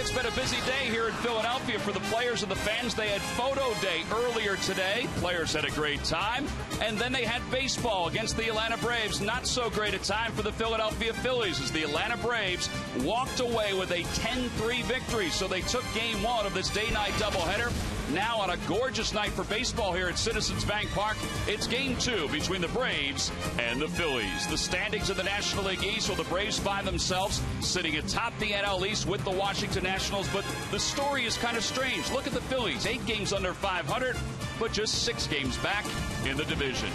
it's been a busy day here in Philadelphia for the players and the fans. They had photo day earlier today. Players had a great time. And then they had baseball against the Atlanta Braves. Not so great a time for the Philadelphia Phillies as the Atlanta Braves walked away with a 10-3 victory. So they took game one of this day-night doubleheader. Now on a gorgeous night for baseball here at Citizens Bank Park, it's game two between the Braves and the Phillies. The standings in the National League East, well, the Braves find themselves sitting atop the NL East with the Washington Nationals, but the story is kind of strange. Look at the Phillies, 8 games under 500, but just 6 games back in the division.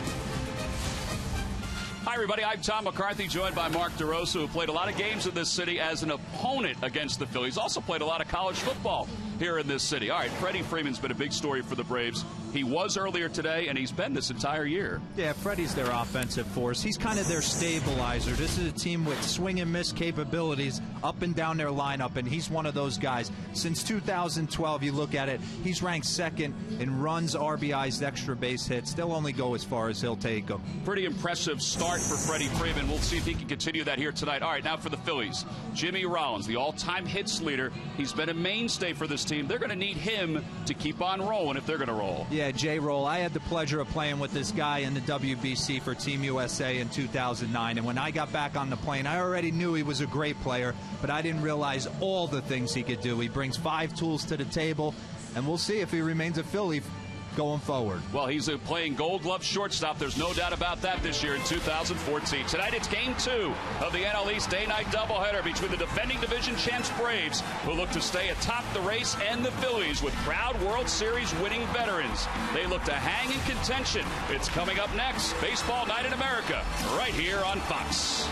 Hi, everybody. I'm Tom McCarthy, joined by Mark DeRosa, who played a lot of games in this city as an opponent against the Phillies. Also played a lot of college football here in this city. All right, Freddie Freeman's been a big story for the Braves. He was earlier today, and he's been this entire year. Yeah, Freddie's their offensive force. He's kind of their stabilizer. This is a team with swing and miss capabilities up and down their lineup, and he's one of those guys. Since 2012, you look at it, he's ranked second in runs, RBIs, extra base hits. They'll only go as far as he'll take them. Pretty impressive start for Freddie Freeman. We'll see if he can continue that here tonight. All right, now for the Phillies. Jimmy Rollins, the all-time hits leader. He's been a mainstay for this team. They're going to need him to keep on rolling if they're going to roll. Yeah, J-Roll. I had the pleasure of playing with this guy in the WBC for Team USA in 2009, and when I got back on the plane, I already knew he was a great player, but I didn't realize all the things he could do. He brings 5 tools to the table, and we'll see if he remains a Philly going forward. Well, he's playing Gold Glove shortstop. There's no doubt about that this year in 2014. Tonight, it's Game 2 of the NL East day-night doubleheader between the defending division champs Braves, who look to stay atop the race, and the Phillies with proud World Series winning veterans. They look to hang in contention. It's coming up next. Baseball Night in America, right here on Fox.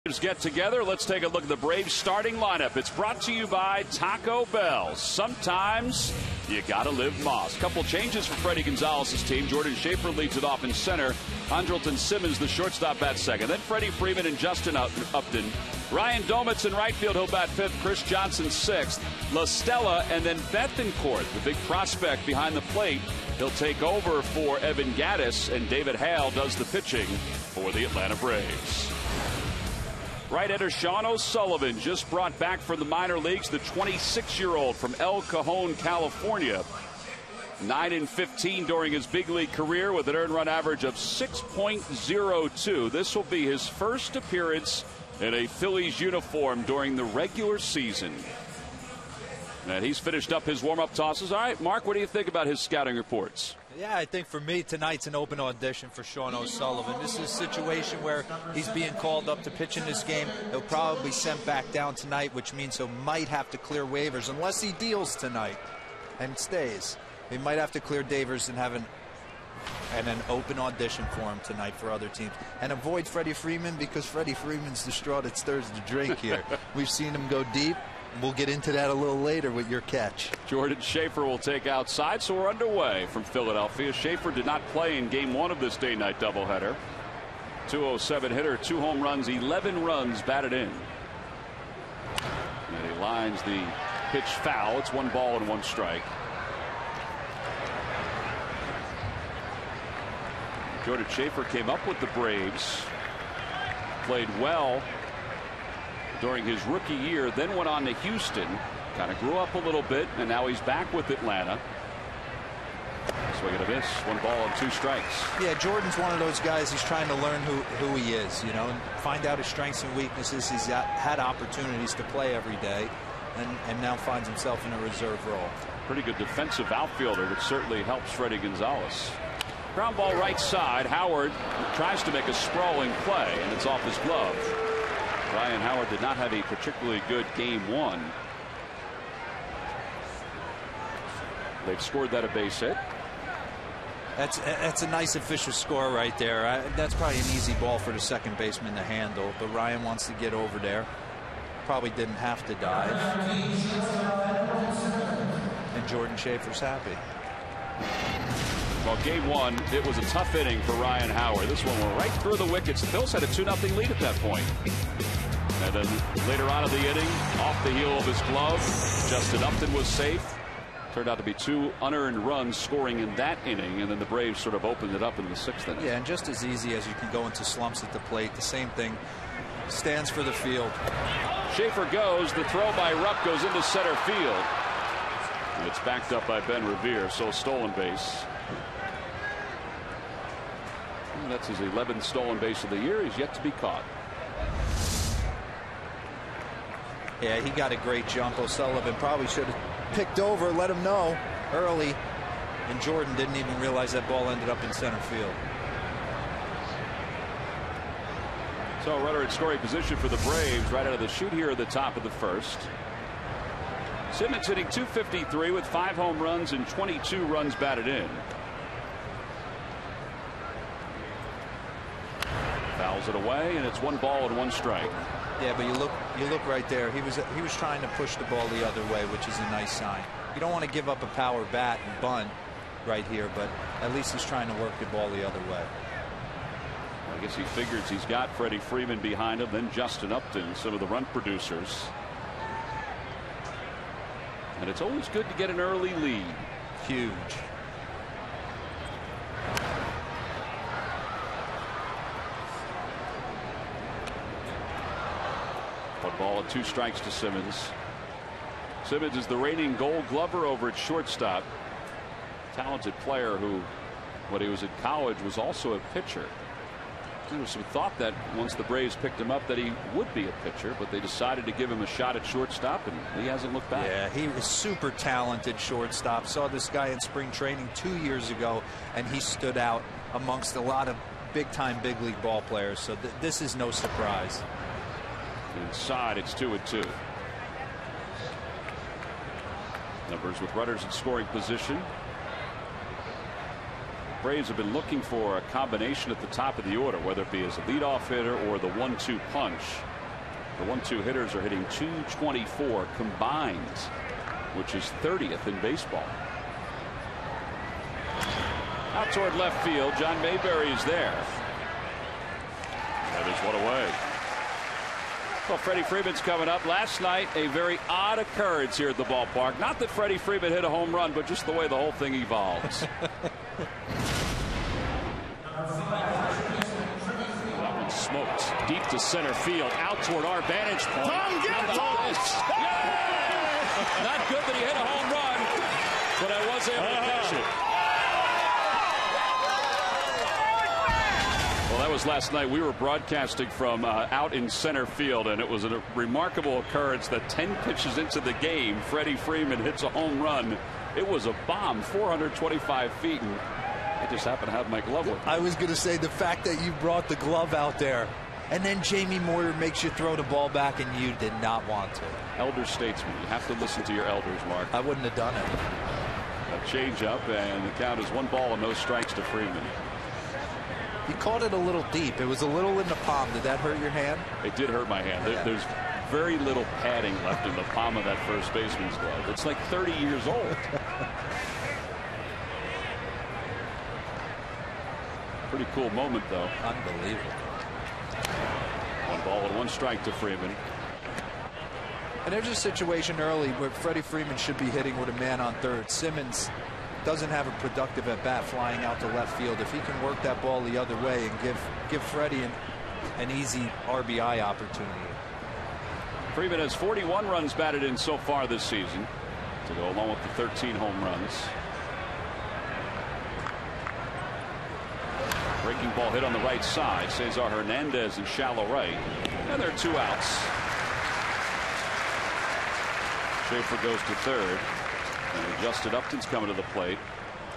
Get together. Let's take a look at the Braves starting lineup. It's brought to you by Taco Bell. Sometimes you gotta live Moss. Couple changes for Freddie Gonzalez's team. Jordan Schaefer leads it off in center. Andrelton Simmons, the shortstop, bats second. Then Freddie Freeman and Justin Upton. Ryan Domitz in right field. He'll bat fifth. Chris Johnson sixth. La Stella and then Bethencourt, the big prospect behind the plate. He'll take over for Evan Gattis, and David Hale does the pitching for the Atlanta Braves. Right-hander Sean O'Sullivan, just brought back from the minor leagues, the 26-year-old from El Cajon, California. 9-15 during his big league career with an earned run average of 6.02. This will be his first appearance in a Phillies uniform during the regular season. And he's finished up his warm-up tosses. All right, Mark, what do you think about his scouting reports? Yeah, I think for me tonight's an open audition for Sean O'Sullivan. This is a situation where he's being called up to pitch in this game. He'll probably be sent back down tonight, which means he might have to clear waivers unless he deals tonight and stays. He might have to clear waivers and have an open audition for him tonight for other teams. And avoid Freddie Freeman, because Freddie Freeman's the straw that stirs the drink here. We've seen him go deep. We'll get into that a little later with your catch. Jordan Schaefer will take outside, so we're underway from Philadelphia. Schaefer did not play in game one of this day-night doubleheader. 207 hitter, 2 home runs, 11 runs batted in. And he lines the pitch foul. It's 1 ball and 1 strike. Jordan Schaefer came up with the Braves, played well during his rookie year, then went on to Houston, kind of grew up a little bit, and now he's back with Atlanta. Swing and a miss, 1 ball and 2 strikes. Yeah, Jordan's one of those guys. He's trying to learn who he is, you know, and find out his strengths and weaknesses. He's had opportunities to play every day, and now finds himself in a reserve role. Pretty good defensive outfielder, which certainly helps Freddie Gonzalez. Ground ball right side. Howard tries to make a sprawling play, and it's off his glove. Ryan Howard did not have a particularly good game one. They've scored that a base hit. That's a nice official score right there. That's probably an easy ball for the second baseman to handle, but Ryan wants to get over there. Probably didn't have to dive. And Jordan Schaefer's happy. Well, game one, it was a tough inning for Ryan Howard. This one went right through the wickets. The Phils had a 2-0 lead at that point. And then later on in the inning, off the heel of his glove, Justin Upton was safe. Turned out to be 2 unearned runs scoring in that inning, and then the Braves sort of opened it up in the 6th inning. Yeah, and just as easy as you can go into slumps at the plate, the same thing stands for the field. Schaefer goes. The throw by Rupp goes into center field. And it's backed up by Ben Revere, so stolen base. And that's his 11th stolen base of the year. He's yet to be caught. Yeah, he got a great jump. O'Sullivan probably should have picked over, let him know early, and Jordan didn't even realize that ball ended up in center field. So runner in scoring position for the Braves right out of the chute here at the top of the first. Simmons hitting .253 with 5 home runs and 22 runs batted in. Fouls it away, and it's 1 ball and 1 strike. Yeah, but you look right there. He was trying to push the ball the other way, which is a nice sign. You don't want to give up a power bat and bunt right here, but at least he's trying to work the ball the other way. I guess he figures he's got Freddie Freeman behind him, then Justin Upton, some of the run producers. And it's always good to get an early lead. Huge. One ball and 2 strikes to Simmons. Simmons is the reigning Gold Glover over at shortstop. Talented player who, when he was in college, was also a pitcher. There was some thought that once the Braves picked him up that he would be a pitcher, but they decided to give him a shot at shortstop, and he hasn't looked back. Yeah, he was super talented shortstop. Saw this guy in spring training 2 years ago, and he stood out amongst a lot of big-time big league ball players. So this is no surprise. Inside, it's 2-2. Numbers with runners in scoring position. Braves have been looking for a combination at the top of the order, whether it be as a leadoff hitter or the 1-2 punch. The 1-2 hitters are hitting .224 combined, which is 30th in baseball. Out toward left field, John Mayberry is there. That is one away. Well, Freddie Freeman's coming up. Last night, a very odd occurrence here at the ballpark. Not that Freddie Freeman hit a home run, but just the way the whole thing evolves. That one smoked deep to center field, out toward our vantage point. Tom, get it, Tom! Yeah! Not good that he hit a home run, but I was able to catch it. Well, that was last night. We were broadcasting from out in center field, and it was a remarkable occurrence that 10 pitches into the game, Freddie Freeman hits a home run. It was a bomb, 425 feet, and I just happened to have my glove with me. I was going to say the fact that you brought the glove out there, and then Jamie Moyer makes you throw the ball back, and you did not want to. Elder statesman. You have to listen to your elders, Mark. I wouldn't have done it. A change up, and the count is 1 ball and no strikes to Freeman. You caught it a little deep. It was a little in the palm. Did that hurt your hand? It did hurt my hand. Yeah. There's very little padding left in the palm of that first baseman's glove. It's like 30 years old. Pretty cool moment, though. Unbelievable. 1 ball and 1 strike to Freeman. And there's a situation early where Freddie Freeman should be hitting with a man on third. Simmons doesn't have a productive at bat flying out to left field. If he can work that ball the other way and give Freddie an easy RBI opportunity. Freeman has 41 runs batted in so far this season to go along with the 13 home runs. Breaking ball hit on the right side. Cesar Hernandez in shallow right, and there are 2 outs. Schaefer goes to third. And Justin Upton's coming to the plate.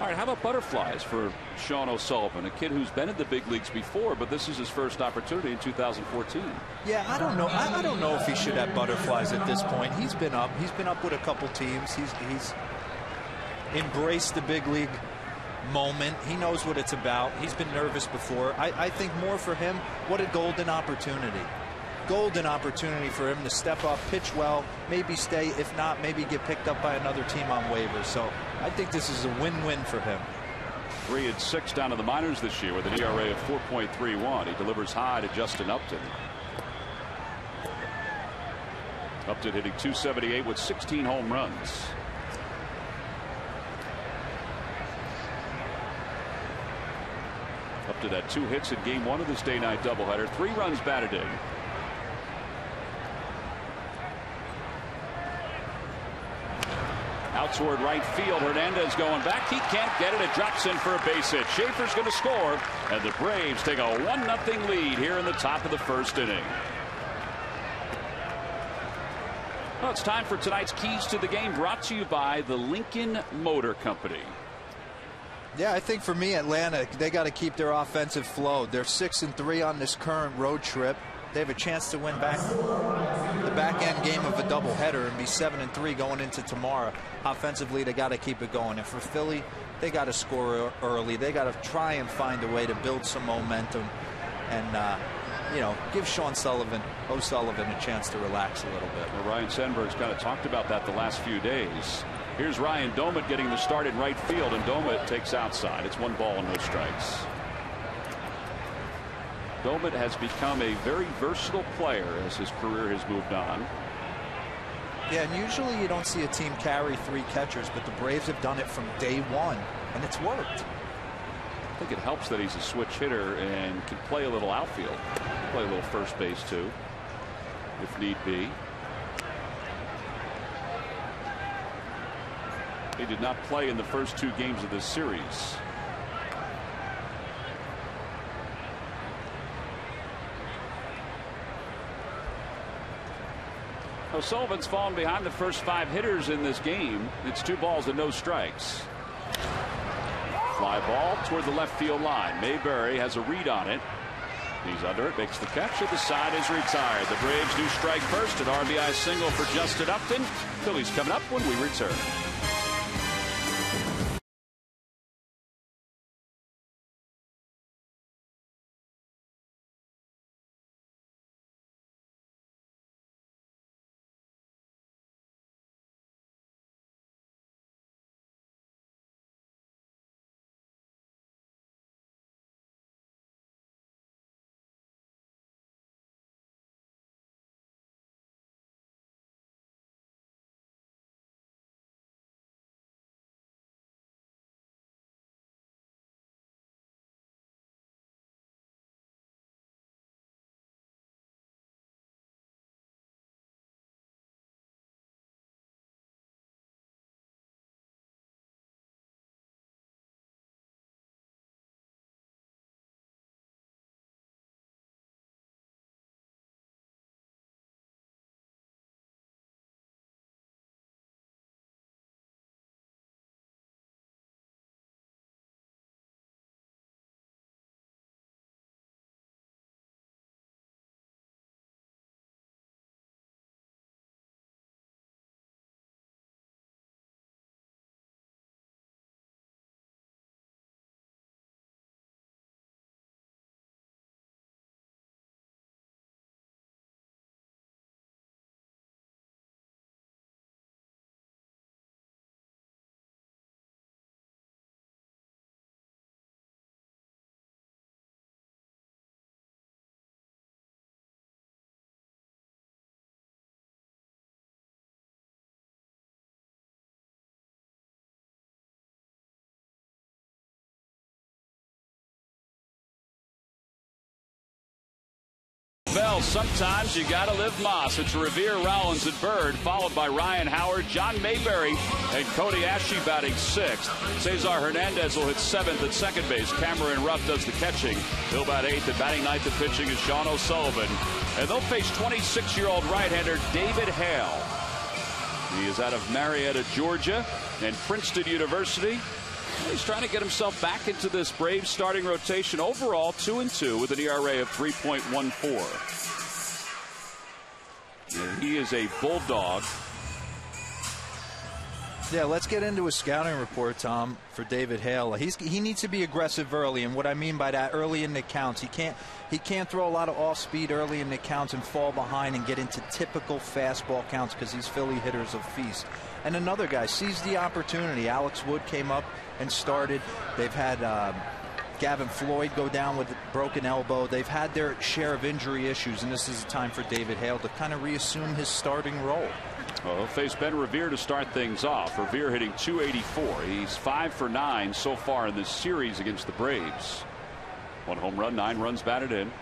All right, how about butterflies for Sean O'Sullivan, a kid who's been in the big leagues before, but this is his first opportunity in 2014. Yeah, I don't know. I don't know if he should have butterflies at this point. He's been up. He's been up with a couple teams. He's embraced the big league moment. He knows what it's about. He's been nervous before. I think more for him, what a golden opportunity. Golden opportunity for him to step up, pitch well, maybe stay. If not, maybe get picked up by another team on waivers. So I think this is a win-win for him. 3-6 down to the minors this year with an ERA of 4.31. He delivers high to Justin Upton. Upton hitting .278 with 16 home runs. Upton had 2 hits in game 1 of this day-night doubleheader. 3 runs batted in. Out toward right field. Hernandez going back. He can't get it. It drops in for a base hit. Schaefer's going to score, and the Braves take a 1-0 lead here in the top of the first inning. Well, it's time for tonight's Keys to the Game, brought to you by the Lincoln Motor Company. Yeah, I think for me, Atlanta, they got to keep their offensive flow. They're 6-3 on this current road trip. They have a chance to win back the back end game of a doubleheader and be 7-3 going into tomorrow. Offensively, they got to keep it going. And for Philly, they got to score early. They got to try and find a way to build some momentum and you know, give Sean O'Sullivan a chance to relax a little bit. Well, Ryan Sandberg's kind of talked about that the last few days. Here's Ryan Doumit getting the start in right field, and Doumit takes outside. It's 1 ball and no strikes. Doumit has become a very versatile player as his career has moved on. Yeah, and usually you don't see a team carry 3 catchers, but the Braves have done it from day 1, and it's worked. I think it helps that he's a switch hitter and can play a little outfield, play a little first base too, if need be. He did not play in the first 2 games of this series. O'Sullivan's fallen behind the first 5 hitters in this game. It's 2 balls and no strikes. Fly ball toward the left field line. Mayberry has a read on it. He's under it, makes the catch, and the side is retired. The Braves do strike first. An RBI single for Justin Upton. Phillies coming up when we return. Well, sometimes you gotta live Moss. It's Revere, Rollins, and Bird, followed by Ryan Howard, John Mayberry, and Cody Ashley batting 6th. Cesar Hernandez will hit 7th at second base. Cameron Rupp does the catching. He'll bat 8th, and batting 9th at pitching is Sean O'Sullivan. And they'll face 26-year-old right-hander David Hale. He is out of Marietta, Georgia, and Princeton University. He's trying to get himself back into this Braves starting rotation. Overall, 2-2 with an ERA of 3.14. And he is a bulldog. Yeah, let's get into a scouting report, Tom, for David Hale. He needs to be aggressive early, and what I mean by that, early in the counts. He can't throw a lot of off speed early in the counts and fall behind and get into typical fastball counts because these Philly hitters will feast. And another guy seized the opportunity. Alex Wood came up and started. They've had Gavin Floyd go down with a broken elbow. They've had their share of injury issues, and this is a time for David Hale to kind of reassume his starting role. Well, he'll face Ben Revere to start things off. Revere hitting .284. He's 5 for 9 so far in this series against the Braves. 1 home run, 9 runs batted in.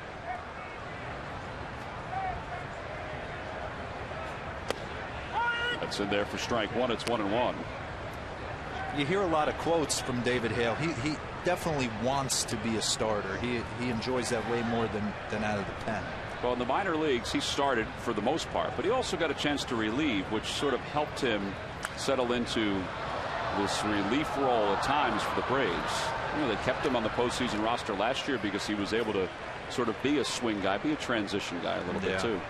That's in there for strike 1. It's 1-1. You hear a lot of quotes from David Hale. He definitely wants to be a starter. He enjoys that way more than out of the pen. Well, in the minor leagues, he started for the most part, but he also got a chance to relieve, which sort of helped him settle into this relief role at times for the Braves. You know, they kept him on the postseason roster last year because he was able to sort of be a swing guy, be a transition guy a little bit too.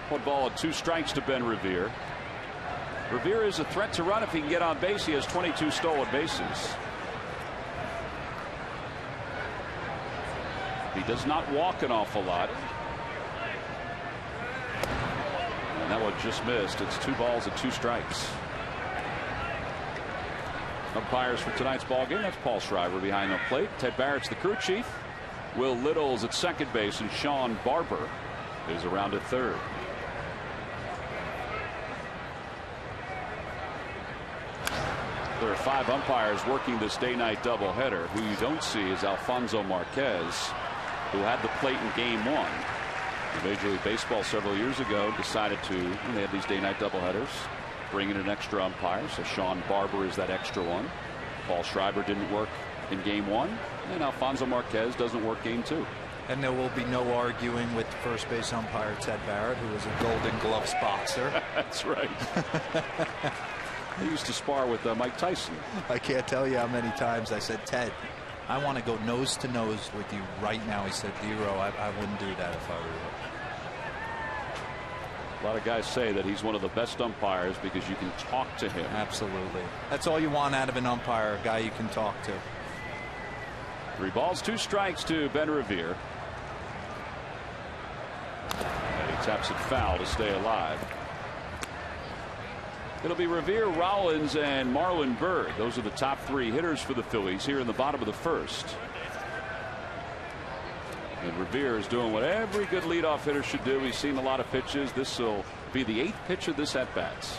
1 ball and 2 strikes to Ben Revere. Revere is a threat to run if he can get on base. He has 22 stolen bases. He does not walk an awful lot. And that one just missed. It's 2 balls and 2 strikes. Umpires for tonight's ball game. That's Paul Schreiber behind the plate. Ted Barrett's the crew chief. Will Little's at second base, and Sean Barber is around at third. There are 5 umpires working this day-night doubleheader. Who you don't see is Alfonso Marquez, who had the plate in Game 1. Major League Baseball several years ago decided to, when they had these day-night doubleheaders, bring in an extra umpire. So Sean Barber is that extra one. Paul Schreiber didn't work in Game 1, and Alfonso Marquez doesn't work Game 2. And there will be no arguing with first base umpire Ted Barrett, who is a Golden Gloves boxer. That's right. He used to spar with Mike Tyson. I can't tell you how many times I said, Ted, I want to go nose to nose with you right now. He said, Dero, I wouldn't do that if I were you. A lot of guys say that he's one of the best umpires because you can talk to him. Absolutely. That's all you want out of an umpire, a guy you can talk to. 3 balls, 2 strikes to Ben Revere. And he taps it foul to stay alive. It'll be Revere, Rollins, and Marlon Byrd. Those are the top 3 hitters for the Phillies here in the bottom of the first. And Revere is doing what every good leadoff hitter should do. He's seen a lot of pitches. This will be the 8th pitch of this at-bats.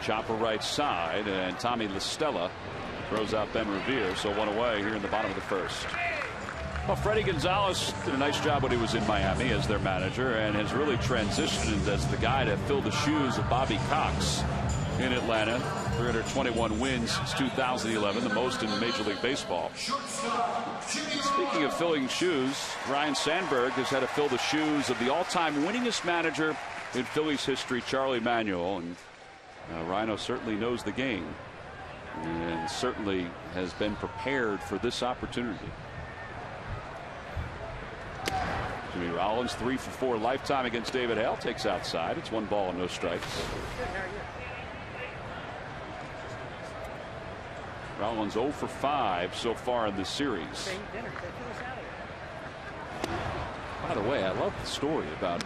Chopper right side, and Tommy LaStella throws out Ben Revere. So 1 away here in the bottom of the first. Well, Freddie Gonzalez did a nice job when he was in Miami as their manager, and has really transitioned as the guy to fill the shoes of Bobby Cox in Atlanta. 321 wins since 2011, the most in Major League Baseball. Speaking of filling shoes, Ryan Sandberg has had to fill the shoes of the all-time winningest manager in Phillies history, Charlie Manuel. And Rhino certainly knows the game and certainly has been prepared for this opportunity. Jimmy Rollins 3 for 4 lifetime against David Hale, takes outside. It's 1 ball and no strikes. Rollins 0 for 5 so far in this series. By the way, I love the story about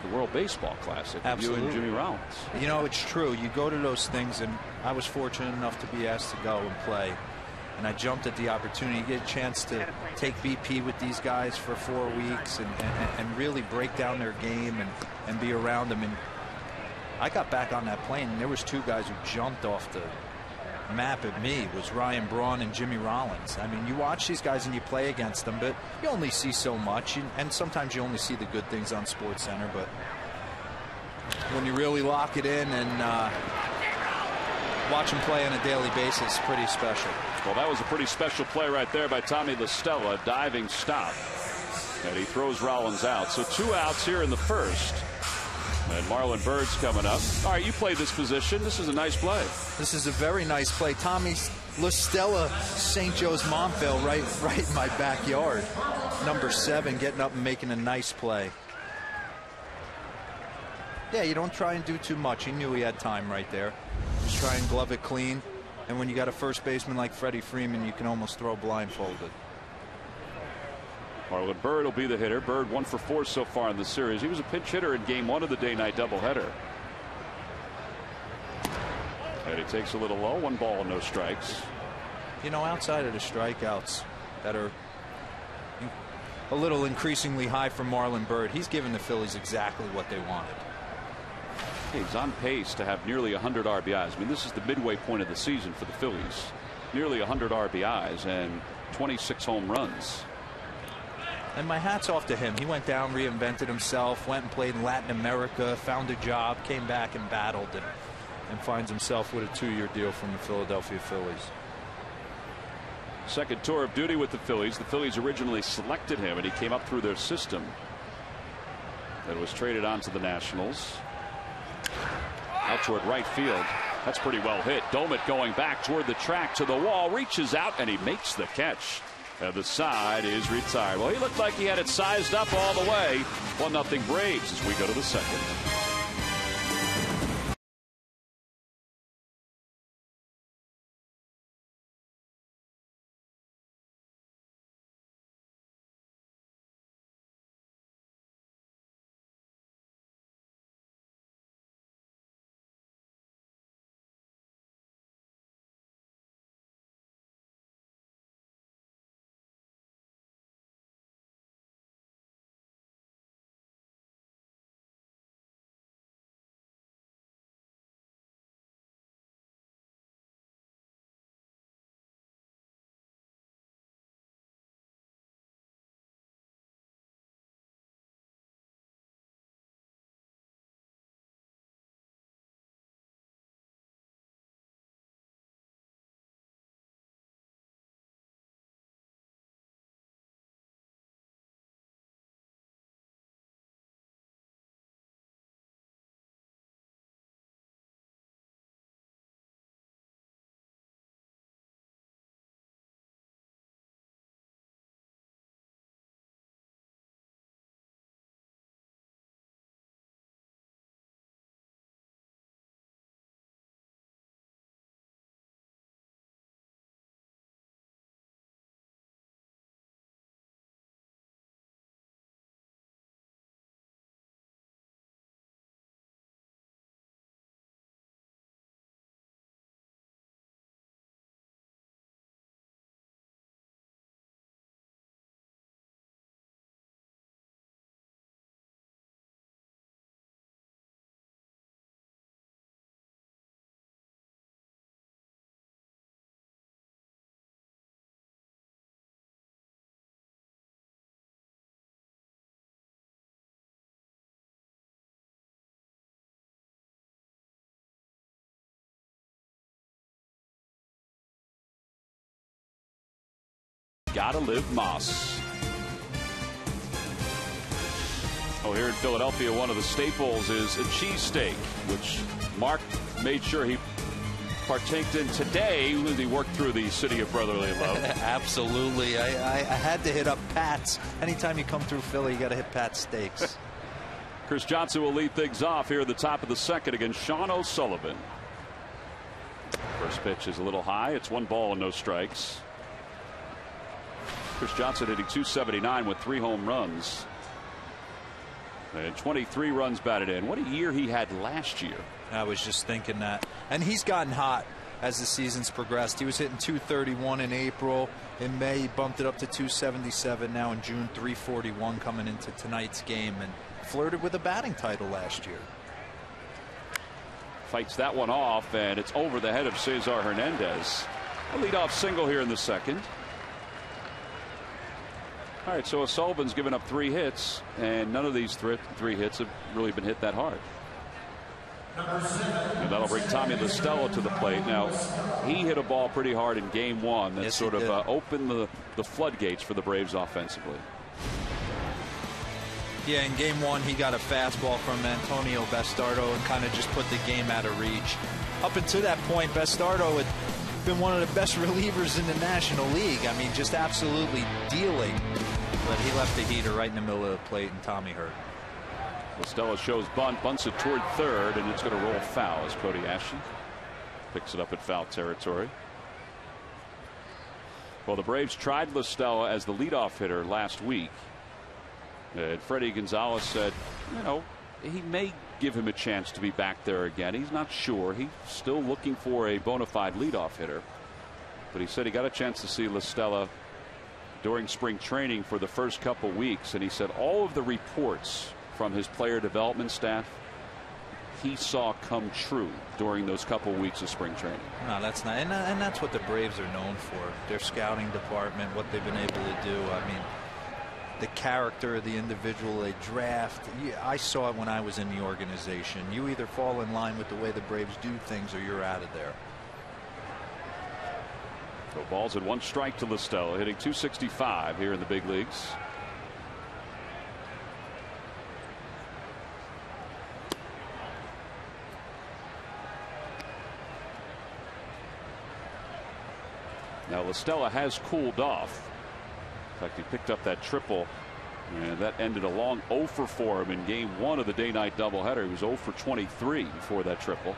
the World Baseball Classic. Absolutely. You and Jimmy Rollins. You know, it's true. You go to those things, and I was fortunate enough to be asked to go and play. and I jumped at the opportunity to get a chance to take BP with these guys for 4 weeks and really break down their game and be around them. And I got back on that plane, and there was 2 guys who jumped off the map at me. It was Ryan Braun and Jimmy Rollins. I mean, you watch these guys and you play against them, but you only see so much, and sometimes you only see the good things on SportsCenter. But when you really lock it in and watch them play on a daily basis, it's pretty special. Well, that was a pretty special play right there by Tommy La Stella, diving stop, and he throws Rollins out. So 2 outs here in the first. And Marlon Byrd's coming up. All right, you play this position. This is a nice play. This is a very nice play. Tommy La Stella, St. Joe's Montville, right in my backyard. Number 7, getting up and making a nice play. Yeah, you don't try and do too much. He knew he had time right there. Just try and glove it clean. And when you got a first baseman like Freddie Freeman, you can almost throw blindfolded. Marlon Byrd will be the hitter. Byrd 1 for 4 so far in the series. He was a pinch hitter in game 1 of the day-night doubleheader. And he takes a little low. 1 ball and no strikes. You know, outside of the strikeouts that are a little increasingly high for Marlon Byrd, he's given the Phillies exactly what they wanted. He's on pace to have nearly 100 RBIs. I mean, this is the midway point of the season for the Phillies. Nearly 100 RBIs and 26 home runs. And my hat's off to him. He went down, reinvented himself, went and played in Latin America, found a job, came back and battled, and finds himself with a 2-year deal from the Philadelphia Phillies. Second tour of duty with the Phillies. The Phillies originally selected him, and he came up through their system. Then was traded on to the Nationals. Out toward right field. That's pretty well hit. Domit going back toward the track to the wall, reaches out, and he makes the catch. And the side is retired. Well, he looked like he had it sized up all the way. 1-0 Braves as we go to the second. Gotta live Moss. Oh, here in Philadelphia, one of the staples is a cheesesteak, which Mark made sure he partaked in today when he worked through the city of brotherly love. Absolutely. I had to hit up Pat's. Anytime you come through Philly, you got to hit Pat's Steaks. Chris Johnson will lead things off here at the top of the second against Sean O'Sullivan. First pitch is a little high. It's 1 ball and no strikes. Chris Johnson hitting .279 with 3 home runs. And 23 runs batted in. What a year he had last year. I was just thinking that. And he's gotten hot. as the season's progressed. He was hitting 231 in April. In May, he bumped it up to 277. Now in June, 341 coming into tonight's game, and flirted with a batting title last year. Fights that one off, and it's over the head of Cesar Hernandez. A leadoff single here in the second. All right, so O'Sullivan's given up 3 hits, and none of these 3 hits have really been hit that hard. And that'll bring Tommy La Stella to the plate. Now, he hit a ball pretty hard in Game 1 that sort of opened the floodgates for the Braves offensively. Yeah, in Game 1, he got a fastball from Antonio Bastardo and kind of just put the game out of reach. Up until that point, Bastardo had been one of the best relievers in the National League. I mean, just absolutely dealing. But he left the heater right in the middle of the plate, and Tommy hurt. Stella shows bunt, bunts it toward third, and it's going to roll foul as Cody Ashley picks it up at foul territory. Well, the Braves tried La Stella as the leadoff hitter last week. And Freddie Gonzalez said, you know, he may give him a chance to be back there again. He's not sure. He's still looking for a bona fide leadoff hitter. But he said he got a chance to see La Stella during spring training for the first couple weeks, and he said all of the reports from his player development staff he saw come true during those couple weeks of spring training. No, that's not, and that's what the Braves are known for. Their scouting department, what they've been able to do. I mean, the character of the individual they draft. I saw it when I was in the organization. You either fall in line with the way the Braves do things, or you're out of there. So balls and 1 strike to La Stella, hitting .265 here in the big leagues. Now La Stella has cooled off. In fact, he picked up that triple, and that ended a long 0 for 4 him in Game 1 of the day-night doubleheader. He was 0 for 23 before that triple.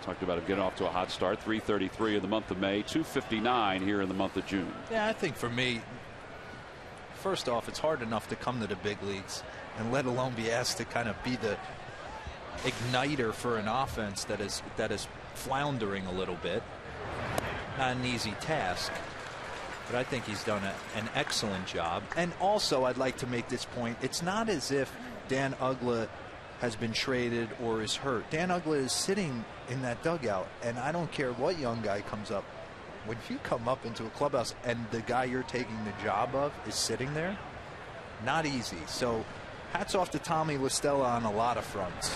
Talked about him getting off to a hot start. 333 in the month of May, 259 here in the month of June. Yeah, I think for me, first off, it's hard enough to come to the big leagues, and let alone be asked to kind of be the igniter for an offense that is floundering a little bit. Not an easy task, but I think he's done an excellent job. And also, I'd like to make this point. It's not as if Dan Uggla has been traded or is hurt. Dan Uggla is sitting in that dugout, and I don't care what young guy comes up. When you come up into a clubhouse and the guy you're taking the job of is sitting there, not easy. So hats off to Tommy La Stella on a lot of fronts.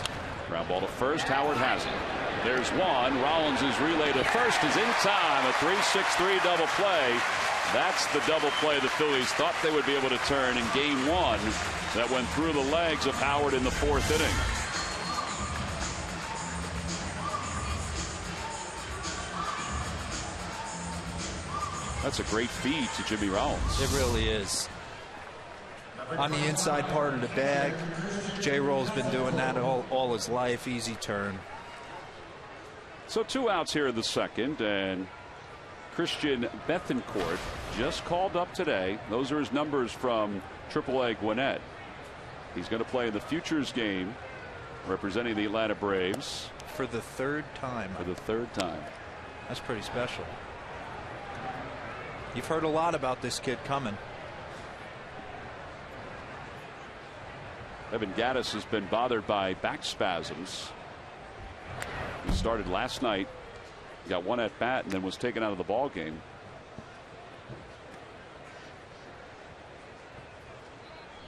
Ground ball to first. Howard has it. There's one. Rollins' relay to first is in time. A 3-6-3 double play. That's the double play the Phillies thought they would be able to turn in Game 1. That went through the legs of Howard in the 4th inning. That's a great feed to Jimmy Rollins. It really is. On the inside part of the bag, J-Roll's been doing that all his life. Easy turn. So 2 outs here in the second, and Christian Bethancourt just called up today. Those are his numbers from AAA Gwinnett. He's going to play in the Futures game representing the Atlanta Braves. For the 3rd time. For the 3rd time. That's pretty special. You've heard a lot about this kid coming. Evan Gattis has been bothered by back spasms. He started last night, got 1 at bat, and then was taken out of the ball game.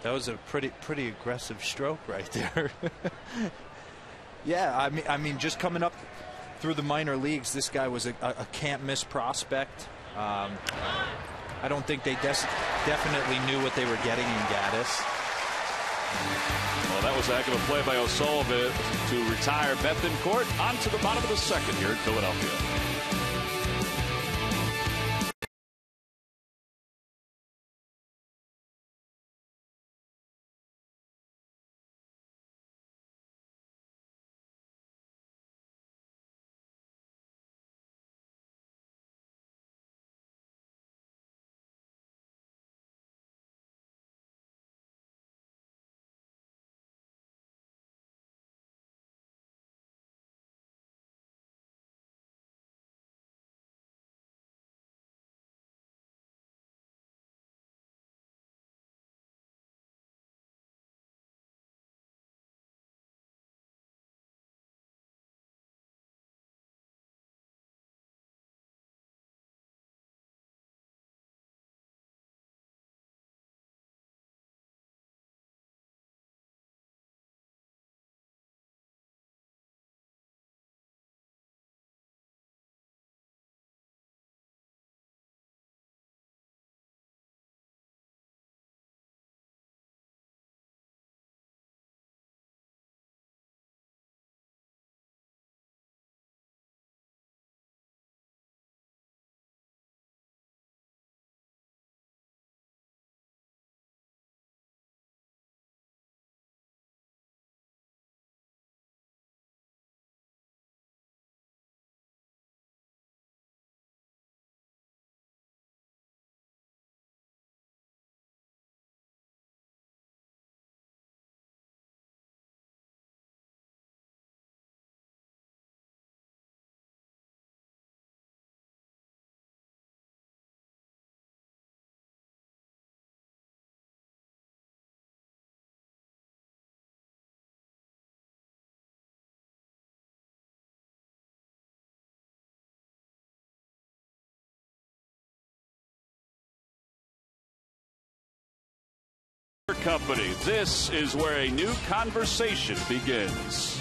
That was a pretty aggressive stroke right there. Yeah, I mean, just coming up through the minor leagues, this guy was a can't miss prospect. I don't think they definitely knew what they were getting in Gattis. Well, that was a heck of a play by O'Sullivan to retire Bethancourt. On to the bottom of the second here in Philadelphia. Company. This is where a new conversation begins.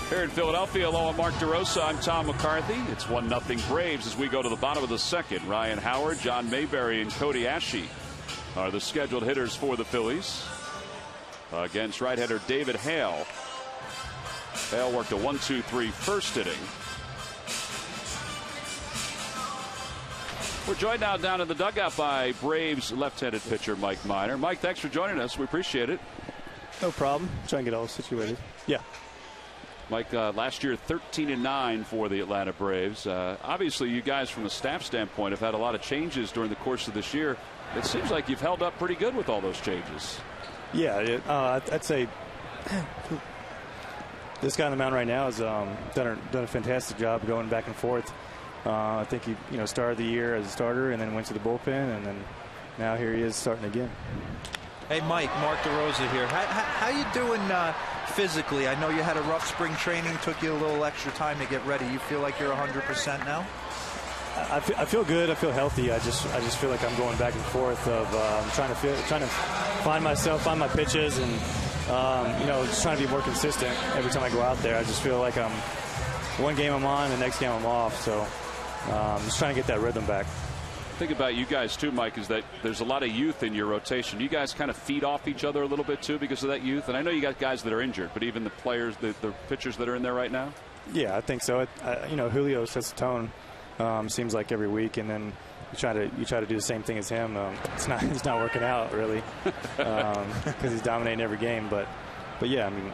Here in Philadelphia, along with Mark DeRosa, I'm Tom McCarthy. It's 1-0 Braves as we go to the bottom of the second. Ryan Howard, John Mayberry, and Cody Asche are the scheduled hitters for the Phillies. Against right-hander David Hale. Hale worked a 1-2-3 first inning. We're joined now down in the dugout by Braves left-handed pitcher Mike Minor. Mike, thanks for joining us. We appreciate it. No problem. Trying to get all situated. Yeah. Mike, last year 13-9 for the Atlanta Braves. Obviously, you guys from a staff standpoint have had a lot of changes during the course of this year. It seems like you've held up pretty good with all those changes. Yeah, I'd say this guy on the mound right now has done a fantastic job going back and forth. I think he started the year as a starter and then went to the bullpen, and then now here he is starting again. Hey, Mike, Mark DeRosa here. How you doing physically? I know you had a rough spring training, took you a little extra time to get ready. You feel like you're 100% now? I feel good. I feel healthy. I just feel like I'm going back and forth of trying to find myself, find my pitches, and just trying to be more consistent every time I go out there. I just feel like one game I'm on, the next game I'm off. So just trying to get that rhythm back. Think about you guys too, Mike, is that there's a lot of youth in your rotation. You guys kind of feed off each other a little bit too because of that youth. And I know you got guys that are injured, but even the players, the pitchers that are in there right now. Yeah, I think so. Julio sets the tone. Seems like every week, and then you try to do the same thing as him. It's not working out really because he's dominating every game. But yeah, I mean,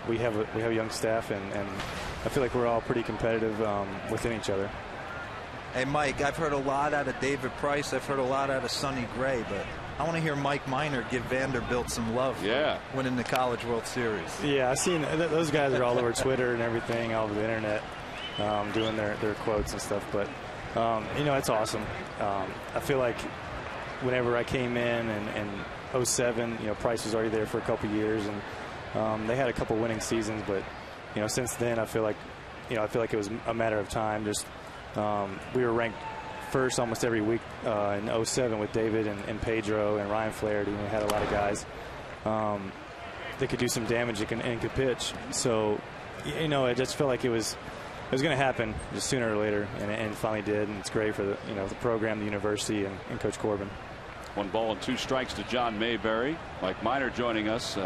we have a young staff, and I feel like we're all pretty competitive within each other. Hey, Mike, I've heard a lot out of David Price. I've heard a lot out of Sonny Gray, but I want to hear Mike Minor give Vanderbilt some love for winning the College World Series. Yeah, I've seen those guys are all over Twitter and everything, all over the internet, doing their quotes and stuff. But it's awesome. I feel like whenever I came in and 07, Price was already there for a couple years, and they had a couple winning seasons. But since then, I feel like it was a matter of time. Just we were ranked first almost every week in 07 with David and Pedro and Ryan Flaherty. We had a lot of guys that could do some damage and could pitch. So I just felt like it was going to happen just sooner or later, and it finally did. And it's great for the program, the university, and Coach Corbin. 1 ball and 2 strikes to John Mayberry. Mike Minor joining us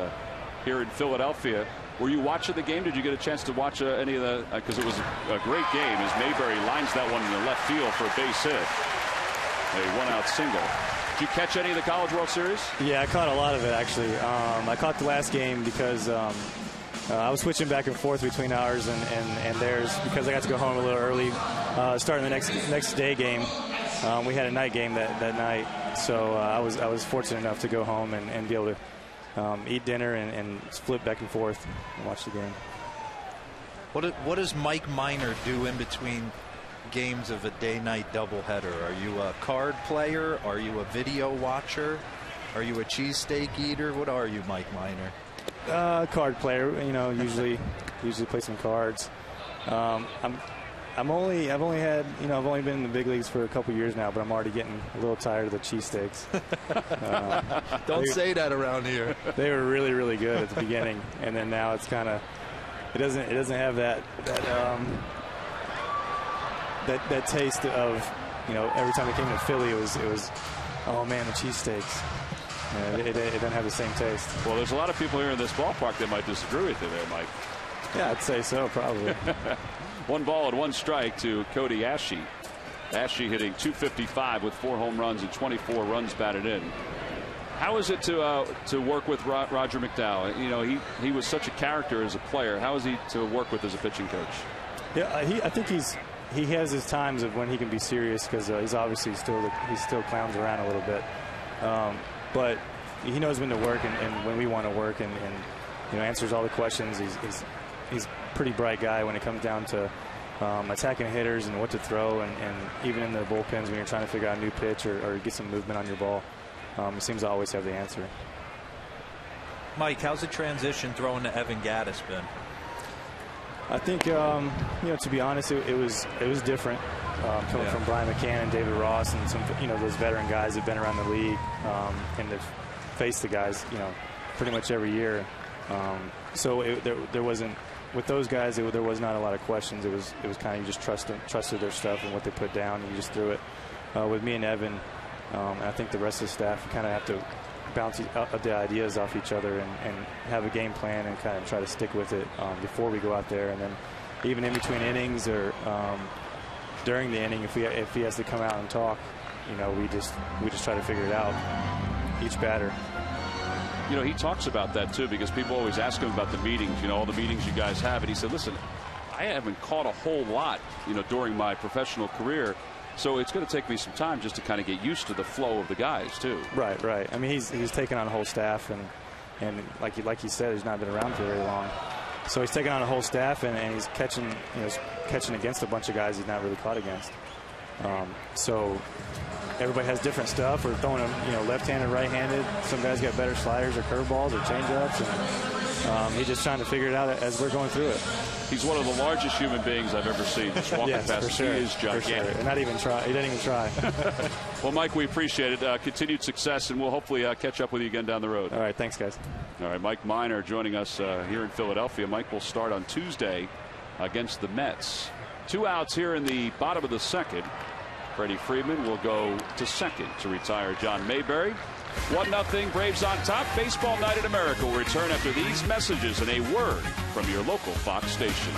here in Philadelphia. Were you watching the game? Did you get a chance to watch any of the? Because it was a great game as Mayberry lines that one in the left field for a base hit. A 1-out single. Did you catch any of the College World Series? Yeah, I caught a lot of it actually. I caught the last game because I was switching back and forth between ours and theirs because I got to go home a little early, starting the next day game. We had a night game that night, so I was fortunate enough to go home and be able to eat dinner and split back and forth and watch the game. What does Mike Minor do in between games of a day-night doubleheader? Are you a card player? Are you a video watcher? Are you a cheesesteak eater? What are you, Mike Minor? Card player. Usually play some cards. I've only been in the big leagues for a couple years now, but I'm already getting a little tired of the cheesesteaks. Don't say that around here. They were really, really good at the beginning, and then now it's kind of it doesn't have that taste of every time I came to Philly it was oh man, the cheesesteaks. It doesn't have the same taste. Well, there's a lot of people here in this ballpark that might disagree with you there, Mike. Yeah, I'd say so, probably. 1 ball and 1 strike to Cody Asche. Asche hitting .255 with 4 home runs and 24 runs batted in. How is it to work with Roger McDowell? He was such a character as a player. How is he to work with as a pitching coach? Yeah, I think he has his times of when he can be serious because he's obviously he still clowns around a little bit, but he knows when to work and when we want to work and answers all the questions. He's a pretty bright guy when it comes down to attacking hitters and what to throw, and even in the bullpens when you're trying to figure out a new pitch or get some movement on your ball, he seems to always have the answer. Mike, how's the transition throwing to Evan Gattis been? I think to be honest, it was different. coming from Brian McCann and David Ross and some, those veteran guys that've been around the league and have faced the guys, pretty much every year. So there wasn't, with those guys, there was not a lot of questions. It was kind of you just trusted their stuff and what they put down, and you just threw it. With me and Evan, and I think the rest of the staff, you kind of have to bounce the ideas off each other and have a game plan and kind of try to stick with it before we go out there. And then even in between innings or during the inning, if he has to come out and talk, we just try to figure it out, each batter. He talks about that too, because people always ask him about the meetings, all the meetings you guys have, and he said, listen, I haven't caught a whole lot during my professional career, so it's going to take me some time just to kind of get used to the flow of the guys too. Right. I mean, he's taken on a whole staff, and like he said, he's not been around for very long, so he's taken on a whole staff, and he's catching against a bunch of guys he's not really caught against. So everybody has different stuff. We're throwing them, left-handed, right-handed. Some guys got better sliders or curveballs or changeups, and he's just trying to figure it out as we're going through it. He's one of the largest human beings I've ever seen. Just walking yes, past, for sure. He is gigantic. For sure. And not even try. He didn't even try. Well, Mike, we appreciate it. Continued success, and we'll hopefully catch up with you again down the road. All right, thanks, guys. All right, Mike Minor joining us here in Philadelphia. Mike will start on Tuesday against the Mets. 2 outs here in the bottom of the second. Freddie Freeman will go to second to retire John Mayberry. 1-0 Braves on top. Baseball Night in America will return after these messages and a word from your local Fox station.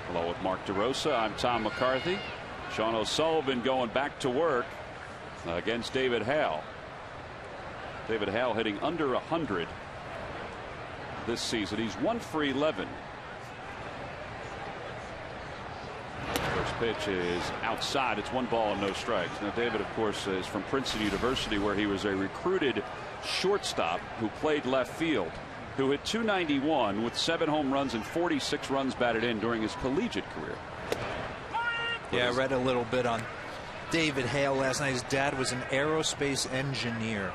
Hello with Mark DeRosa. I'm Tom McCarthy. Sean O'Sullivan going back to work against David Hale. David Hale hitting under 100 this season. He's 1 for 11. First pitch is outside. It's 1 ball and no strikes. Now David, of course, is from Princeton University, where he was a recruited shortstop who played left field, who hit .291 with 7 home runs and 46 runs batted in during his collegiate career. Yeah, I read a little bit on David Hale last night. His dad was an aerospace engineer,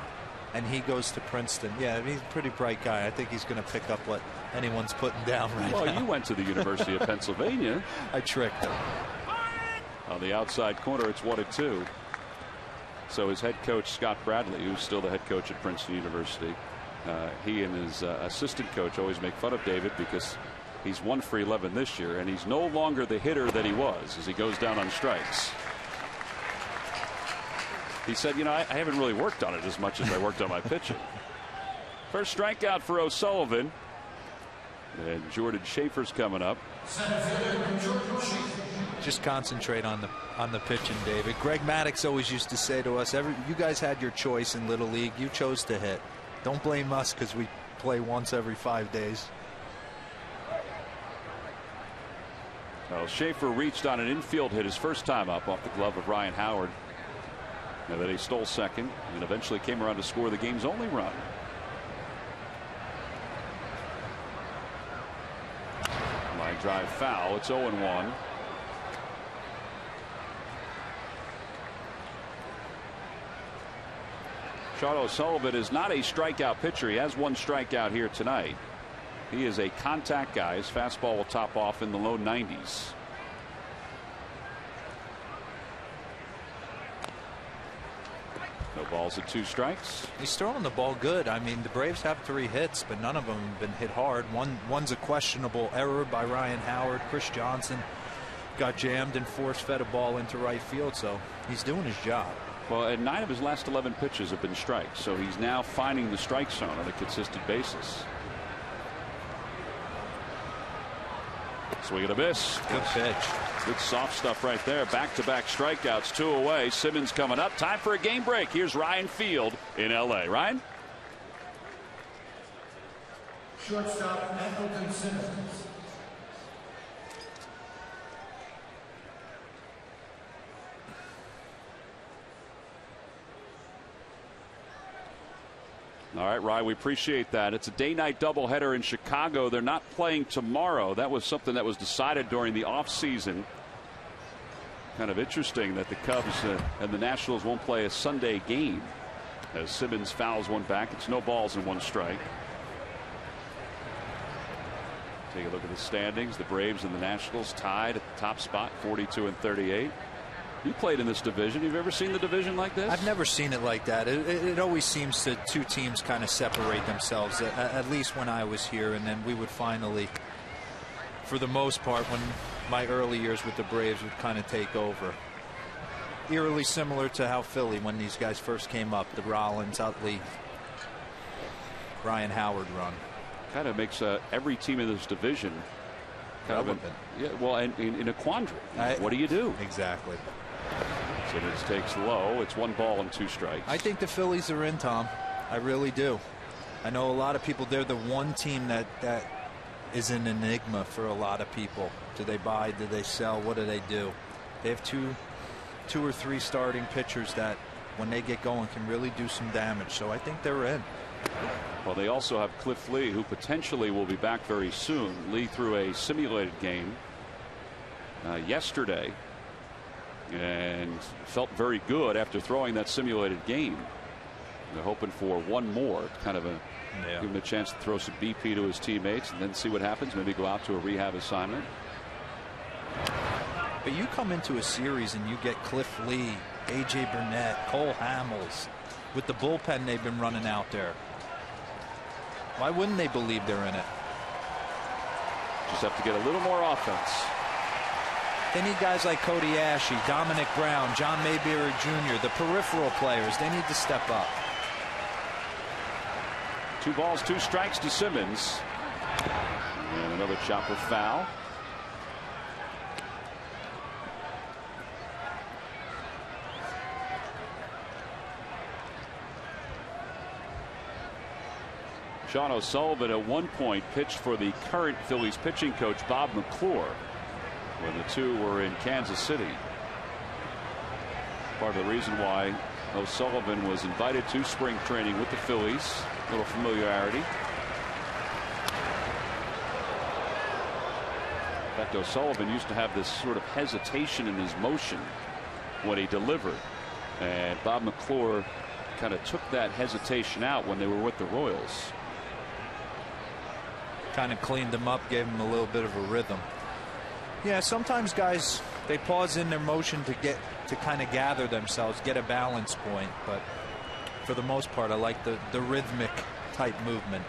and he goes to Princeton. Yeah, he's a pretty bright guy. I think he's going to pick up what anyone's putting down right now. Well, you went to the University of Pennsylvania. I tricked him. On the outside corner, it's 1-2. So his head coach, Scott Bradley, who's still the head coach at Princeton University, He and his assistant coach always make fun of David because he's 1 for 11 this year, and he's no longer the hitter that he was as he goes down on strikes. He said, you know, I haven't really worked on it as much as I worked on my pitching. First strikeout for O'Sullivan. And Jordan Schaefer's coming up. Just concentrate on the pitching, David. Greg Maddux always used to say to us, you guys had your choice in Little League. You chose to hit. Don't blame us because we play once every 5 days. Well, Schaefer reached on an infield hit his first time up off the glove of Ryan Howard. And then he stole second and eventually came around to score the game's only run. Line drive foul. It's 0-1. Sean O'Sullivan is not a strikeout pitcher. He has 1 strikeout here tonight. He is a contact guy. His fastball will top off in the low 90s. No balls and 2 strikes. He's throwing the ball good. I mean, the Braves have 3 hits, but none of them have been hit hard. One's a questionable error by Ryan Howard. Chris Johnson got jammed and force-fed a ball into right field, so he's doing his job. Well, and 9 of his last 11 pitches have been strikes, so he's now finding the strike zone on a consistent basis. Swing and a miss. Good pitch. Good soft stuff right there. Back-to-back strikeouts, 2 away. Simmons coming up. Time for a game break. Here's Ryan Field in L.A. Ryan? Shortstop, Appleton Simmons. All right, Ryan, we appreciate that. It's a day-night doubleheader in Chicago. They're not playing tomorrow. That was something that was decided during the offseason. Kind of interesting that the Cubs and the Nationals won't play a Sunday game. As Simmons fouls one back, it's no balls and 1 strike. Take a look at the standings. The Braves and the Nationals tied at the top spot, 42 and 38. You played in this division. You've ever seen the division like this? I've never seen it like that. It always seems that 2 teams kind of separate themselves, at least when I was here, and then we would finally, for the most part, when my early years with the Braves would kind of take over. Eerily similar to how Philly, when these guys first came up, the Rollins, Utley, Ryan Howard run. Kind of makes every team in this division kind of in a quandary. What do you do? Exactly. Simmons takes low. It's 1 ball and 2 strikes. I think the Phillies are in, Tom. I really do. I know a lot of people, they're the one team that is an enigma for a lot of people. Do they buy? Do they sell? What do they do? They have two or three starting pitchers that, when they get going, can really do some damage. So I think they're in. Well, they also have Cliff Lee, who potentially will be back very soon. Lee threw a simulated game yesterday and felt very good after throwing that simulated game. They're hoping for 1 more, kind of give him a chance to throw some BP to his teammates and then see what happens. Maybe go out to a rehab assignment. But you come into a series and you get Cliff Lee, AJ Burnett, Cole Hamels with the bullpen they've been running out there. Why wouldn't they believe they're in it? Just have to get a little more offense. They need guys like Cody Ashe, Dominic Brown, John Mayberry Jr., the peripheral players. They need to step up. 2 balls, 2 strikes to Simmons. And another chopper foul. Sean O'Sullivan at one point pitched for the current Phillies pitching coach Bob McClure when the 2 were in Kansas City. Part of the reason why O'Sullivan was invited to spring training with the Phillies. A little familiarity. In fact, O'Sullivan used to have this sort of hesitation in his motion when he delivered, and Bob McClure kind of took that hesitation out when they were with the Royals. Kind of cleaned them up, gave them a little bit of a rhythm. Yeah, sometimes guys, they pause in their motion to kind of gather themselves, get a balance point. But for the most part, I like the rhythmic type movement.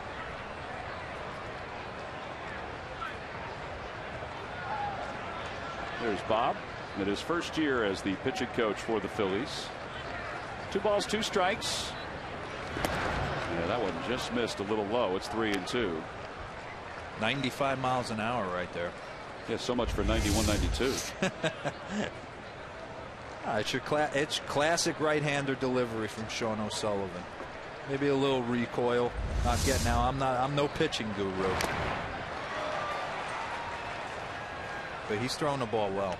There's Bob in his first year as the pitching coach for the Phillies. 2 balls, 2 strikes. Yeah, that one just missed a little low. It's 3-2. 95 miles an hour right there. Yeah, so much for 91, 92. It's classic right-hander delivery from Sean O'Sullivan. Maybe a little recoil. Not getting out. I'm no pitching guru. But he's throwing the ball well.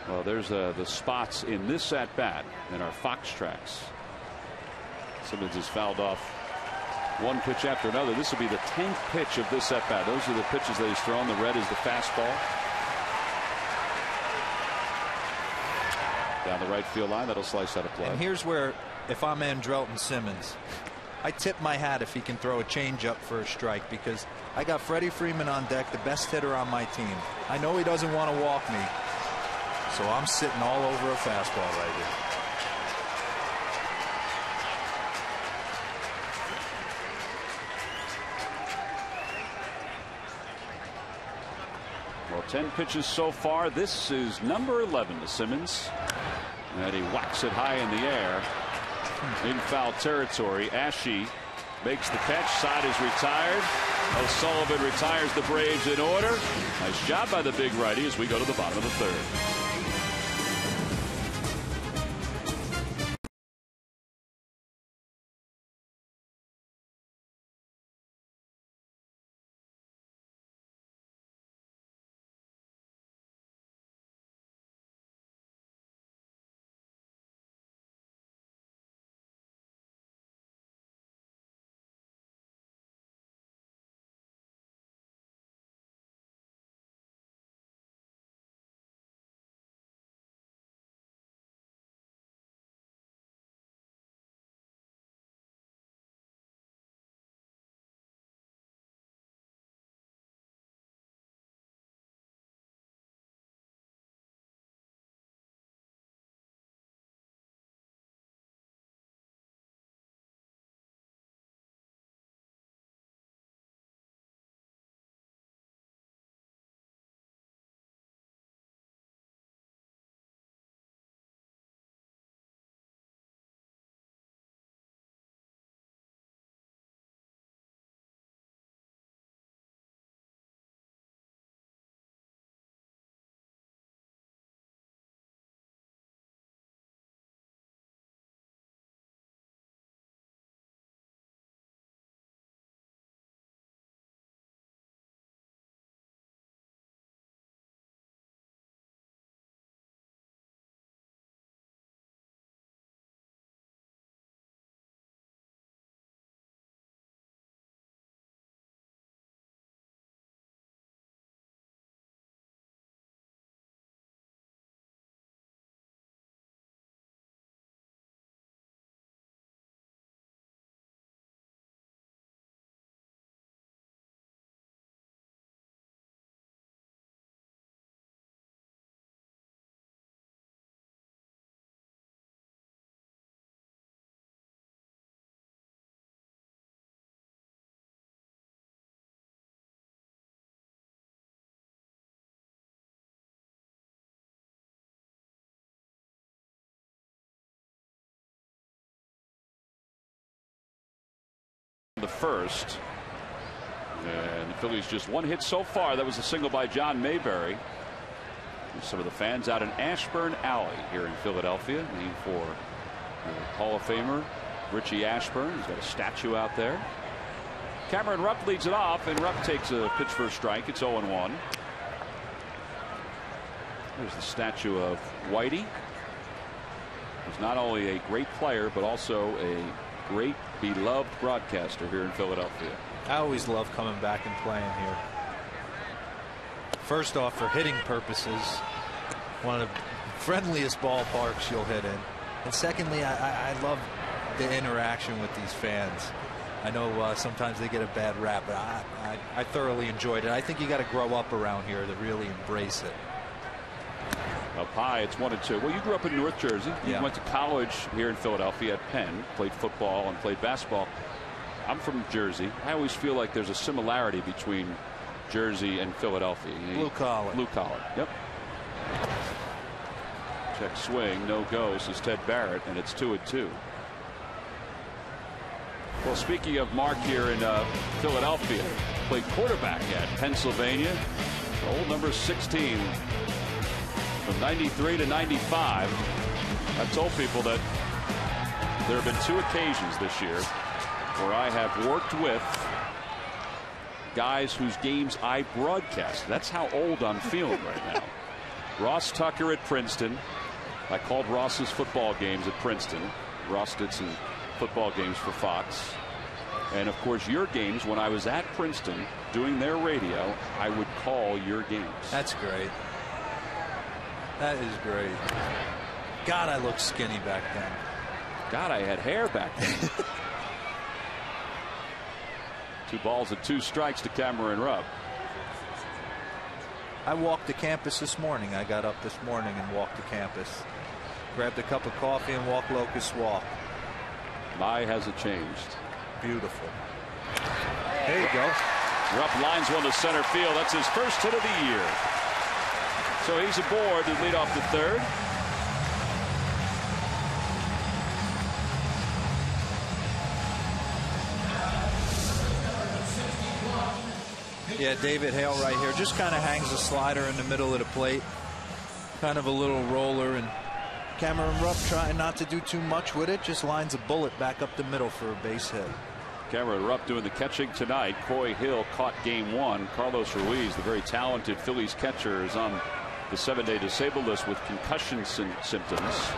Well, there's the spots in this at bat in our Fox tracks. Simmons has fouled off one pitch after another. This will be the 10th pitch of this at bat. Those are the pitches that he's thrown. The red is the fastball. Down the right field line, that'll slice out of play. And here's where, if I'm Andrelton Simmons, I tip my hat if he can throw a changeup for a strike, because I got Freddie Freeman on deck, the best hitter on my team. I know he doesn't want to walk me, so I'm sitting all over a fastball right here. Well, 10 pitches so far. This is number 11 to Simmons. And he whacks it high in the air. In foul territory. Ashe makes the catch. Side is retired. O'Sullivan retires the Braves in order. Nice job by the big righty as we go to the bottom of the 3rd. The first, and the Phillies just one hit so far. That was a single by John Mayberry. Some of the fans out in Ashburn Alley here in Philadelphia, named for Hall of Famer Richie Ashburn. He's got a statue out there. Cameron Rupp leads it off, and Rupp takes a pitch for a strike. It's 0-1. There's the statue of Whitey. He's not only a great player, but also a great beloved broadcaster here in Philadelphia. I always love coming back and playing here. First off, for hitting purposes, one of the friendliest ballparks you'll hit in. And secondly, I love the interaction with these fans. I know sometimes they get a bad rap, but I thoroughly enjoyed it. I think you got to grow up around here to really embrace it. Up high, it's 1-2. Well, you grew up in North Jersey. You went to college here in Philadelphia at Penn, played football and played basketball. I'm from Jersey. I always feel like there's a similarity between Jersey and Philadelphia. Blue collar. Blue collar. Yep. Check swing, no go, says Ted Barrett, and it's 2-2. Well, speaking of Mark here in Philadelphia, played quarterback at Pennsylvania, old number 16. From 93 to 95, I've told people that there have been 2 occasions this year where I have worked with guys whose games I broadcast. That's how old I'm feeling right now. Ross Tucker at Princeton. I called Ross's football games at Princeton. Ross did some football games for Fox. And of course, your games when I was at Princeton doing their radio, I would call your games. That's great. That is great. God, I looked skinny back then. God, I had hair back then. 2 balls and 2 strikes to Cameron Rupp. I walked the campus this morning. I got up this morning and walked the campus. Grabbed a cup of coffee and walked Locust Walk. My, has it changed? Beautiful. There you go. Rupp lines one to center field. That's his first hit of the year. So he's aboard to lead off the third. Yeah, David Hale right here just kind of hangs a slider in the middle of the plate. Kind of a little roller, and Cameron Rupp trying not to do too much with it, just lines a bullet back up the middle for a base hit. Cameron Rupp doing the catching tonight. Coy Hill caught game 1. Carlos Ruiz, the very talented Phillies catcher, is on the 7-day disabled list with concussion symptoms.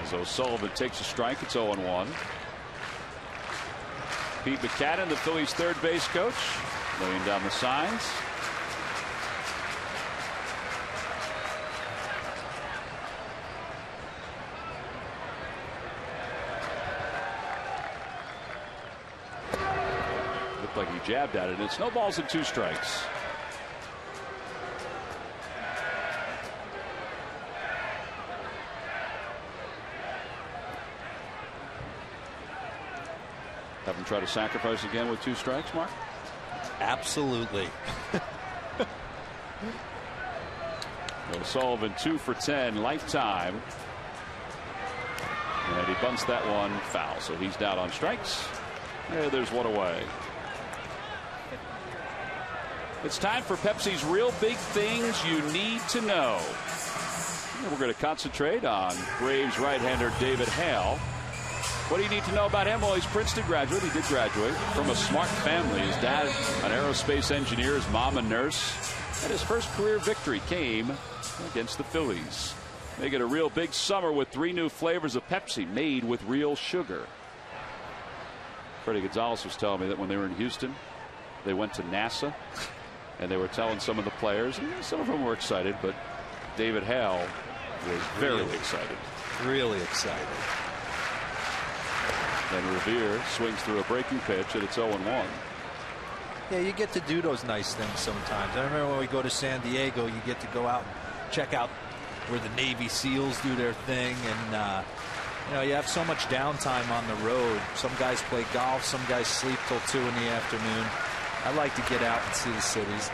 As O'Sullivan takes a strike, it's 0-1. Pete McCadden, the Phillies' third base coach, laying down the signs. Looked like he jabbed at it, and it's no balls and 2 strikes. Have him try to sacrifice again with 2 strikes, Mark? Absolutely. O'Sullivan 2 for 10 lifetime. And he bunts that one foul. So he's down on strikes. And there's one away. It's time for Pepsi's Real Big Things You Need to Know. And we're going to concentrate on Braves right-hander David Hale. What do you need to know about him? Well, he's a Princeton graduate. He did graduate from a smart family. His dad, an aerospace engineer, his mom, a nurse. And his first career victory came against the Phillies. They get a real big summer with 3 new flavors of Pepsi made with real sugar. Freddie Gonzalez was telling me that when they were in Houston, they went to NASA, and they were telling some of the players, and some of them were excited, but David Hale was very excited. Really excited. And Revere swings through a breaking pitch, and it's 0-1. Yeah, you get to do those nice things sometimes. I remember when we go to San Diego, you get to go out and check out where the Navy SEALs do their thing, and you know, you have so much downtime on the road. Some guys play golf, some guys sleep till 2 in the afternoon. I like to get out and see the cities.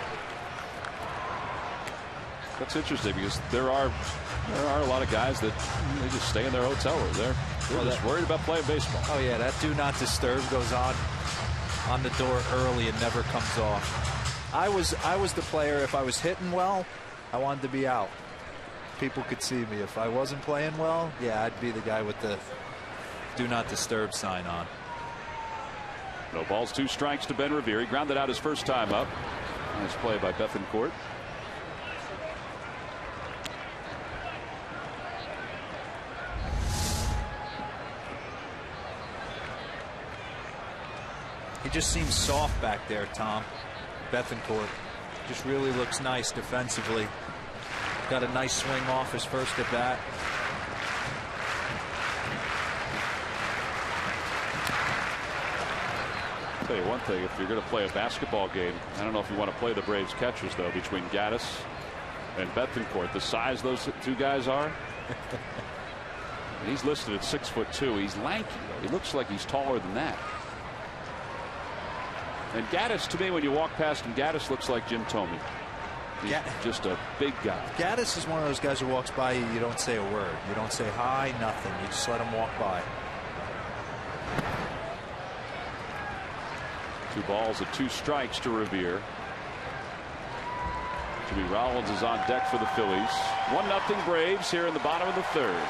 That's interesting because there are a lot of guys that they just stay in their hotel room. They're just worried about playing baseball. Oh yeah, that do not disturb goes on the door early and never comes off. I was the player. If I was hitting well, I wanted to be out. People could see me. If I wasn't playing well, yeah, I'd be the guy with the do not disturb sign on. No balls, 2 strikes to Ben Revere. He grounded out his first time up. Nice play by Bethancourt. He just seems soft back there, Tom. Bethancourt just really looks nice defensively. Got a nice swing off his first at bat. I'll tell you one thing, if you're going to play a basketball game, I don't know if you want to play the Braves catchers, though, between Gaddis and Bethencourt, the size those two guys are. And he's listed at 6'2". He's lanky, though. He looks like he's taller than that. And Gaddis, to me, when you walk past him, Gaddis looks like Jim Thome. He's just a big guy. Gaddis is one of those guys who walks by you, you don't say a word. You don't say hi, nothing. You just let him walk by. 2 balls and 2 strikes to Revere. Jimmy Rollins is on deck for the Phillies. 1-0 Braves here in the bottom of the 3rd.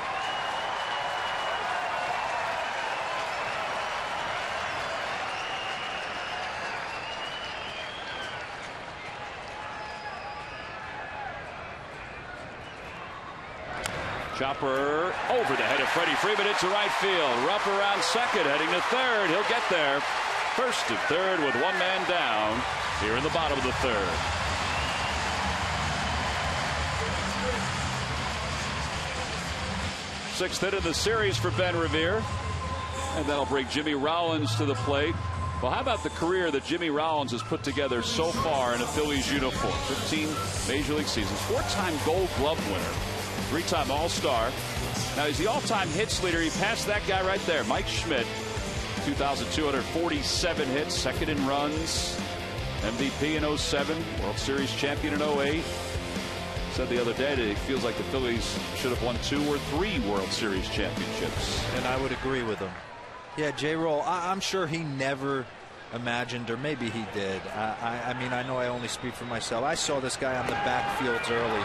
Chopper over the head of Freddie Freeman into right field. Rupp around second, heading to third. He'll get there. First and third with 1 man down here in the bottom of the 3rd. Sixth hit of the series for Ben Revere. And that'll bring Jimmy Rollins to the plate. Well, how about the career that Jimmy Rollins has put together so far in a Phillies uniform? 15 Major League seasons, 4-time Gold Glove winner, 3-time All-Star. Now he's the all-time hits leader. He passed that guy right there, Mike Schmidt. 2,247 hits, second in runs, MVP in 07, World Series champion in 08. Said the other day that he feels like the Phillies should have won 2 or 3 World Series championships. And I would agree with him. Yeah, J-Roll, I'm sure he never imagined, or maybe he did. I mean, I know I only speak for myself. I saw this guy on the backfields early.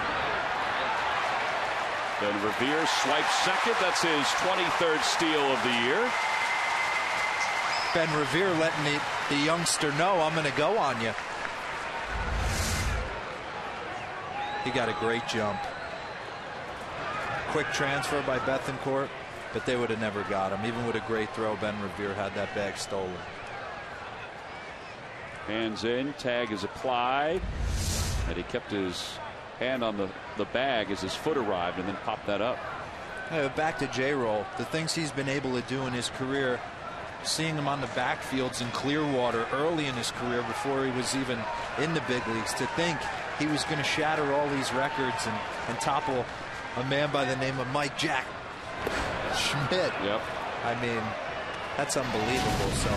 Then Revere swipes second. That's his 23rd steal of the year. Ben Revere letting the youngster know, I'm going to go on you. He got a great jump. Quick transfer by Bethencourt, but they would have never got him. Even with a great throw, Ben Revere had that bag stolen. Hands in, tag is applied, and he kept his hand on the bag as his foot arrived and then popped that up. Back to J-Roll, the things he's been able to do in his career, seeing him on the backfields in Clearwater early in his career before he was even in the big leagues, to think he was going to shatter all these records and topple a man by the name of Mike Jack Schmidt. Yep. I mean, that's unbelievable. So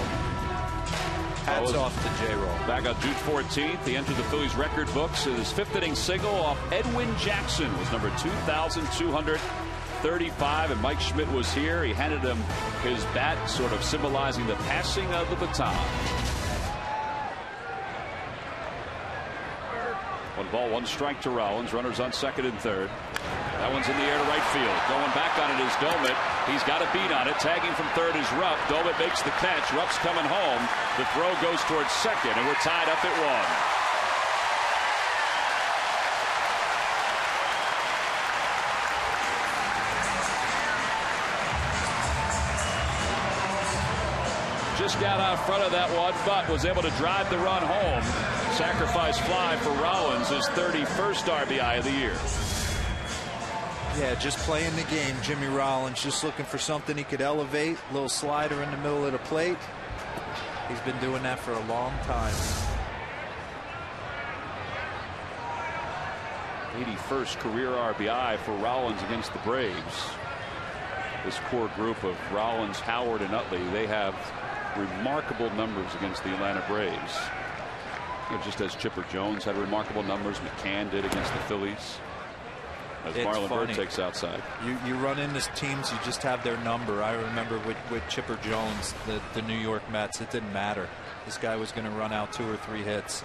hats off to J-Roll. Back on June 14th, he entered the Phillies record books. His 5th inning single off Edwin Jackson was number 2,235, and Mike Schmidt was here. He handed him his bat, sort of symbolizing the passing of the baton. 1 ball, 1 strike to Rollins. Runners on second and third. That one's in the air to right field. Going back on it is Domit. He's got a beat on it. Tagging from third is Rupp. Domit makes the catch. Rupp's coming home. The throw goes towards second, and we're tied up at 1. Just got out front of that one, but was able to drive the run home. Sacrifice fly for Rollins, his 31st RBI of the year. Yeah, just playing the game. Jimmy Rollins just looking for something he could elevate. A little slider in the middle of the plate. He's been doing that for a long time. 81st career RBI for Rollins against the Braves. This core group of Rollins, Howard, and Utley, they have remarkable numbers against the Atlanta Braves. Just as Chipper Jones had remarkable numbers, McCann did against the Phillies. As Marlon Bird takes outside. You run into teams, you just have their number. I remember with Chipper Jones, the New York Mets, it didn't matter. This guy was going to run out 2 or 3 hits.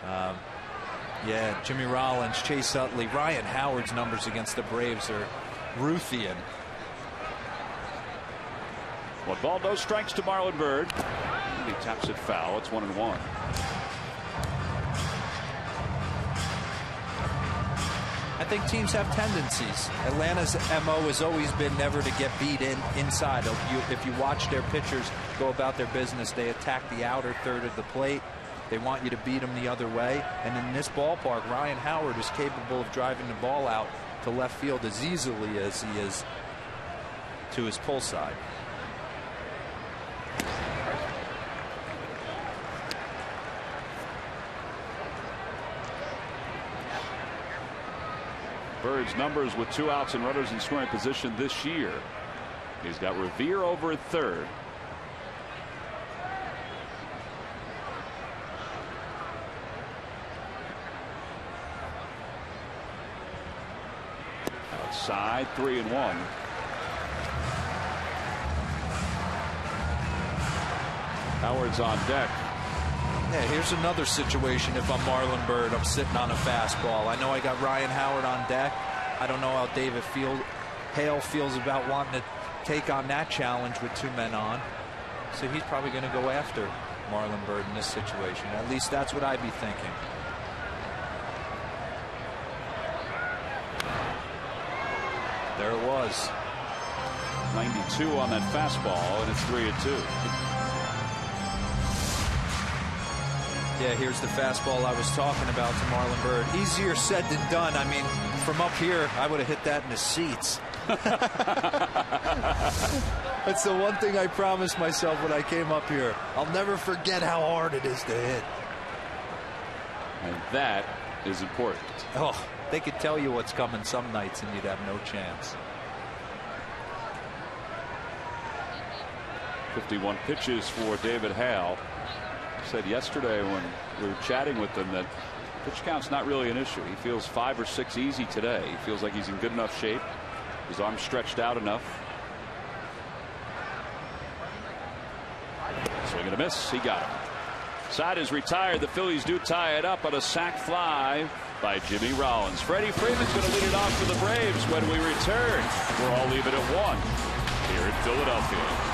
Yeah, Jimmy Rollins, Chase Utley, Ryan Howard's numbers against the Braves are Ruthian. 1 ball, no strikes to Marlon Bird. He taps it foul. It's 1-1. I think teams have tendencies. Atlanta's MO has always been never to get beat inside. If you watch their pitchers go about their business, they attack the outer third of the plate. They want you to beat them the other way. And in this ballpark, Ryan Howard is capable of driving the ball out to left field as easily as he is to his pull side. Bird's numbers with 2 outs and runners in scoring position this year. He's got Revere over at third. Outside, 3-1. Howard's on deck. Yeah, here's another situation. If I'm Marlon Byrd, I'm sitting on a fastball. I know I got Ryan Howard on deck. I don't know how David Hale feels about wanting to take on that challenge with 2 men on. So he's probably going to go after Marlon Byrd in this situation. At least that's what I'd be thinking. There it was. 92 on that fastball, and it's 3-2. Yeah, here's the fastball I was talking about to Marlon Byrd. Easier said than done. I mean, from up here, I would have hit that in the seats. That's the one thing I promised myself when I came up here. I'll never forget how hard it is to hit. And that is important. Oh, they could tell you what's coming some nights and you'd have no chance. 51 pitches for David Hale. Said yesterday when we were chatting with him that pitch count's not really an issue. He feels 5 or 6 easy today. He feels like he's in good enough shape. His arm's stretched out enough. Swing and a miss. He got him. Side is retired. The Phillies do tie it up on a sac fly by Jimmy Rollins. Freddie Freeman's going to lead it off for the Braves when we return. We're all leaving at 1 here in Philadelphia.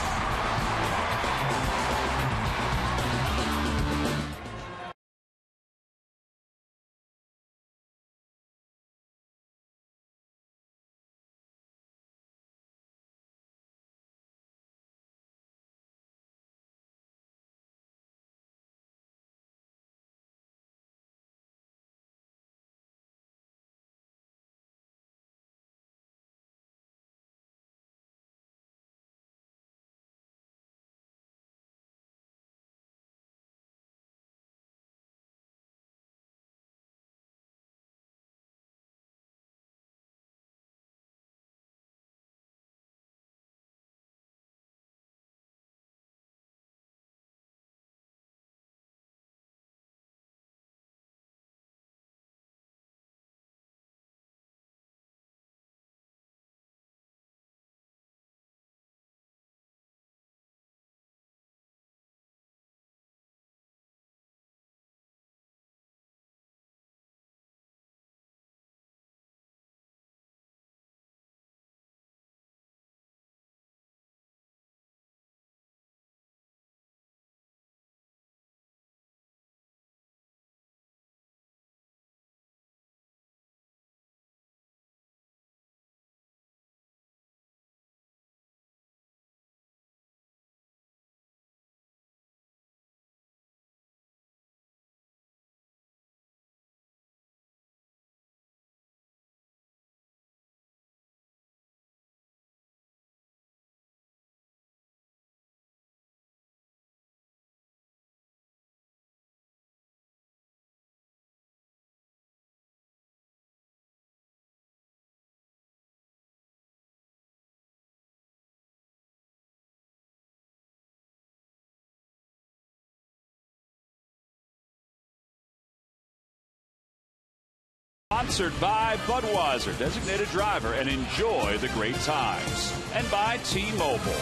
Sponsored by Budweiser, designated driver, and enjoy the great times. And by T-Mobile.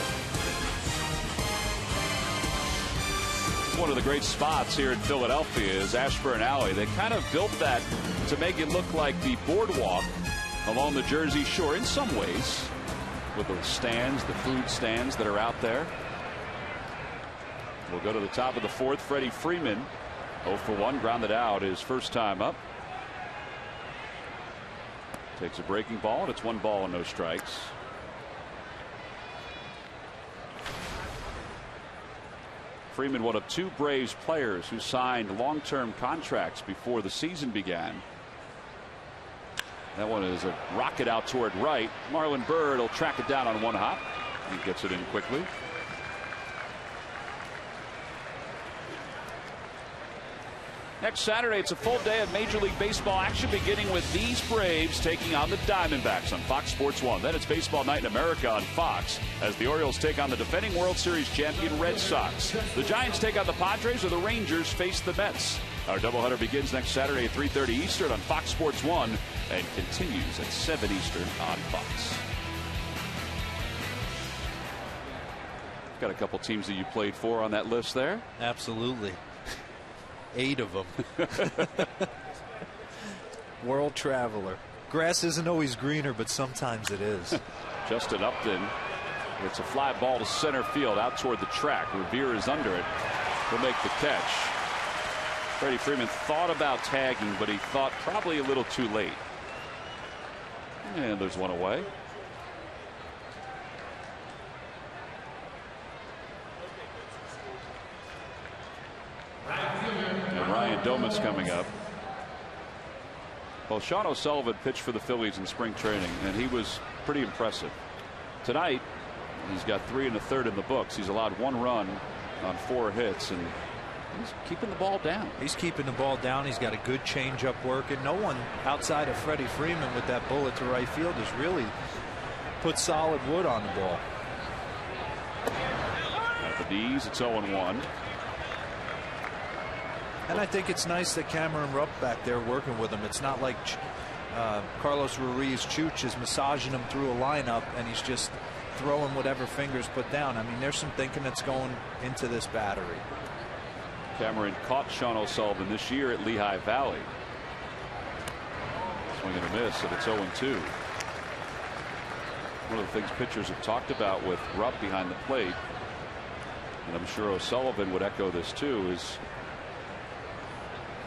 One of the great spots here in Philadelphia is Ashburn Alley. They kind of built that to make it look like the boardwalk along the Jersey Shore in some ways, with the stands, the food stands that are out there. We'll go to the top of the 4th. Freddie Freeman, 0 for 1, grounded out his first time up. Takes a breaking ball, and it's 1 ball and no strikes. Freeman, one of 2 Braves players who signed long-term contracts before the season began. That one is a rocket out toward right. Marlon Byrd will track it down on 1 hop. He gets it in quickly. Next Saturday, it's a full day of Major League Baseball action, beginning with these Braves taking on the Diamondbacks on Fox Sports 1. Then it's Baseball Night in America on Fox as the Orioles take on the defending World Series champion Red Sox. The Giants take on the Padres, or the Rangers face the Mets. Our doubleheader begins next Saturday at 3:30 Eastern on Fox Sports 1 and continues at 7 Eastern on Fox. Got a couple teams that you played for on that list there. Absolutely. 8 of them. World traveler. Grass isn't always greener, but sometimes it is. Justin Upton. It's a fly ball to center field out toward the track. Revere is under it. He'll make the catch. Freddie Freeman thought about tagging, but he thought probably a little too late. And there's one away. And Ryan Doman's coming up. Well, Sean O'Sullivan pitched for the Phillies in spring training, and he was pretty impressive. Tonight, he's got 3 1/3 in the books. He's allowed 1 run on 4 hits, and he's keeping the ball down. He's keeping the ball down. He's got a good changeup working. No one outside of Freddie Freeman with that bullet to right field has really put solid wood on the ball. At the D's, it's 0-1. And I think it's nice that Cameron Rupp back there working with him. It's not like Carlos Ruiz Chuch is massaging him through a lineup and he's just throwing whatever fingers put down. I mean, there's some thinking that's going into this battery. Cameron caught Sean O'Sullivan this year at Lehigh Valley. Swing and a miss, and it's 0-2. One of the things pitchers have talked about with Rupp behind the plate, and I'm sure O'Sullivan would echo this too, is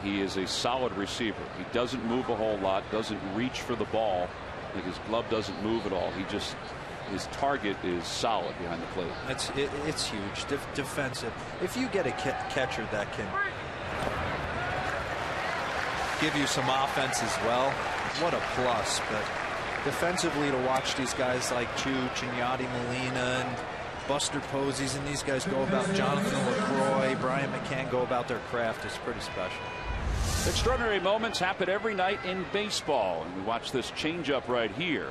he is a solid receiver. He doesn't move a whole lot, doesn't reach for the ball. Like his glove doesn't move at all. His target is solid behind the plate. It's huge. Defensive. If you get a catcher that can give you some offense as well, what a plus. But defensively, to watch these guys like Chuch and Yadi Molina and Buster Posies and these guys go about, Jonathan LaCroix, Brian McCann go about their craft, is pretty special. Extraordinary moments happen every night in baseball, and we watch this changeup right here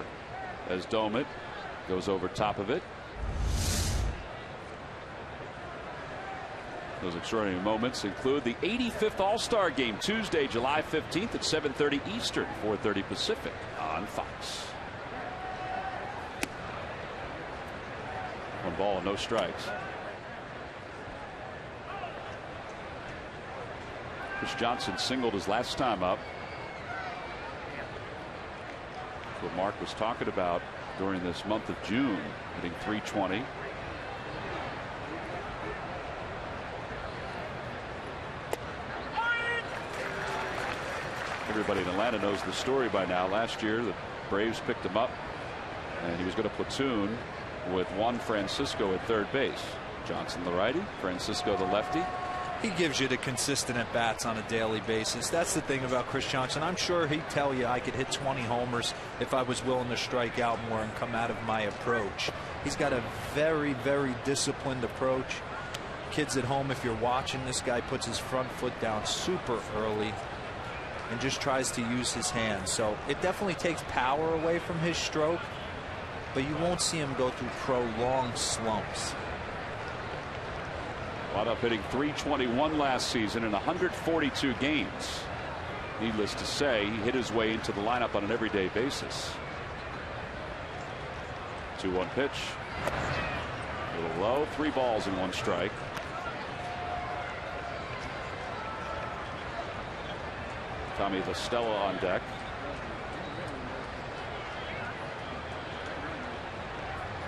as Doman goes over top of it. Those extraordinary moments include the 85th All-Star Game Tuesday, July 15th at 7:30 Eastern, 4:30 Pacific on Fox. 1 ball and no strikes. Chris Johnson singled his last time up. That's what Mark was talking about during this month of June, hitting .320. Everybody in Atlanta knows the story by now. Last year, the Braves picked him up, and he was going to platoon with Juan Francisco at third base. Johnson the righty, Francisco the lefty. He gives you the consistent at bats on a daily basis. That's the thing about Chris Johnson. I'm sure he'd tell you I could hit 20 homers if I was willing to strike out more and come out of my approach. He's got a very, very disciplined approach. Kids at home, if you're watching, this guy puts his front foot down super early and just tries to use his hands. So it definitely takes power away from his stroke, but you won't see him go through prolonged slumps. Wound up hitting .321 last season in 142 games. Needless to say, he hit his way into the lineup on an everyday basis. 2-1 pitch. A little low. 3 balls and 1 strike. Tommy La Stella on deck.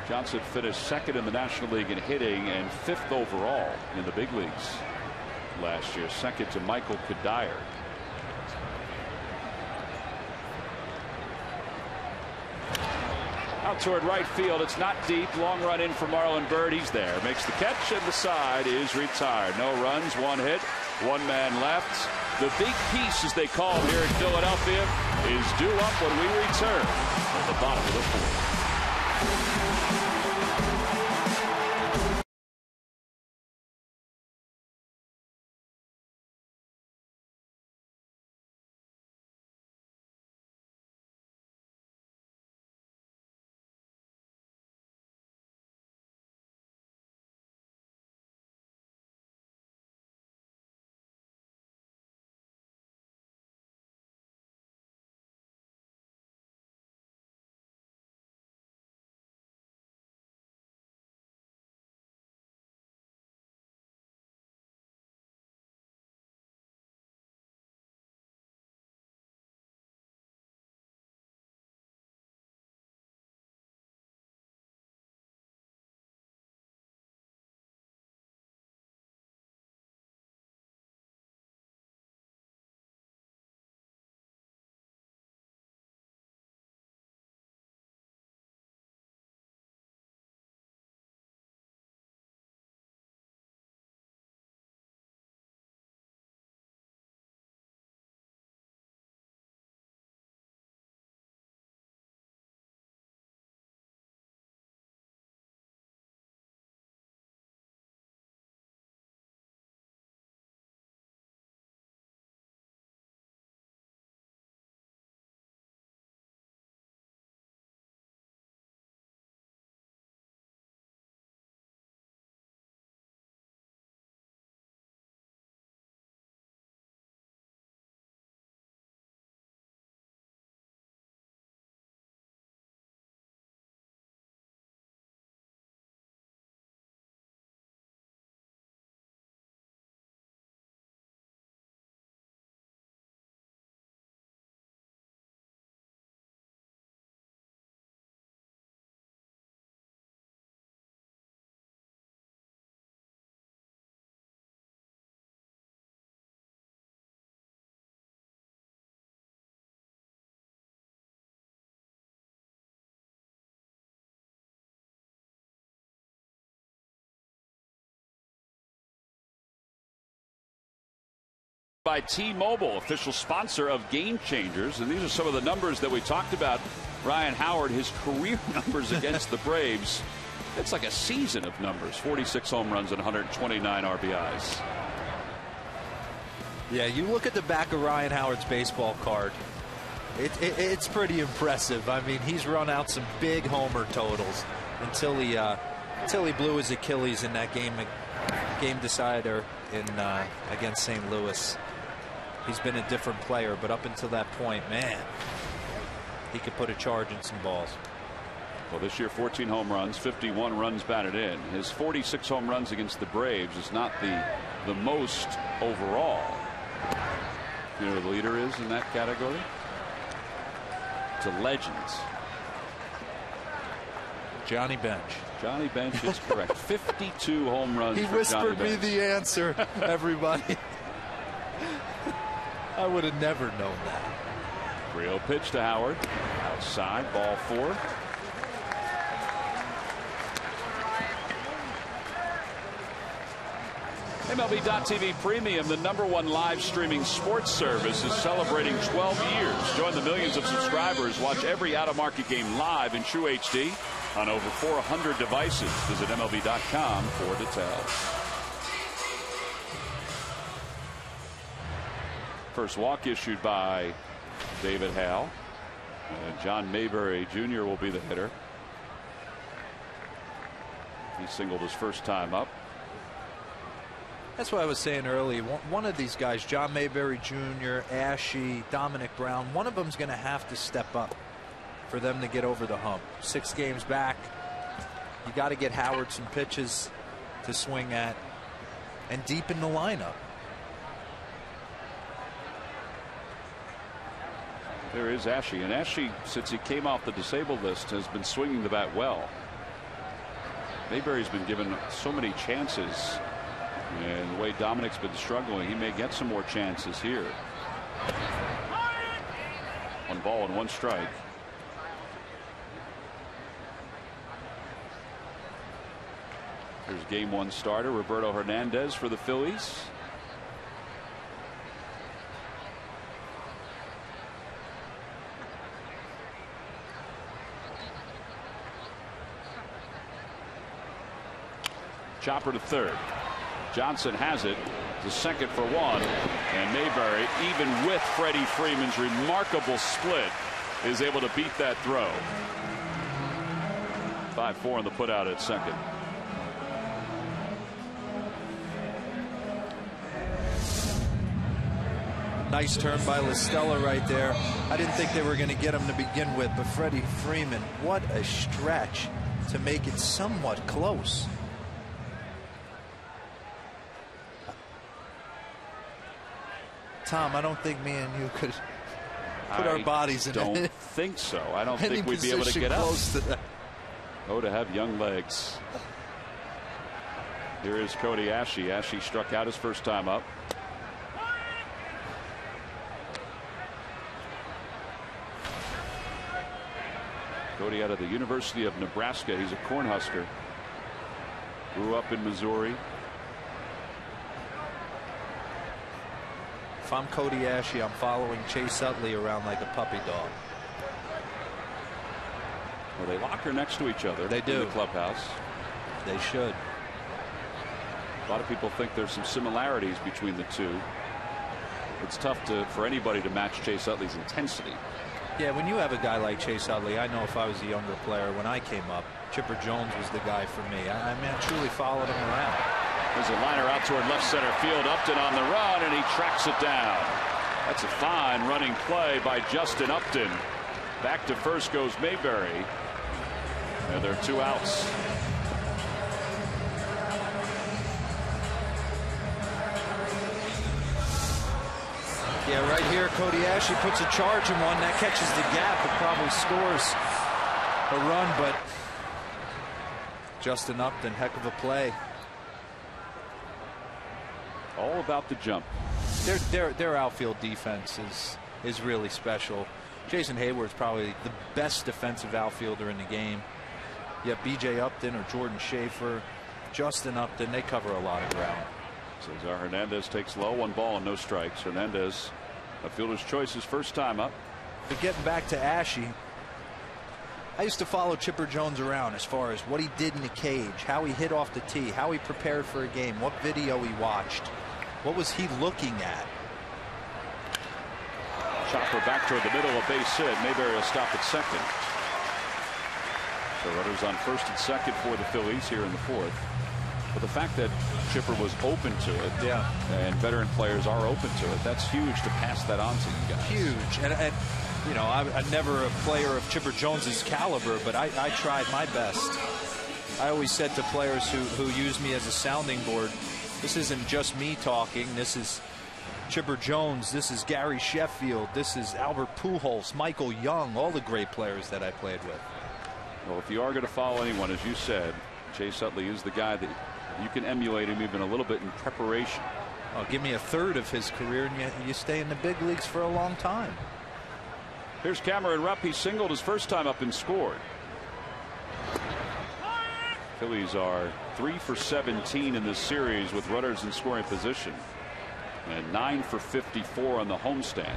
Johnson finished 2nd in the National League in hitting and 5th overall in the big leagues last year, 2nd to Michael Kadire. Out toward right field. It's not deep. Long run in for Marlon Byrd. He's there. Makes the catch, and the side is retired. No runs, 1 hit, 1 man left. The big piece, as they call it here in Philadelphia, is due up when we return at the bottom of the 4th. By T-Mobile, official sponsor of Game Changers. And these are some of the numbers that we talked about. Ryan Howard, his career numbers against the Braves. It's like a season of numbers. 46 home runs and 129 RBIs. Yeah, you look at the back of Ryan Howard's baseball card. It's pretty impressive. I mean, he's run out some big homer totals until he blew his Achilles in that game decider against St. Louis. He's been a different player, but up until that point, man, he could put a charge in some balls. Well, this year 14 home runs, 51 runs batted in. His 46 home runs against the Braves is not the most overall. You know who the leader is in that category? It's a legend. Johnny Bench. Johnny Bench is correct. 52 home runs. He for whispered Johnny me Bench. the answer, everybody. I would have never known that. 3-0 pitch to Howard. Outside, ball 4. MLB.TV Premium, the #1 live streaming sports service, is celebrating 12 years. Join the millions of subscribers. Watch every out-of-market game live in true HD on over 400 devices. Visit MLB.com for details. First walk issued by David Hale. And John Mayberry Jr. will be the hitter. He singled his first time up. That's what I was saying earlier. One of these guys, John Mayberry Jr., Ashe, Dominic Brown, one of them's going to have to step up for them to get over the hump. 6 games back. You got to get Howard some pitches to swing at and deepen the lineup. There is Ashe, and Ashe, since he came off the disabled list, has been swinging the bat well. Mayberry's been given so many chances, and the way Dominic's been struggling, he may get some more chances here. 1 ball and 1 strike. Here's game 1 starter Roberto Hernandez for the Phillies. Chopper to third. Johnson has it to second for 1. And Mayberry, even with Freddie Freeman's remarkable split, is able to beat that throw. 5-4 on the putout at second. Nice turn by LaStella right there. I didn't think they were going to get him to begin with, but Freddie Freeman, what a stretch to make it somewhat close. Tom, I don't think me and you could put our bodies in. I don't think so. I don't think we'd be able to get up. To that. Oh, to have young legs. Here is Cody Ashe. Ashe struck out his first time up. Cody out of the University of Nebraska. He's a Cornhusker. Grew up in Missouri. If I'm Cody Ashe, I'm following Chase Utley around like a puppy dog. Well, they lock her next to each other. They do. In the clubhouse. They should. A lot of people think there's some similarities between the two. It's tough for anybody to match Chase Utley's intensity. Yeah, when you have a guy like Chase Utley, I know if I was a younger player when I came up, Chipper Jones was the guy for me. I mean, I truly followed him around. There's a liner out toward left center field. Upton on the run, and he tracks it down. That's a fine running play by Justin Upton. Back to first goes Mayberry. And there are 2 outs. Yeah, right here, Cody Ashe puts a charge in one. That catches the gap. It probably scores a run, but Justin Upton, heck of a play. All about the jump. Their outfield defense is really special. Jason Hayward's probably the best defensive outfielder in the game. You have B.J. Upton or Jordan Schaefer, Justin Upton. They cover a lot of ground. Cesar Hernandez takes low, 1 ball and no strikes. Hernandez, a fielder's choice, his first time up. But getting back to Ashy, I used to follow Chipper Jones around as far as what he did in the cage, how he hit off the tee, how he prepared for a game, what video he watched, what was he looking at. Chopper back toward the middle, a base hit. Mayberry will stop at second. So runners on first and second for the Phillies here in the 4th. But the fact that Chipper was open to it, and veteran players are open to it, that's huge to pass that on to you guys. Huge. And you know, I'm never a player of Chipper Jones's caliber, but I tried my best. I always said to players who use me as a sounding board, this isn't just me talking. This is Chipper Jones. This is Gary Sheffield. This is Albert Pujols, Michael Young, all the great players that I played with. Well, if you are going to follow anyone, as you said, Chase Utley is the guy that you can emulate him even a little bit in preparation. Oh, give me a third of his career and you stay in the big leagues for a long time. Here's Cameron Rupp. He singled his first time up and scored. Phillies are 3 for 17 in this series with runners in scoring position, and 9 for 54 on the homestand.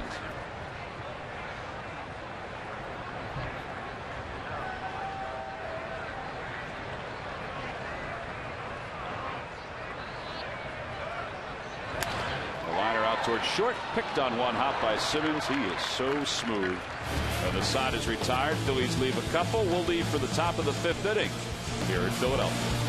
Towards short, picked on one hop by Simmons. He is so smooth. And the side is retired. Phillies leave a couple. We'll leave for the top of the 5th inning here in Philadelphia.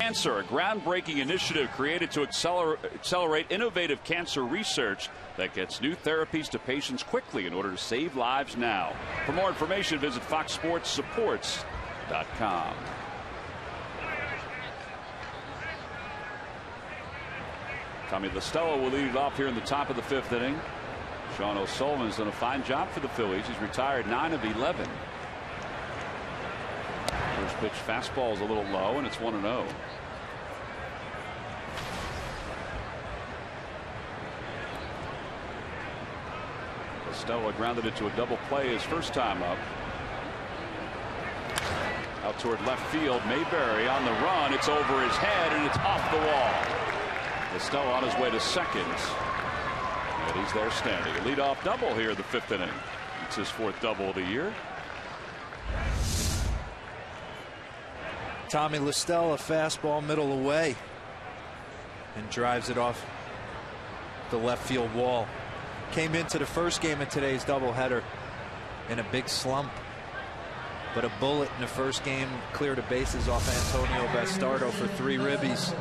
Cancer, a groundbreaking initiative created to accelerate innovative cancer research that gets new therapies to patients quickly in order to save lives now. For more information, visit foxsportssupports.com. Tommy La Stella will lead it off here in the top of the 5th inning. Sean O'Sullivan's done a fine job for the Phillies. He's retired 9 of 11. First pitch fastball is a little low, and it's 1-0. Stella grounded it to a double play his first time up. Out toward left field, Mayberry on the run. It's over his head and it's off the wall. Stella on his way to second, and he's there standing. A leadoff double here in the 5th inning. It's his 4th double of the year. Tommy Listell, a fastball middle away, and drives it off the left field wall. Came into the first game of today's doubleheader in a big slump, but a bullet in the first game cleared the bases off Antonio Bastardo for 3 ribbies.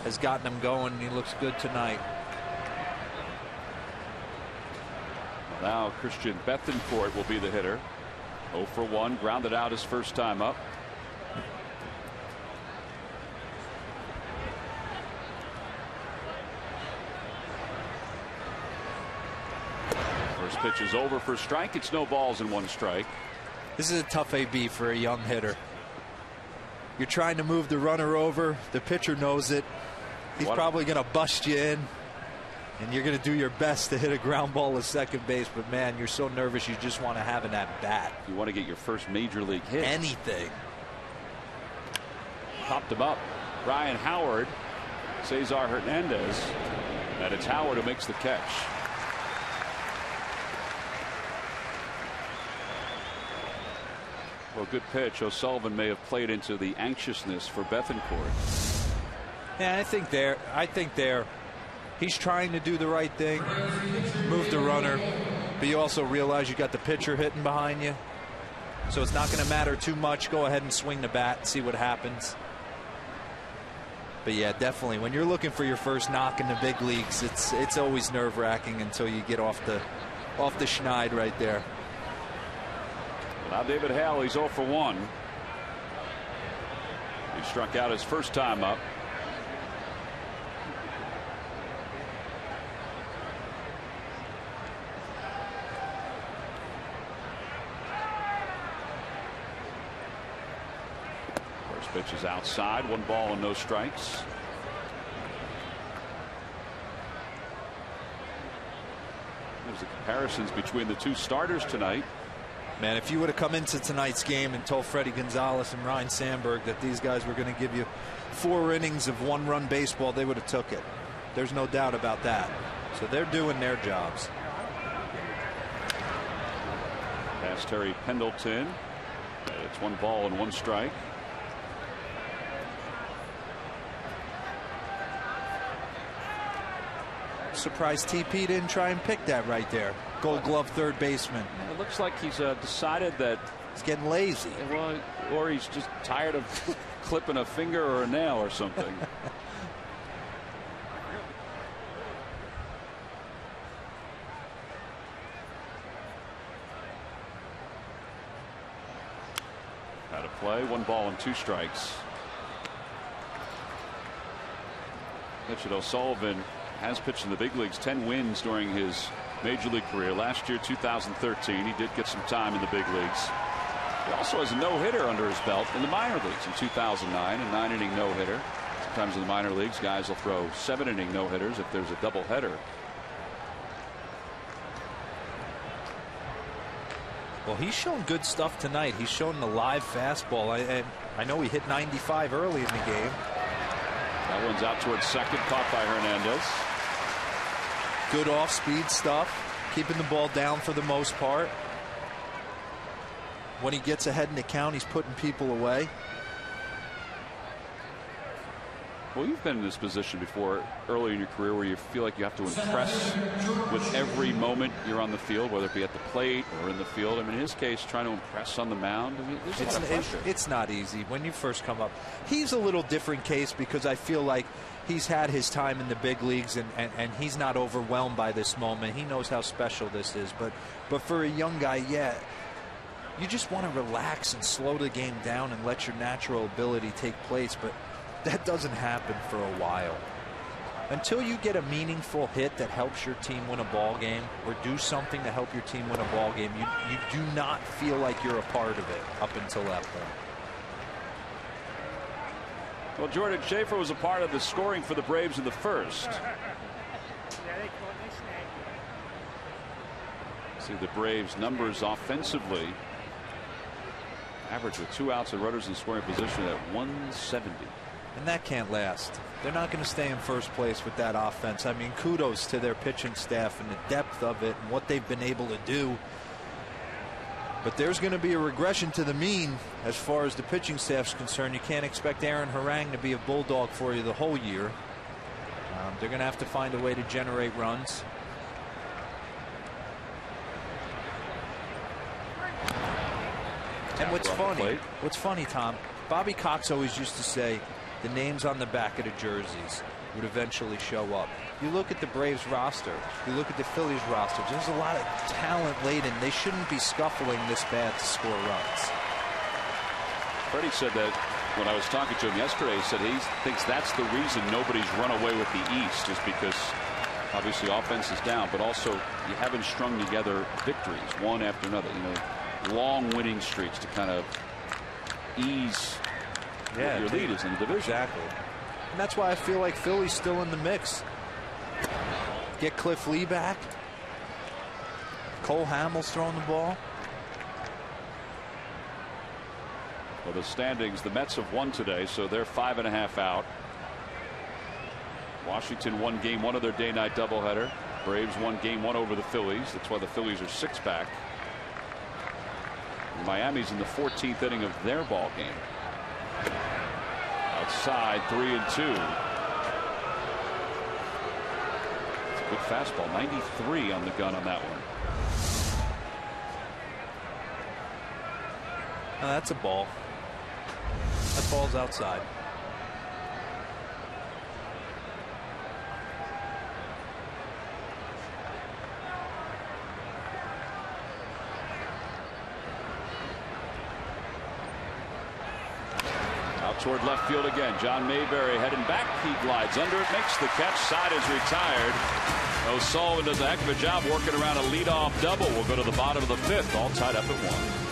Has gotten him going, and he looks good tonight. Now Christian Bethancourt will be the hitter. 0 for 1, grounded out his first time up. First pitch is over for strike. It's no balls and 1 strike. This is a tough AB for a young hitter. You're trying to move the runner over. The pitcher knows it. He's probably going to bust you in, and you're going to do your best to hit a ground ball to second base. But man, you're so nervous. You just want to have an at bat. You want to get your first major league hit. Anything. Popped him up. Ryan Howard, Cesar Hernandez, and it's Howard who makes the catch. Well, good pitch. O'Sullivan may have played into the anxiousness for Bethancourt. Yeah, I think there. He's trying to do the right thing, move the runner, but you also realize you got the pitcher hitting behind you, so it's not going to matter too much. Go ahead and swing the bat, see what happens. But yeah, definitely, when you're looking for your first knock in the big leagues, it's always nerve-wracking until you get off the schneid right there. Now David Hale, he's 0 for 1. He struck out his first time up. First pitch is outside. 1 ball and no strikes. There's the comparisons between the 2 starters tonight. Man, if you would have come into tonight's game and told Freddie Gonzalez and Ryan Sandberg that these guys were going to give you 4 innings of 1-run baseball, they would have took it. There's no doubt about that. So they're doing their jobs. Past Terry Pendleton. It's 1 ball and 1 strike. Surprised TP didn't try and pick that right there. Gold Glove third baseman. It looks like he's decided that he's getting lazy. Well, or he's just tired of clipping a finger or a nail or something. Out of play. 1 ball and 2 strikes. Mitchell O'Sullivan has pitched in the big leagues, 10 wins during his major league career. Last year, 2013, he did get some time in the big leagues. He also has a no-hitter under his belt in the minor leagues in 2009, a 9-inning no-hitter. Sometimes in the minor leagues, guys will throw 7-inning no-hitters if there's a doubleheader. Well, he's shown good stuff tonight. He's shown the live fastball. I know he hit 95 early in the game. That one's out towards second, caught by Hernandez. Good off-speed stuff, keeping the ball down for the most part. When he gets ahead in the count, he's putting people away. Well, you've been in this position before early in your career where you feel like you have to impress with every moment you're on the field, whether it be at the plate or in the field. I mean, in his case, trying to impress on the mound, I mean, there's a lot of pressure. It's not easy when you first come up. He's a little different case because I feel like he's had his time in the big leagues and he's not overwhelmed by this moment. He knows how special this is. But for a young guy, yeah, you just want to relax and slow the game down and let your natural ability take place. But that doesn't happen for a while. Until you get a meaningful hit that helps your team win a ball game or do something to help your team win a ball game, you do not feel like you're a part of it up until that point. Well, Jordan Schaefer was a part of the scoring for the Braves in the first. See the Braves numbers offensively. Average with 2 outs and runners in scoring position at 170. And that can't last. They're not going to stay in first place with that offense. I mean, kudos to their pitching staff and the depth of it and what they've been able to do. But there's going to be a regression to the mean as far as the pitching staff's concerned. You can't expect Aaron Harang to be a bulldog for you the whole year. They're going to have to find a way to generate runs. And what's funny, Tom, Bobby Cox always used to say the names on the back of the jerseys would eventually show up. You look at the Braves roster, you look at the Phillies roster, there's a lot of talent laden. They shouldn't be scuffling this bad to score runs. Freddie said that when I was talking to him yesterday. He said he thinks that's the reason nobody's run away with the East, is because obviously offense is down, but also you haven't strung together victories one after another. You know, long winning streaks to kind of ease your leaders in the division. Exactly. And that's why I feel like Philly's still in the mix. Get Cliff Lee back. Cole Hamels throwing the ball. Well, the standings, the Mets have won today, so they're 5.5 out. Washington won game 1 of their day-night doubleheader. Braves won game 1 over the Phillies. That's why the Phillies are 6 back. Miami's in the 14th inning of their ball game. Outside, 3-2. It's a good fastball. 93 on the gun on that one. Oh, that's a ball. That ball's outside. Out toward left field again. John Mayberry heading back. He glides under it, makes the catch. Side is retired. O'Sullivan does a heck of a job working around a leadoff double. We'll go to the bottom of the 5th, all tied up at 1.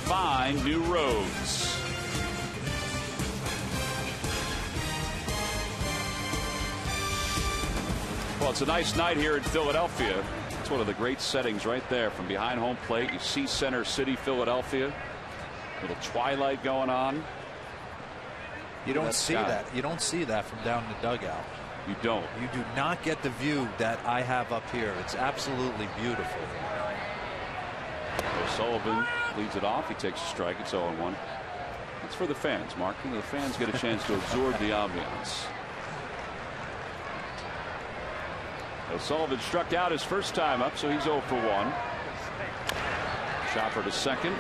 Find new roads. Well, it's a nice night here in Philadelphia. It's one of the great settings right there from behind home plate. You see Center City, Philadelphia. Little twilight going on. You don't see that. You don't see that from down in the dugout. You don't. You do not get the view that I have up here. It's absolutely beautiful. O'Sullivan leads it off. He takes a strike. It's 0-1. It's for the fans, Mark. The fans get a chance to absorb the ambiance. O'Sullivan struck out his first time up, so he's 0 for 1. Chopper to second.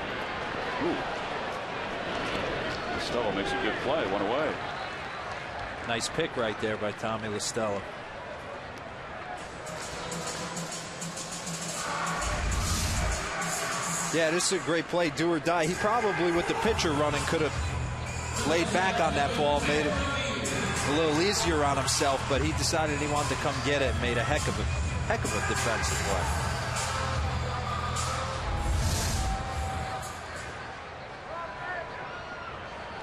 Ooh. Costello makes a good play. 1 away. Nice pick right there by Tommy La Stella. Yeah, this is a great play, do or die. He probably, with the pitcher running, could have laid back on that ball, made it a little easier on himself, but he decided he wanted to come get it and made a heck of a defensive play.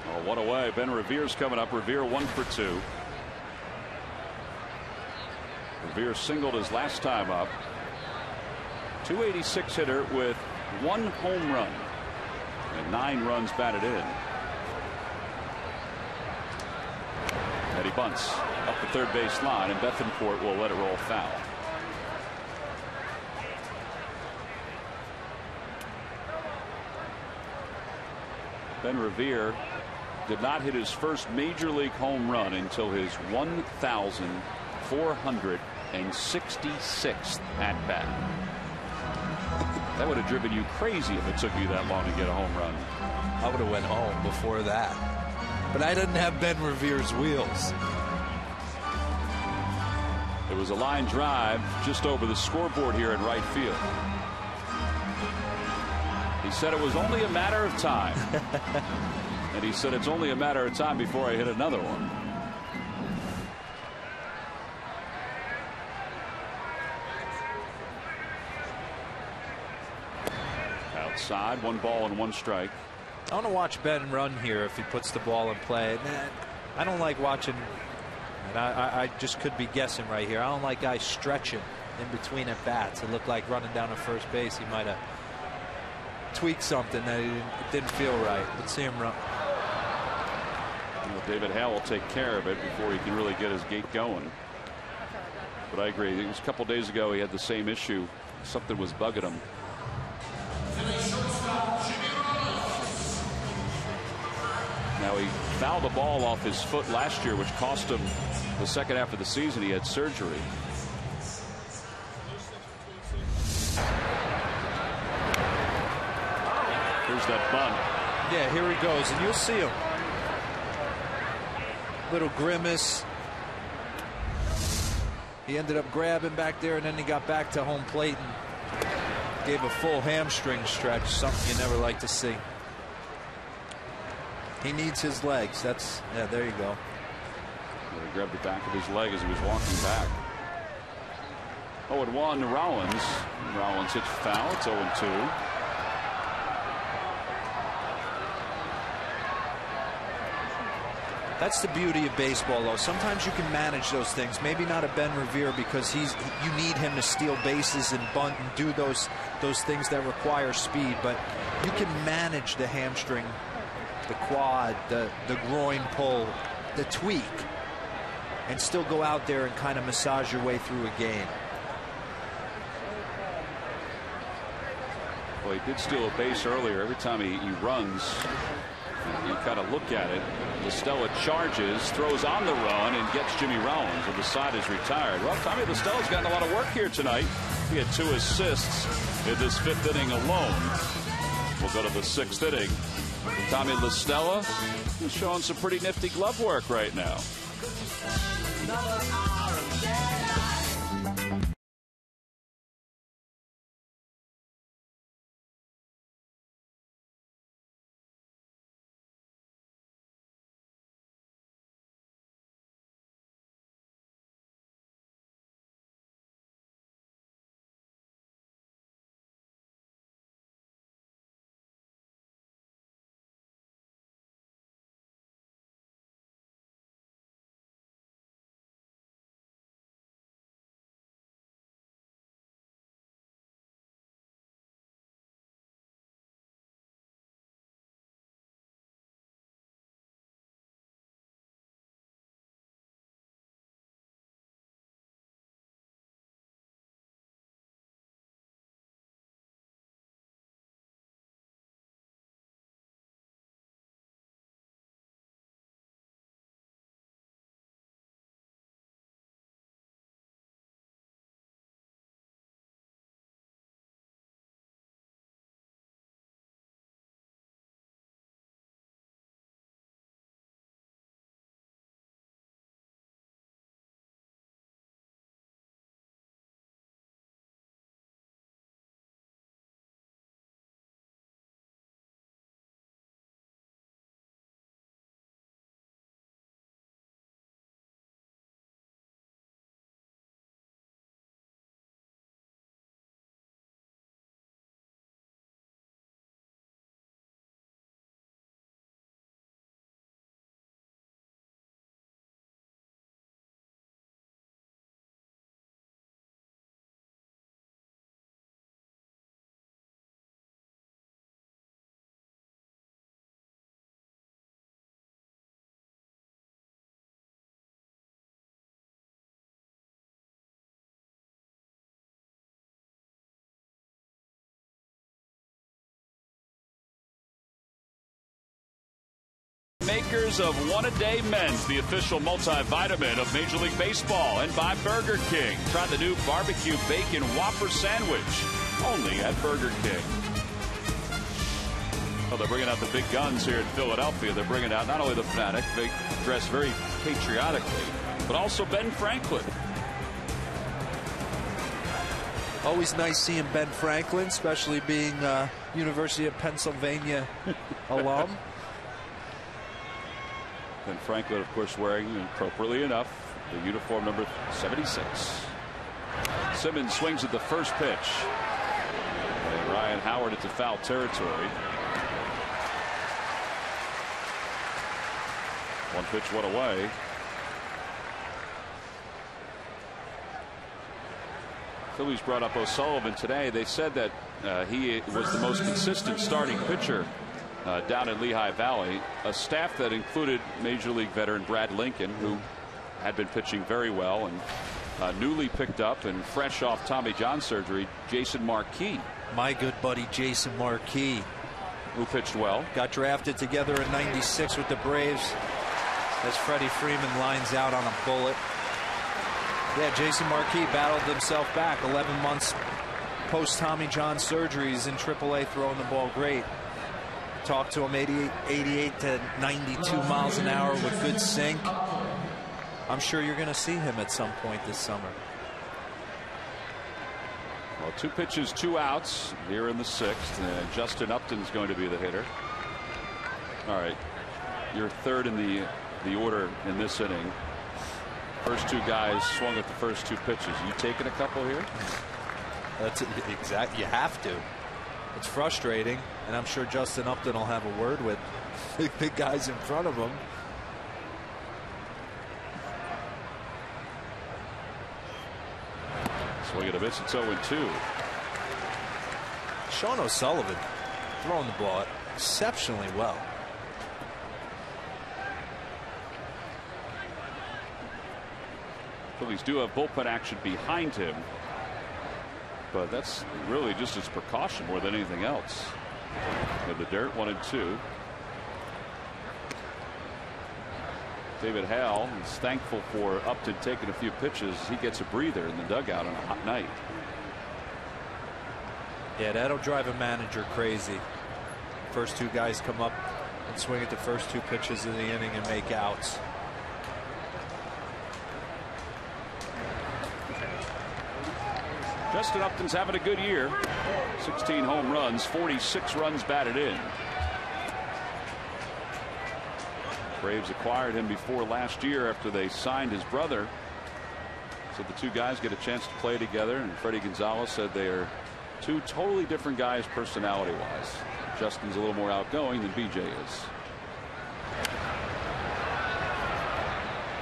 Oh, what away. Ben Revere's coming up. Revere 1 for 2. Revere singled his last time up. 286 hitter with 1 home run and 9 runs batted in. And he bunts up the third base line, and Bethencourt will let it roll foul. Ben Revere did not hit his first major league home run until his 1,466th at bat. That would have driven you crazy if it took you that long to get a home run. I would have went home before that. But I didn't have Ben Revere's wheels. It was a line drive just over the scoreboard here in right field. He said it was only a matter of time. And he said it's only a matter of time before I hit another one. Outside, 1 ball and 1 strike. I want to watch Ben run here if he puts the ball in play. Man, I don't like watching, and I just could be guessing right here. I don't like guys stretching in between at bats. It looked like running down to first base. He might have tweaked something that it didn't feel right. Let's see him run. Well, David Hale will take care of it before he can really get his gait going. But I agree. It was a couple days ago he had the same issue. Something was bugging him. Now, he fouled the ball off his foot last year, which cost him the second half of the season. He had surgery. Here's that bunt. Yeah, here he goes, and you'll see him. Little grimace. He ended up grabbing back there, and then he got back to home plate and gave a full hamstring stretch, something you never like to see. He needs his legs. That's, yeah, there you go. He grabbed the back of his leg as he was walking back. 0-1 to Rollins. Rollins hits foul. It's 0-2. That's the beauty of baseball, though. Sometimes you can manage those things. Maybe not a Ben Revere, because you need him to steal bases and bunt and do those things that require speed. But you can manage the hamstring, the quad, the groin pull, the tweak, and still go out there and kind of massage your way through a game. Well, he did steal a base earlier. Every time he runs, you kind of look at it. LaStella charges, throws on the run, and gets Jimmy Rollins, and the side is retired. Well, Tommy LaStella's gotten a lot of work here tonight. He had 2 assists in this 5th inning alone. We'll go to the 6th inning. Tommy LaStella is showing some pretty nifty glove work right now. makers of One-A-Day Men's, the official multivitamin of Major League Baseball, and by Burger King. Try the new barbecue bacon Whopper sandwich, only at Burger King. Well, they're bringing out the big guns here in Philadelphia. They're bringing out not only the Fanatic, they dress very patriotically, but also Ben Franklin. Always nice seeing Ben Franklin, especially being University of Pennsylvania alum. Ben Franklin, of course, wearing, appropriately enough, the uniform number 76. Simmons swings at the first pitch. And Ryan Howard into foul territory. One pitch, one away. Phillies brought up O'Sullivan today. They said that he was the most consistent starting pitcher down in Lehigh Valley. A staff that included Major League veteran Brad Lincoln, who had been pitching very well, and newly picked up and fresh off Tommy John surgery, Jason Marquis. My good buddy Jason Marquis, who pitched well. Got drafted together in '96 with the Braves as Freddie Freeman lines out on a bullet. Yeah, Jason Marquis battled himself back 11 months post Tommy John surgeries in AAA, throwing the ball great. Talked to him 88 to 92 miles an hour with good sink. I'm sure you're going to see him at some point this summer. Well, 2 pitches, 2 outs here in the 6th, and Justin Upton's going to be the hitter. All right, you're third in the order in this inning. First 2 guys swung at the first 2 pitches. You taking a couple here? That's exactly. You have to. It's frustrating, and I'm sure Justin Upton will have a word with big guys in front of him. Swing and a miss. It's 0-2. Sean O'Sullivan throwing the ball exceptionally well. Phillies do have bullpen action behind him, but that's really just his precaution more than anything else. In the dirt, 1-2. David Hale is thankful for Upton taking a few pitches. He gets a breather in the dugout on a hot night. Yeah, that'll drive a manager crazy. First 2 guys come up and swing at the first 2 pitches of the inning and make outs. Justin Upton's having a good year. 16 home runs, 46 runs batted in. Braves acquired him before last year after they signed his brother. So the 2 guys get a chance to play together, and Freddie Gonzalez said they are 2 totally different guys personality-wise. Justin's a little more outgoing than BJ is.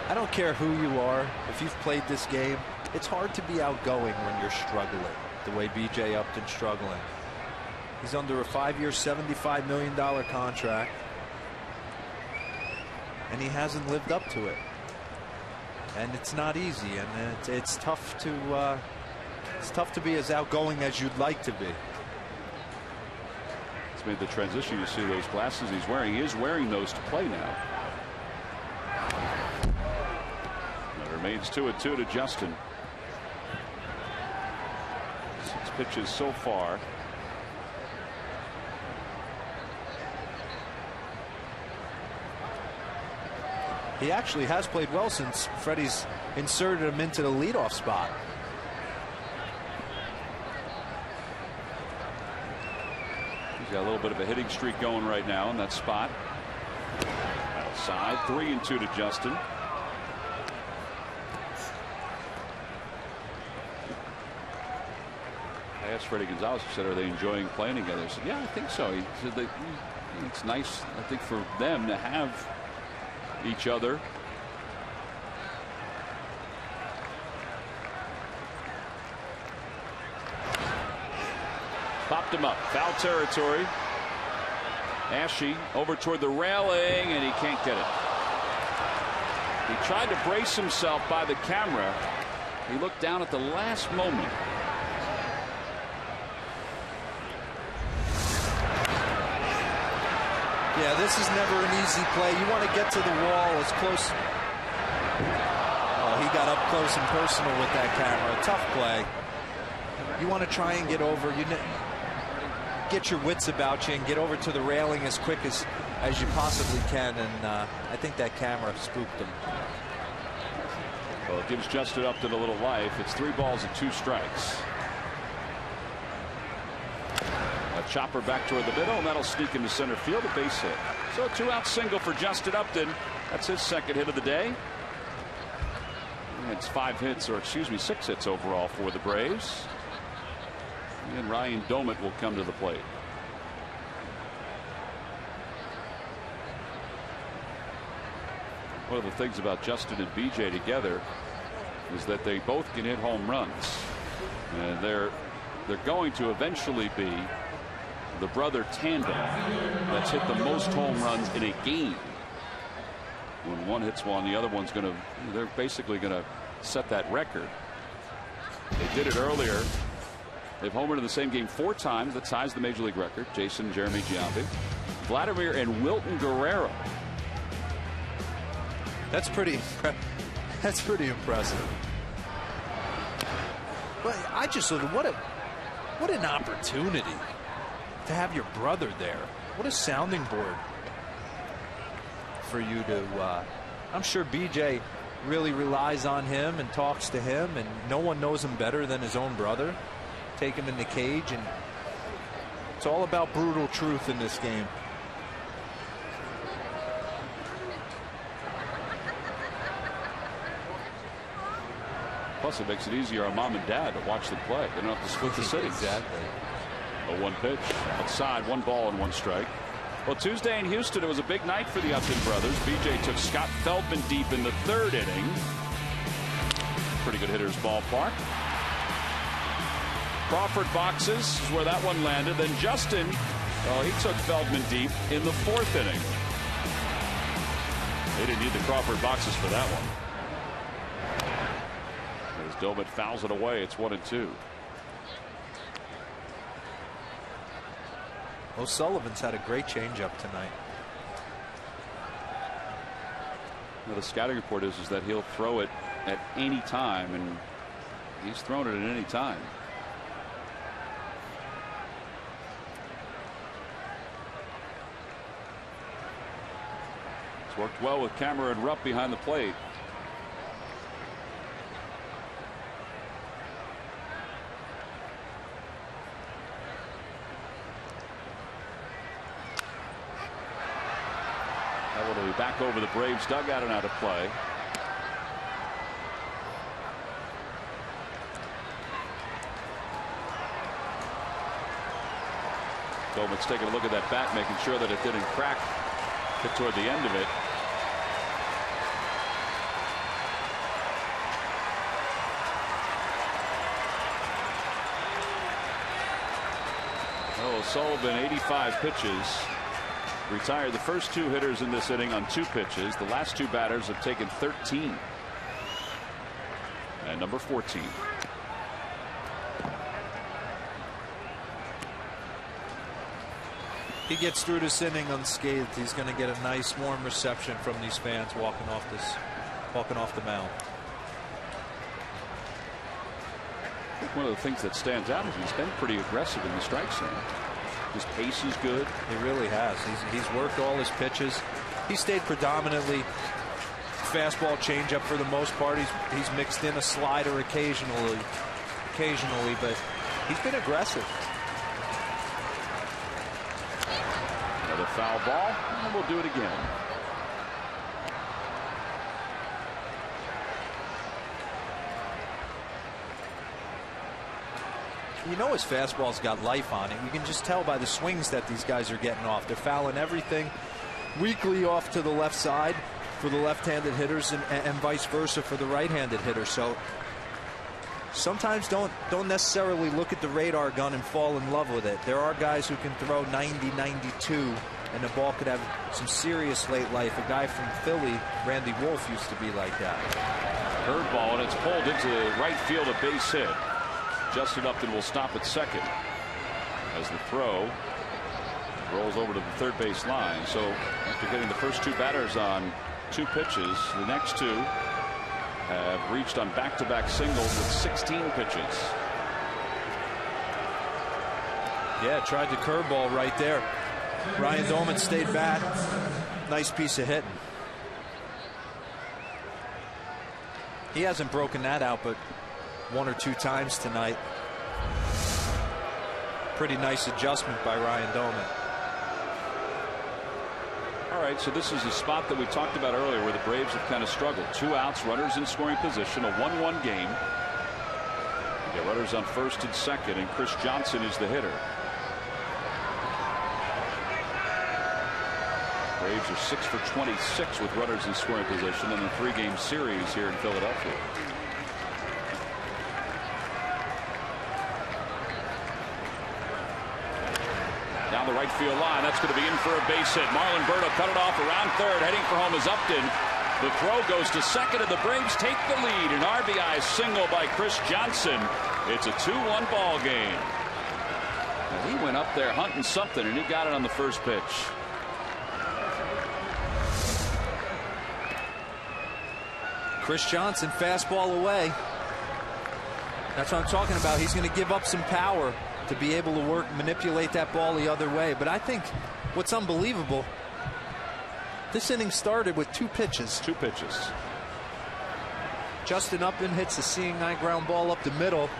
I don't care who you are. If you've played this game, it's hard to be outgoing when you're struggling the way BJ Upton's struggling. He's under a 5-year $75 million contract, and he hasn't lived up to it, and it's not easy, and it's tough to be as outgoing as you'd like to be. He's made the transition. You see those glasses he's wearing. He is wearing those to play now. It remains 2-2 to Justin. 6 pitches so far. He actually has played well since Freddie's inserted him into the leadoff spot. He's got a little bit of a hitting streak going right now in that spot. Outside, 3-2 to Justin. I asked Freddie Gonzalez, he said, are they enjoying playing together? I said, yeah, I think so. He said that it's nice, I think, for them to have each other. Popped him up. Foul territory. Ashe over toward the railing, and he can't get it. He tried to brace himself by the camera. He looked down at the last moment. Yeah, this is never an easy play. You want to get to the wall as close. Oh, he got up close and personal with that camera. Tough play. You want to try and get over. Get your wits about you and get over to the railing as quick as you possibly can. And I think that camera spooked him. Well, it gives Justin Upton a little life. It's 3 balls and 2 strikes. A chopper back toward the middle, and that'll sneak into center field, a base hit. So a 2-out single for Justin Upton. That's his second hit of the day. And it's 5 hits, or excuse me, 6 hits overall for the Braves. And Ryan Domit will come to the plate. One of the things about Justin and BJ together is that they both can hit home runs, and they're going to eventually be the brother tandem that's hit the most home runs in a game. When one hits one, the other one's they're basically going to set that record. They did it earlier. They've homered in the same game 4 times. That ties the major league record. Jason and Jeremy Giambi, Vladimir and Wilton Guerrero. That's pretty impressive. Well, I just look at what an opportunity to have your brother there. What a sounding board for you to. I'm sure BJ really relies on him and talks to him, and no one knows him better than his own brother. Take him in the cage, and it's all about brutal truth in this game. Plus, it makes it easier on mom and dad to watch them play. They don't have to split the city. Exactly. A 1 pitch outside, 1 ball and 1 strike. Well, Tuesday in Houston, it was a big night for the Upton brothers. BJ took Scott Feldman deep in the 3rd inning. Pretty good hitter's ballpark. Crawford boxes is where that one landed. Then Justin, he took Feldman deep in the 4th inning. They didn't need the Crawford boxes for that one. As Domit fouls it away, it's 1-2. O'Sullivan's had a great changeup tonight. Well, the scouting report is that he'll throw it at any time, and he's thrown it at any time. It's worked well with Cameron Rupp behind the plate. That will be back over the Braves dugout and out of play. Goldman's taking a look at that bat, making sure that it didn't crack toward the end of it. Oh, Sullivan, 85 pitches. Retired the first 2 hitters in this inning on 2 pitches. The last 2 batters have taken 13. And number 14. He gets through this inning unscathed. He's going to get a nice warm reception from these fans walking off the mound. I think one of the things that stands out is he's been pretty aggressive in the strike zone. His pace is good. He really has. He's worked all his pitches. He stayed predominantly fastball, changeup for the most part. He's mixed in a slider occasionally, but he's been aggressive. Another foul ball, and we'll do it again. You know his fastball's got life on it. You can just tell by the swings that these guys are getting off. They're fouling everything weakly off to the left side for the left-handed hitters, and vice versa for the right-handed hitters. So sometimes don't necessarily look at the radar gun and fall in love with it. There are guys who can throw 90, 92, and the ball could have some serious late life. A guy from Philly, Randy Wolf, used to be like that. Curveball, and it's pulled into the right field, a base hit. Justin Upton will stop at second as the throw rolls over to the third base line. So after getting the first 2 batters on 2 pitches, the next 2 have reached on back-to-back singles with 16 pitches. Yeah, tried the curveball right there. Ryan Doman stayed back. Nice piece of hitting. He hasn't broken that out but 1 or 2 times tonight. Pretty nice adjustment by Ryan Doman. All right, so this is a spot that we talked about earlier where the Braves have kind of struggled. 2 outs, runners in scoring position, a 1-1 game. You get runners on first and second, and Chris Johnson is the hitter. Braves are 6 for 26 with runners in scoring position in the 3-game series here in Philadelphia. Down the right field line, that's going to be in for a base hit. Marlon Berto cut it off around third. Heading for home is Upton. The throw goes to second, and the Braves take the lead. An RBI single by Chris Johnson. It's a 2-1 ball game. Now, he went up there hunting something, and he got it on the first pitch. Chris Johnson, fastball away. That's what I'm talking about. He's going to give up some power to be able to manipulate that ball the other way. But I think what's unbelievable, this inning started with 2 pitches. 2 pitches. Justin Upton hits a seeing eye ground ball up the middle.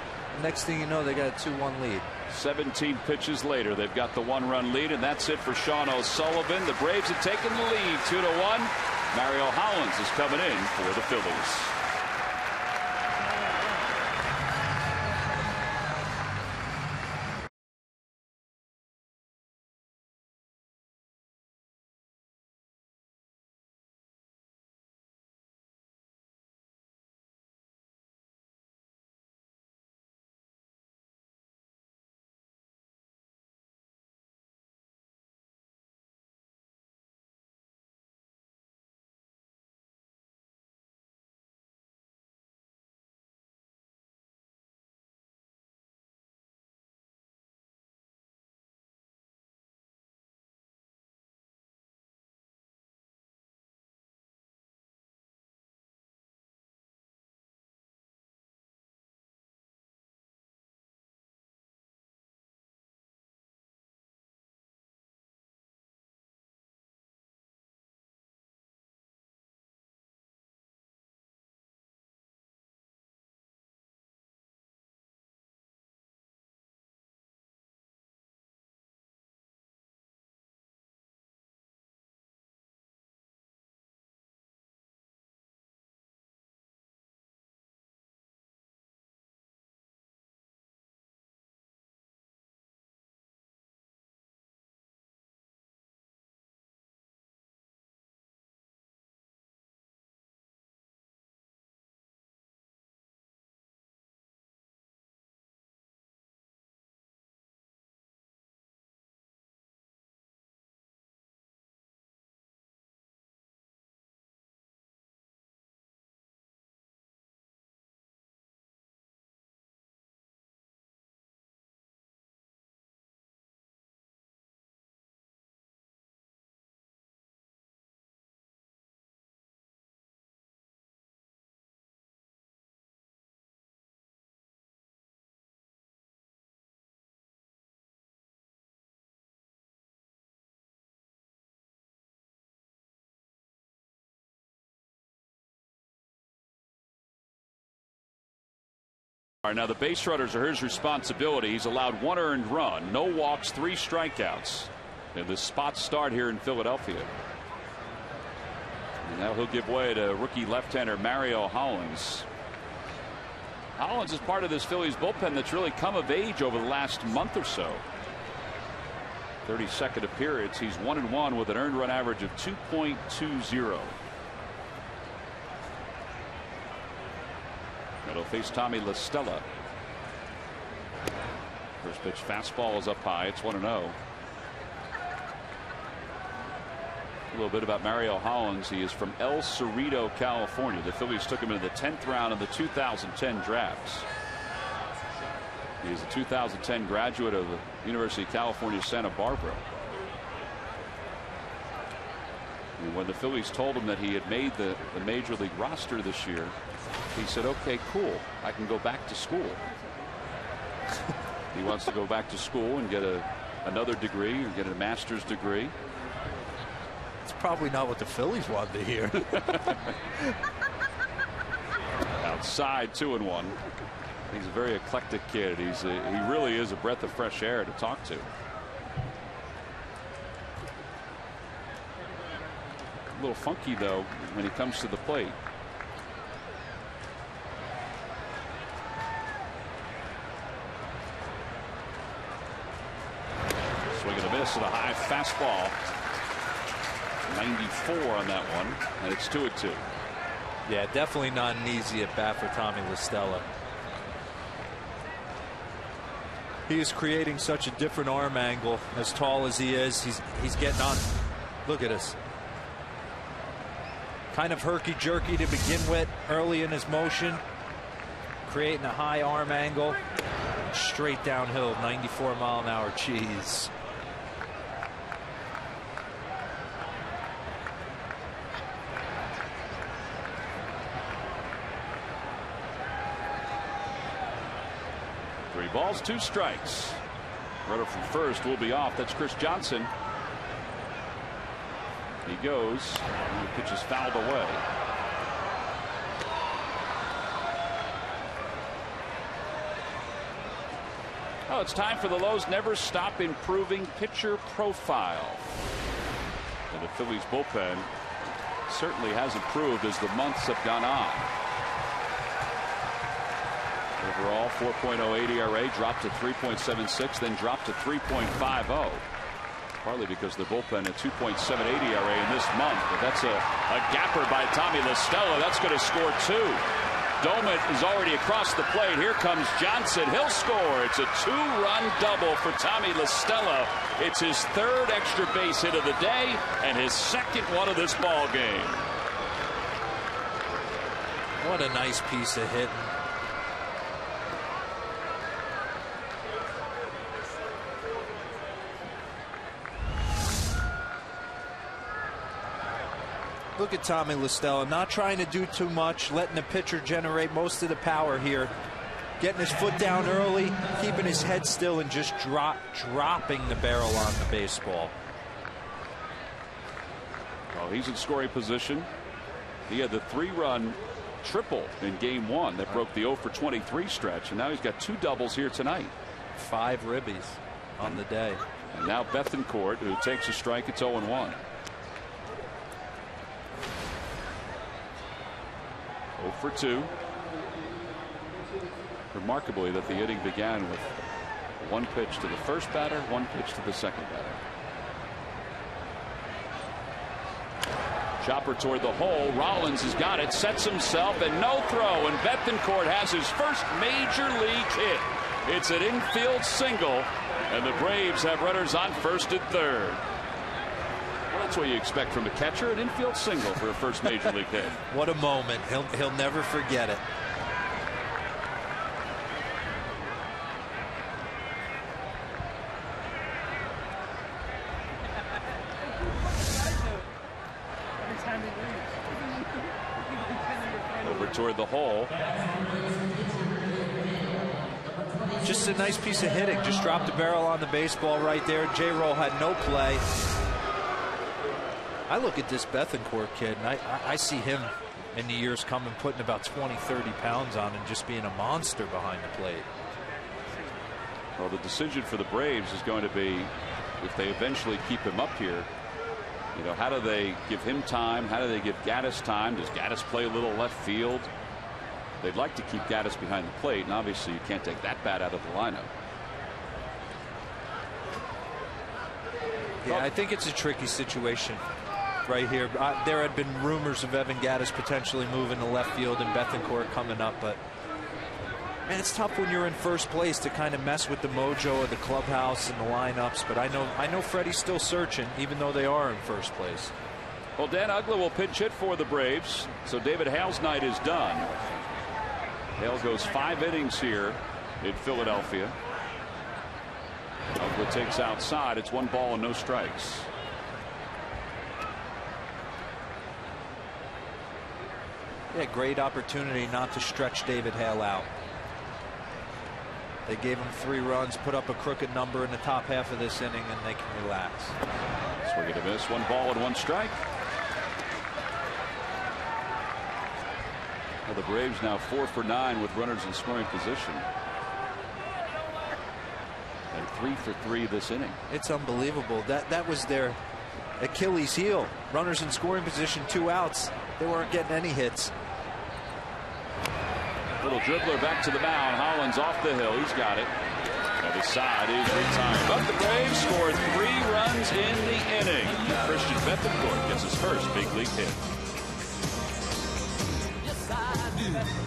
Next thing you know, they got a 2-1 lead. 17 pitches later, they've got the 1-run lead, and that's it for Sean O'Sullivan. The Braves have taken the lead 2-1. Mario Hollins is coming in for the Phillies. Now the base runners are his responsibility. He's allowed 1 earned run, no walks, 3 strikeouts in this spot start here in Philadelphia. And now he'll give way to rookie left-hander Mario Hollins. Hollins is part of this Phillies bullpen that's really come of age over the last month or so. 32nd appearance. He's 1-1 with an earned run average of 2.20. It'll face Tommy La Stella. First pitch fastball is up high. It's 1-0. A little bit about Mario Hollins. He is from El Cerrito, California. The Phillies took him in the 10th round of the 2010 drafts. He is a 2010 graduate of the University of California, Santa Barbara. And when the Phillies told him that he had made the major league roster this year, he said, okay, cool, I can go back to school. He wants to go back to school and get another degree or get a master's degree. It's probably not what the Phillies want to hear. Outside, 2-1. He's a very eclectic kid. He really is a breath of fresh air to talk to. A little funky though when he comes to the plate. Swing and a miss and a high fastball. 94 on that one, and it's 2-2. Yeah, definitely not an easy at bat for Tommy La Stella. He is creating such a different arm angle. As tall as he is, he's getting on. Look at us. Kind of herky-jerky to begin with early in his motion, creating a high arm angle, straight downhill, 94-mile-an-hour cheese. Balls, 2 strikes. Runner from first will be off. That's Chris Johnson. He goes. And the pitch is fouled away. Oh, it's time for the Lowe's Never Stop Improving Pitcher Profile. And the Phillies bullpen certainly has improved as the months have gone on. Overall, 4.08 ERA, dropped to 3.76, then dropped to 3.50. Partly because the bullpen at 2.78 ERA in this month. But that's a gapper by Tommy La Stella. That's going to score 2. Domet is already across the plate. Here comes Johnson. He'll score. It's a 2-run double for Tommy La Stella. It's his 3rd extra base hit of the day and his 2nd one of this ball game. What a nice piece of hitting. Look at Tommy La Stella, not trying to do too much, letting the pitcher generate most of the power here. Getting his foot down early, keeping his head still, and just dropping the barrel on the baseball. Well, he's in scoring position. He had the 3-run triple in game 1 that broke the 0 for 23 stretch, and now he's got 2 doubles here tonight. 5 ribbies on the day. And now Bethancourt, who takes a strike, it's 0-1. 0 for 2. Remarkably that the inning began with 1 pitch to the first batter, 1 pitch to the second batter. Chopper toward the hole. Rollins has got it, sets himself, and no throw. And Bethancourt has his first major league hit. It's an infield single, and the Braves have runners on first and third. Well, that's what you expect from a catcher, an infield single for a first major league hit. What a moment. He'll never forget it. Over toward the hole. Just a nice piece of hitting. Just dropped the barrel on the baseball right there. J-Roll had no play. I look at this Bethancourt kid, and I see him in the years coming putting about 20, 30 pounds on and just being a monster behind the plate. Well, the decision for the Braves is going to be, if they eventually keep him up here, you know, how do they give him time? How do they give Gaddis time? Does Gaddis play a little left field? They'd like to keep Gaddis behind the plate, and obviously you can't take that bat out of the lineup. Yeah, I think it's a tricky situation right here. There had been rumors of Evan Gaddis potentially moving to left field and Bethancourt coming up, but man, it's tough when you're in first place to kind of mess with the mojo of the clubhouse and the lineups. But I know Freddie's still searching, even though they are in first place. Well, Dan Uggla will pinch hit for the Braves, so David Hale's night is done. Hale goes 5 innings here in Philadelphia. Uggla takes outside. It's 1 ball and no strikes. Yeah, great opportunity not to stretch David Hale out. They gave him 3 runs, put up a crooked number in the top half of this inning, and they can relax. Swing and a miss, 1 ball and 1 strike. Well, the Braves now 4 for 9 with runners in scoring position. They're 3 for 3 this inning. It's unbelievable. That was their Achilles heel. Runners in scoring position, 2 outs. They weren't getting any hits. Little dribbler back to the mound. Hollins off the hill. He's got it. Other side is retired. But the Braves scored 3 runs in the inning. Christian Bethencourt gets his first big league hit. Yes, I do.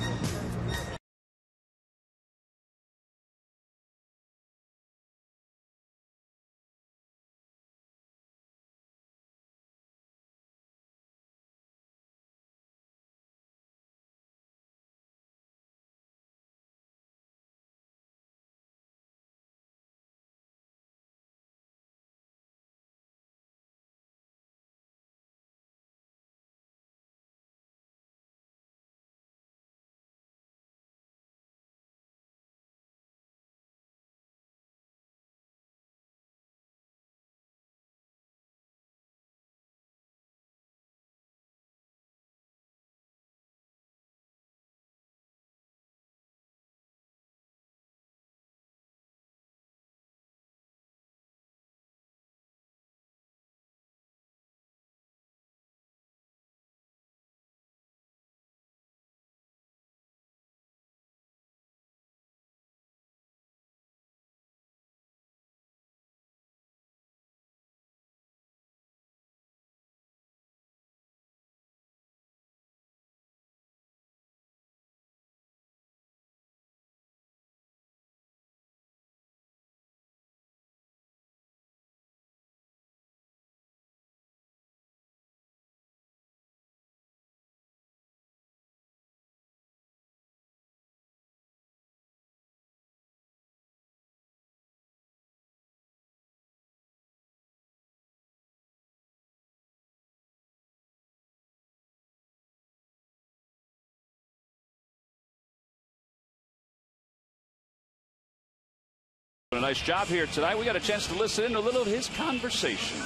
A nice job here tonight. We got a chance to listen in a little of his conversation.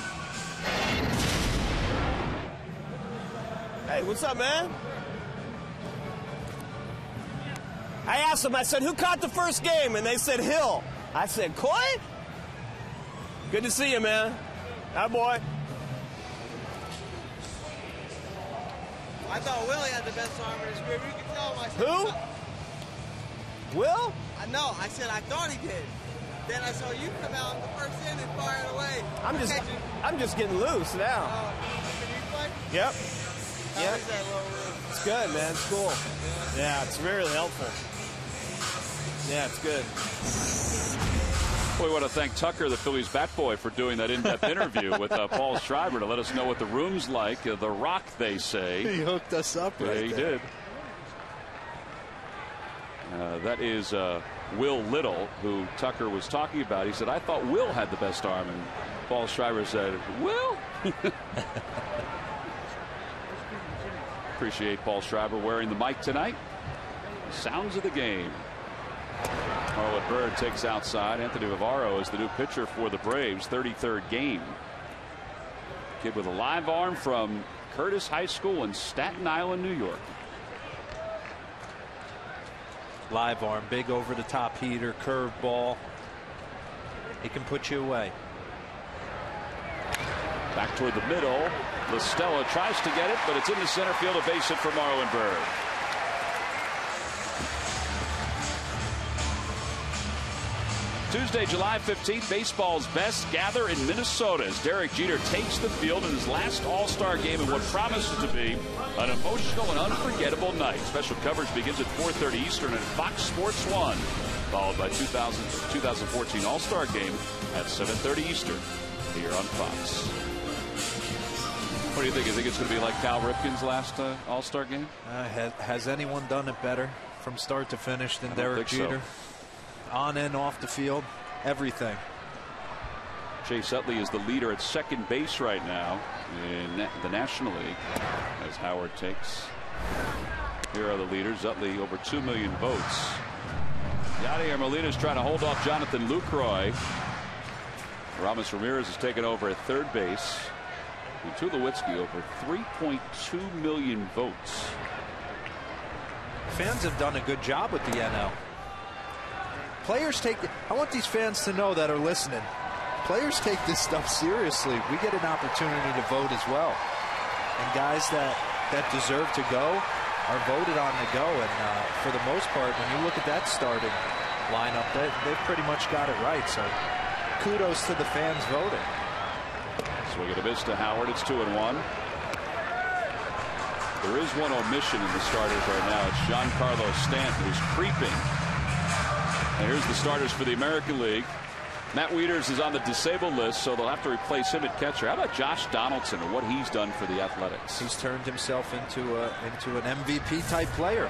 Hey, what's up, man? I asked them, I said, who caught the first game? And they said, Hill. I said, Coy? Good to see you, man. Hi, boy. I thought Willie had the best arm in his group. You can tell him. Who? Will? I know. I said I thought he did. Then I saw you come out in the first inning and fire it away. I'm just getting loose now. Can you play? Yep. How is that little room? It's good, man. It's cool. Yeah, it's really helpful. Yeah, it's good. Well, we want to thank Tucker, the Phillies bat boy, for doing that in-depth interview with Paul Schreiber to let us know what the room's like. The Rock, they say. He hooked us up right there. He did. That is Will Little, who Tucker was talking about. He said, I thought Will had the best arm. And Paul Schreiber said, Will? Appreciate Paul Schreiber wearing the mic tonight. Sounds of the game. Marlon Byrd takes outside. Anthony Vivaro is the new pitcher for the Braves. 33rd game. Kid with a live arm from Curtis High School in Staten Island, New York. Live arm, big over the top heater, curved ball. He can put you away. Back toward the middle. LaStella tries to get it, but it's in the center field. A base hit for Marlon Byrd. Tuesday, July 15th, baseball's best gather in Minnesota as Derek Jeter takes the field in his last All-Star game in what promises to be an emotional and unforgettable night. Special coverage begins at 4:30 Eastern at Fox Sports 1, followed by 2014 All-Star game at 7:30 Eastern here on Fox. What do you think? You think it's going to be like Cal Ripken's last All-Star game? Has anyone done it better from start to finish than Derek Jeter? On and off the field, everything. Chase Utley is the leader at second base right now in the National League as Howard takes Here are the leaders. Utley over 2 million votes. Yadier Molina's trying to hold off Jonathan Lucroy. Ramos Ramirez has taken over at third base. And Tulowitzki over 3.2 million votes. Fans have done a good job with the NL. Players take. I want these fans to know that are listening. Players take this stuff seriously. We get an opportunity to vote as well, and guys that deserve to go are voted on to go. And for the most part, when you look at that starting lineup, they've pretty much got it right. So kudos to the fans voting. Swing and a miss to Howard. It's 2-1. There is one omission in the starters right now. It's Giancarlo Stanton, who's creeping. And here's the starters for the American League. Matt Wieters is on the disabled list, so they'll have to replace him at catcher. How about Josh Donaldson and what he's done for the Athletics? He's turned himself into an MVP type player.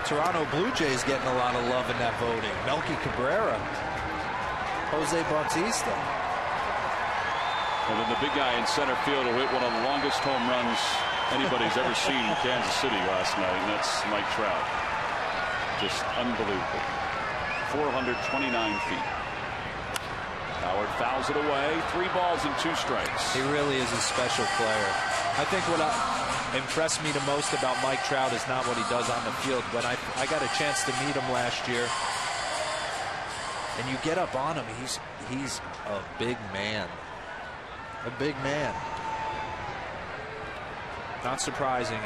Toronto Blue Jays getting a lot of love in that voting. Melky Cabrera, Jose Bautista. And then the big guy in center field who hit one of the longest home runs anybody's ever seen in Kansas City last night, and that's Mike Trout. Just unbelievable. 429 feet. Howard fouls it away. 3 balls and 2 strikes. He really is a special player. I think what impressed me the most about Mike Trout is not what he does on the field. When I got a chance to meet him last year, and you get up on him, he's a big man. A big man. Not surprising.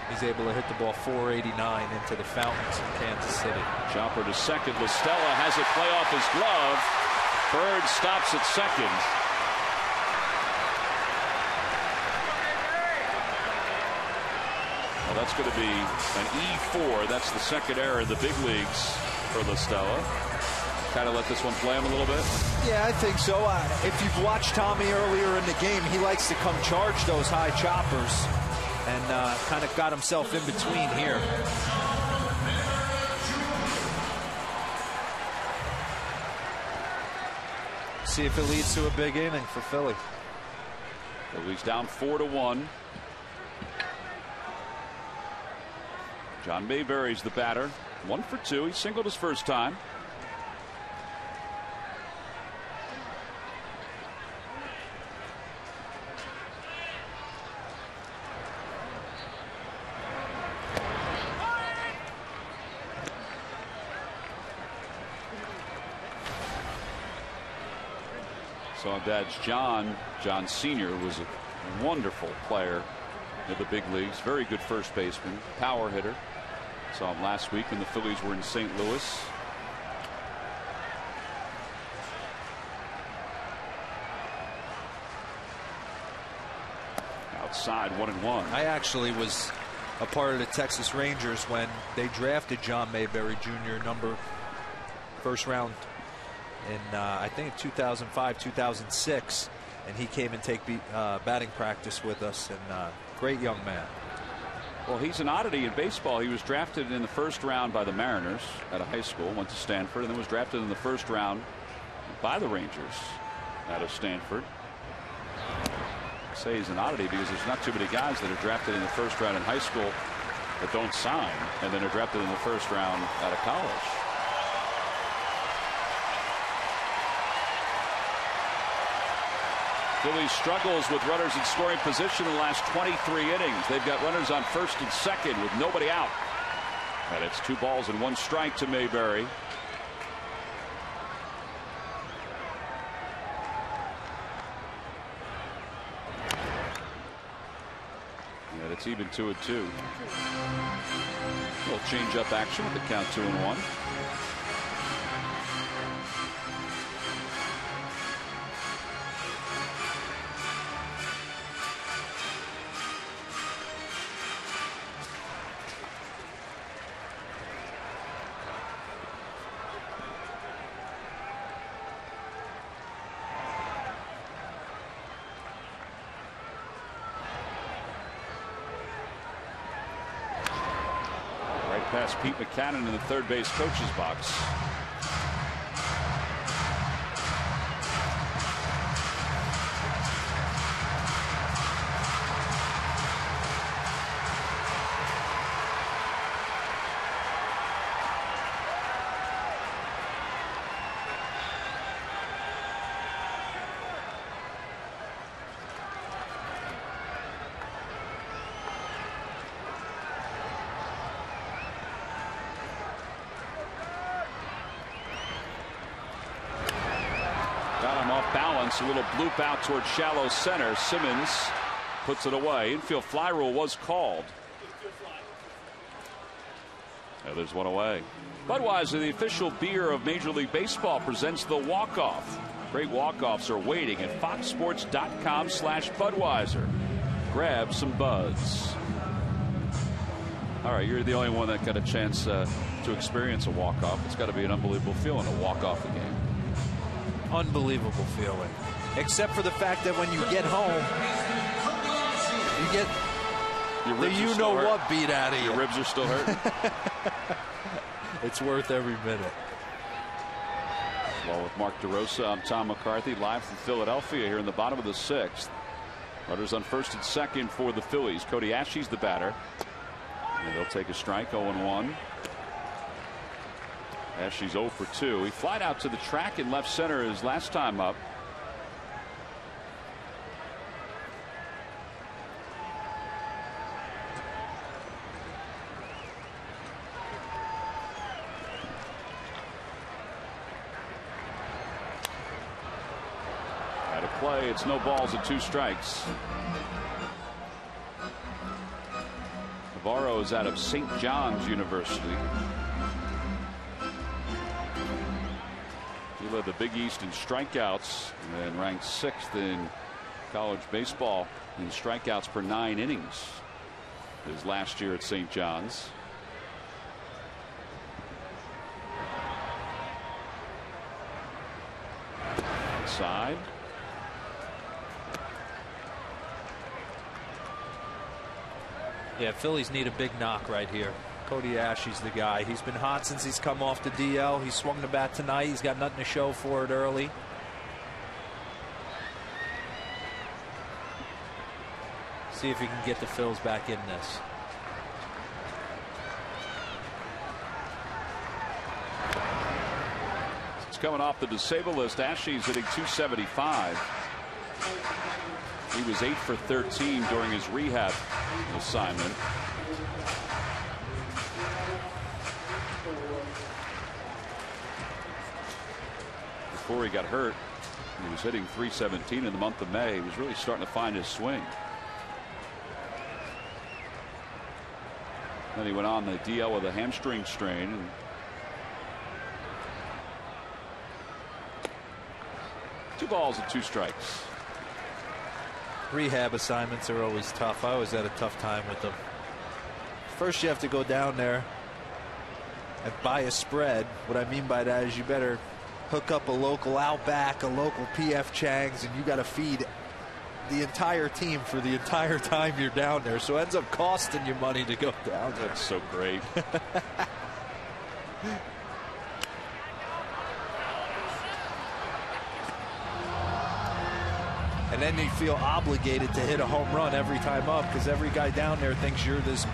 He's able to hit the ball 489 into the fountains in Kansas City. Chopper to second. Listella has it play off his glove. Bird stops at second. Well, that's going to be an E4. That's the second error in the big leagues for Listella. Kind of let this one play him a little bit. Yeah, I think so. If you've watched Tommy earlier in the game, he likes to come charge those high choppers. And kind of got himself in between here. See if it leads to a big inning for Philly. Philly's down 4-1. John Mayberry's the batter. 1 for 2. He singled his first time. So Dad's John Sr. was a wonderful player in the big leagues. Very good first baseman, power hitter. Saw him last week when the Phillies were in St. Louis. Outside, 1-1. I actually was a part of the Texas Rangers when they drafted John Mayberry Jr. first round in I think 2005, 2006, and he came and take batting practice with us, and great young man. Well, he's an oddity in baseball. He was drafted in the first round by the Mariners at a high school, went to Stanford, and then was drafted in the first round by the Rangers out of Stanford. I say he's an oddity because there's not too many guys that are drafted in the first round in high school that don't sign and then are drafted in the first round out of college. Phillies struggles with runners in scoring position in the last 23 innings. They've got runners on first and second with nobody out. And it's 2 balls and 1 strike to Mayberry. And it's even 2-2. Little change up action with the count 2-1. Past Pete McCannon in the third base coach's box. base. A little bloop out towards shallow center. Simmons puts it away. Infield fly rule was called. Now there's one away. Budweiser, the official beer of Major League Baseball, presents the walk-off. Great walk-offs are waiting at foxsports.com/Budweiser. Grab some buds. All right, you're the only one that got a chance to experience a walk-off. It's got to be an unbelievable feeling to walk off the game. Unbelievable feeling. Except for the fact that when you get home, you get the you-know-what beat out of you. Your ribs are still hurting? It's worth every minute. Well, with Mark DeRosa, I'm Tom McCarthy, live from Philadelphia here in the bottom of the 6th. Runners on first and second for the Phillies. Cody Ashley's the batter. And they'll take a strike, 0-1. Ashley's 0 for 2. He flied out to the track in left center his last time up. At a play, it's no balls and 2 strikes. Navarro is out of St. John's University. He led the Big East in strikeouts and ranked 6th in college baseball in strikeouts per 9 innings his last year at St. John's. Inside. Yeah, Phillies need a big knock right here. Cody Ashley's the guy. He's been hot since he's come off the DL. He swung the bat tonight. He's got nothing to show for it early. See if he can get the Phils back in this. It's coming off the disabled list. Ashley's hitting .275. He was 8 for 13 during his rehab assignment. Before he got hurt, he was hitting .317 in the month of May. He was really starting to find his swing. Then he went on the DL with a hamstring strain. And two balls and 2 strikes. Rehab assignments are always tough. I always had a tough time with them. First, you have to go down there and buy a spread. What I mean by that is you better hook up a local Outback, a local P.F. Chang's, and you got to feed the entire team for the entire time you're down there. So it ends up costing you money to go down there. That's so great. And then you feel obligated to hit a home run every time up because every guy down there thinks you're this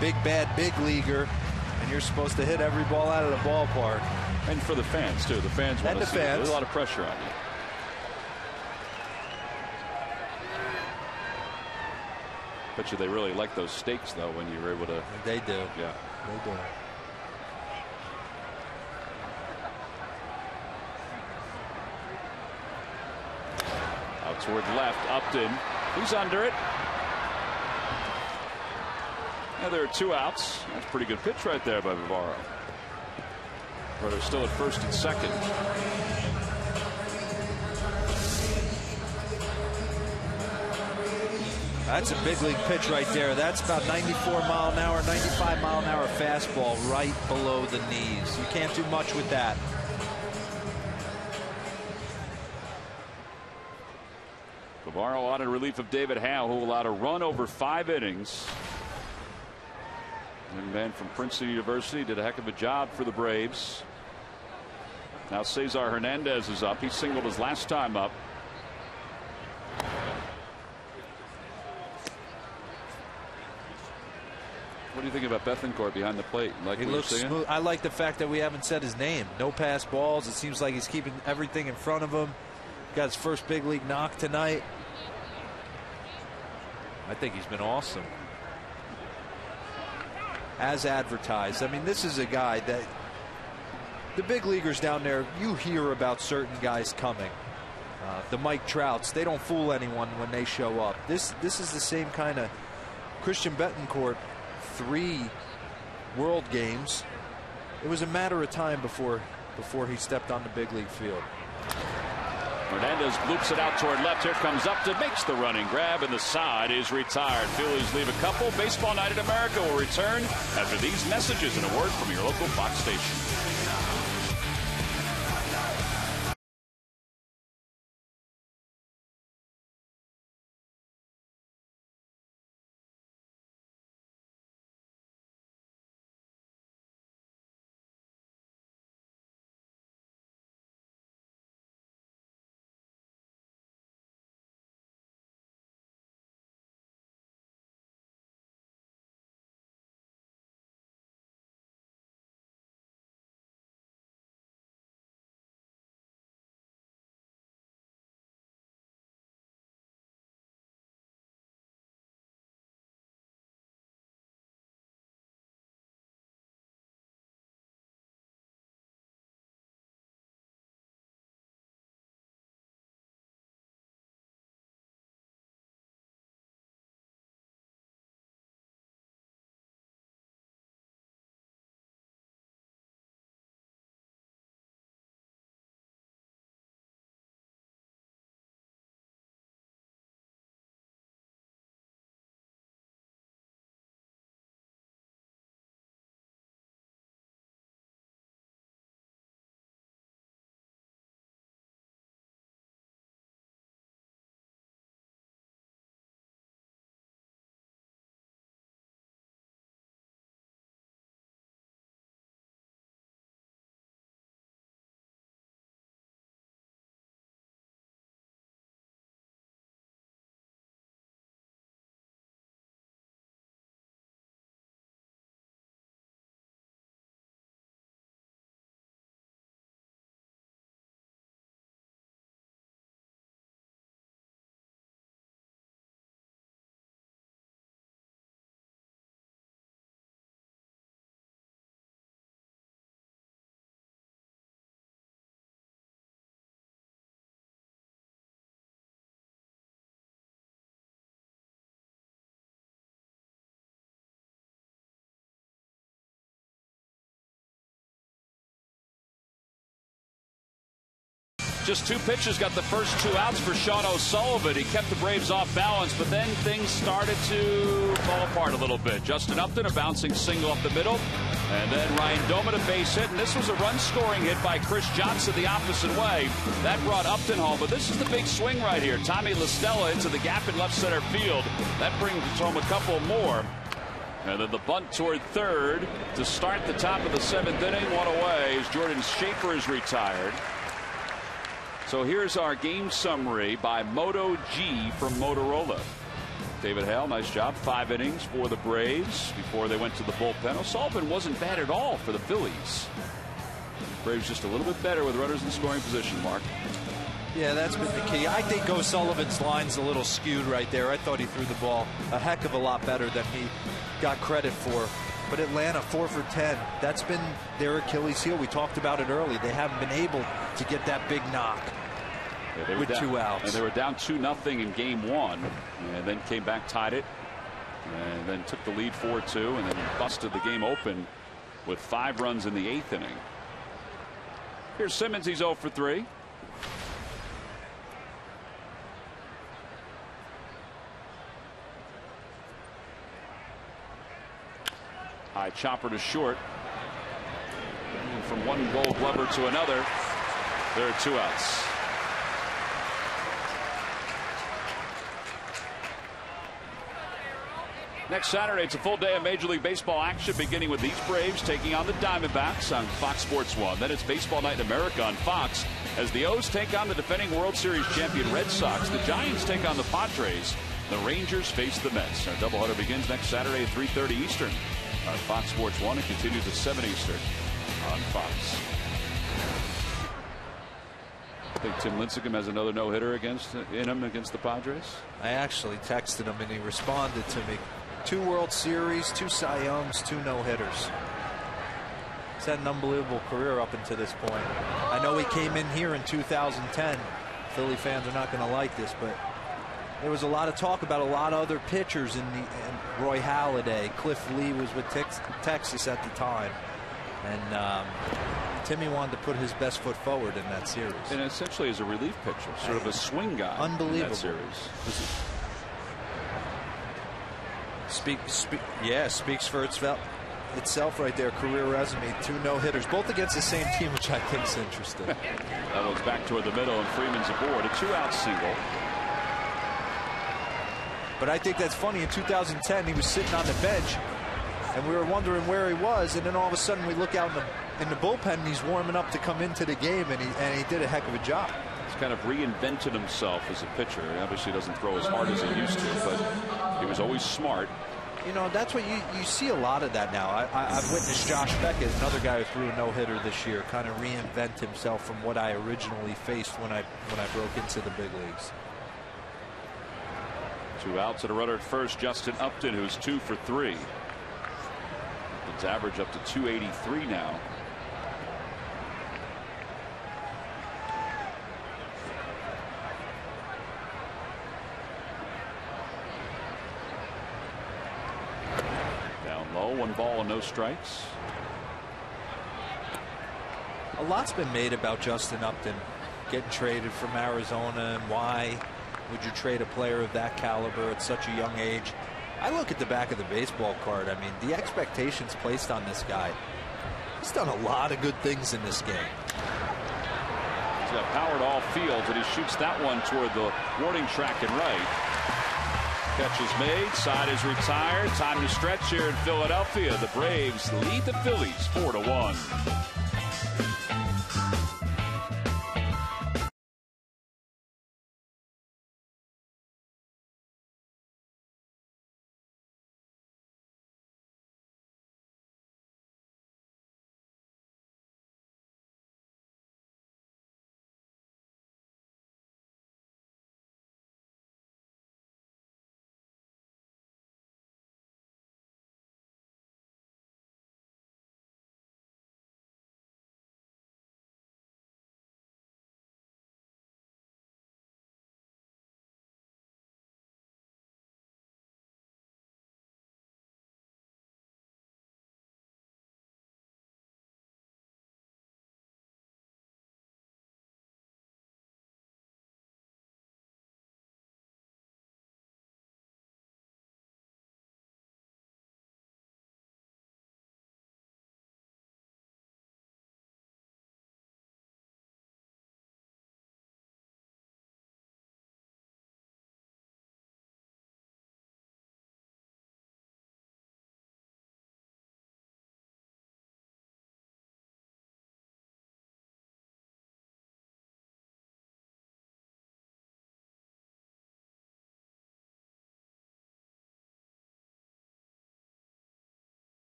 big, bad, big leaguer, and you're supposed to hit every ball out of the ballpark. And for the fans, too. The fans want to see it. There's a lot of pressure on you. Bet you they really like those steaks, though, when you're able to. They do. Yeah. They do. Out toward left, Upton. He's under it. Now there are 2 outs. That's a pretty good pitch right there by Navarro. Runners still at first and second. That's a big league pitch right there. That's about 94 mile an hour, 95 mile an hour fastball right below the knees. You can't do much with that. Navarro on in relief of David Howe, who allowed a run over 5 innings. Young man from Princeton University did a heck of a job for the Braves. Now Cesar Hernandez is up. He singled his last time up. What do you think about Bethancourt behind the plate? Like he looks smooth. I like the fact that we haven't said his name. No pass balls. It seems like he's keeping everything in front of him. Got his first big league knock tonight. I think he's been awesome. As advertised. I mean, this is a guy that the big leaguers down there, you hear about certain guys coming. the Mike Trouts. They don't fool anyone when they show up. This is the same kind of Christian Betancourt. 3 World Games. It was a matter of time before he stepped on the big league field. Hernandez loops it out toward left. Here comes Upton, makes the running grab, and the side is retired. Phillies leave a couple. Baseball Night in America will return after these messages and a word from your local Fox station. Just 2 pitches, got the first 2 outs for Sean O'Sullivan. He kept the Braves off balance, but then things started to fall apart a little bit. Justin Upton, a bouncing single up the middle, and then Ryan Doman, a base hit, and this was a run-scoring hit by Chris Johnson the opposite way. That brought Upton home, but this is the big swing right here. Tommy LaStella into the gap in left center field. That brings home a couple more. And then the bunt toward third to start the top of the 7th inning. 1 away as Jordan Schaefer is retired. So here's our game summary by Moto G from Motorola. David Hale, nice job. 5 innings for the Braves before they went to the bullpen. O'Sullivan wasn't bad at all for the Phillies. Braves just a little bit better with runners in scoring position, Mark. Yeah, that's been the key. I think O'Sullivan's line's a little skewed right there. I thought he threw the ball a heck of a lot better than he got credit for. But Atlanta 4 for 10. That's been their Achilles heel. We talked about it early. They haven't been able to get that big knock. Yeah, with down, 2 outs. And they were down 2-0 in game 1, and then came back, tied it, and then took the lead 4-2, and then busted the game open with 5 runs in the 8th inning. Here's Simmons. He's 0 for 3. High chopper to short. And from one Gold Glover to another, there are 2 outs. Next Saturday, it's a full day of Major League Baseball action, beginning with these Braves taking on the Diamondbacks on Fox Sports 1. Then it's Baseball Night in America on Fox as the O's take on the defending World Series champion Red Sox. The Giants take on the Padres. The Rangers face the Mets. Our doubleheader begins next Saturday at 3:30 Eastern on Fox Sports 1 and continues at 7 Eastern on Fox. I think Tim Lincecum has another no-hitter against the Padres. I actually texted him and he responded to me. 2 World Series, 2 Cy Youngs, 2 no-hitters. He's had an unbelievable career up until this point. I know he came in here in 2010 Philly fans are not going to like this, but there was a lot of talk about a lot of other pitchers and Roy Halladay. Cliff Lee was with Texas at the time, and Timmy wanted to put his best foot forward in that series. And essentially as a relief pitcher, sort of a swing guy. Unbelievable. In that series. Speaks for itself right there. Career resume, 2 no-hitters, both against the same team, which I think is interesting. That one's back toward the middle, and Freeman's aboard. A 2-out single. But I think that's funny. In 2010, he was sitting on the bench, and we were wondering where he was. And then all of a sudden, we look out in the bullpen, and he's warming up to come into the game, and he did a heck of a job. He's kind of reinvented himself as a pitcher. He obviously doesn't throw as hard as he used to, but he was always smart. You know, that's what you see a lot of that now. I've witnessed Josh Beckett, another guy who threw a no-hitter this year, kind of reinvent himself from what I originally faced when I broke into the big leagues. 2 outs and a runner at first. Justin Upton, who's 2 for 3. It's average up to 283 now. Down low, 1 ball and no strikes. A lot's been made about Justin Upton getting traded from Arizona, and why would you trade a player of that caliber at such a young age? I look at the back of the baseball card. I mean, the expectations placed on this guy. He's done a lot of good things in this game. He's got power to all fields, and he shoots that one toward the warning track and right. Catch is made. Side is retired. Time to stretch here in Philadelphia. The Braves lead the Phillies 4-1.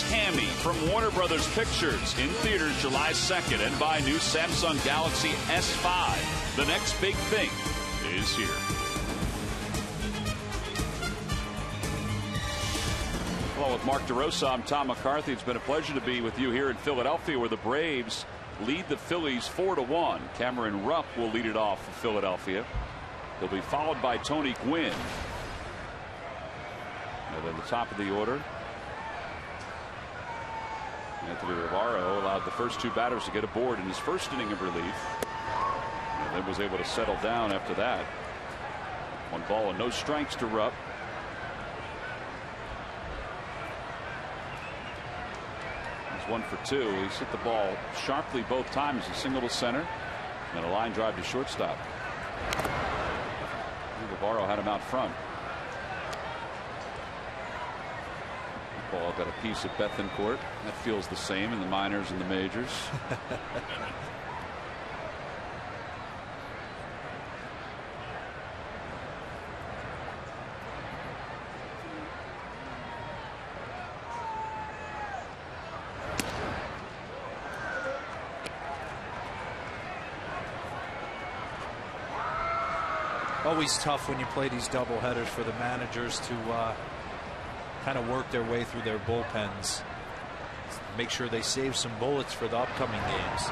Hammy from Warner Brothers Pictures in theaters July 2nd, and buy new Samsung Galaxy S5. The next big thing is here. Well, with Mark DeRosa, I'm Tom McCarthy. It's been a pleasure to be with you here in Philadelphia, where the Braves lead the Phillies 4-1. Cameron Rupp will lead it off for Philadelphia. He'll be followed by Tony Gwynn. And at the top of the order, Anthony Rivaro allowed the first 2 batters to get aboard in his first inning of relief, and then was able to settle down after that. 1 ball and no strikes to Rupp. He's 1 for 2. He's hit the ball sharply both times. A single to center and a line drive to shortstop. Rivaro had him out front. baseball got a piece of Bethencourt. That feels the same in the minors and the majors. Always tough when you play these doubleheaders for the managers to kind of work their way through their bullpens. Make sure they save some bullets for the upcoming games.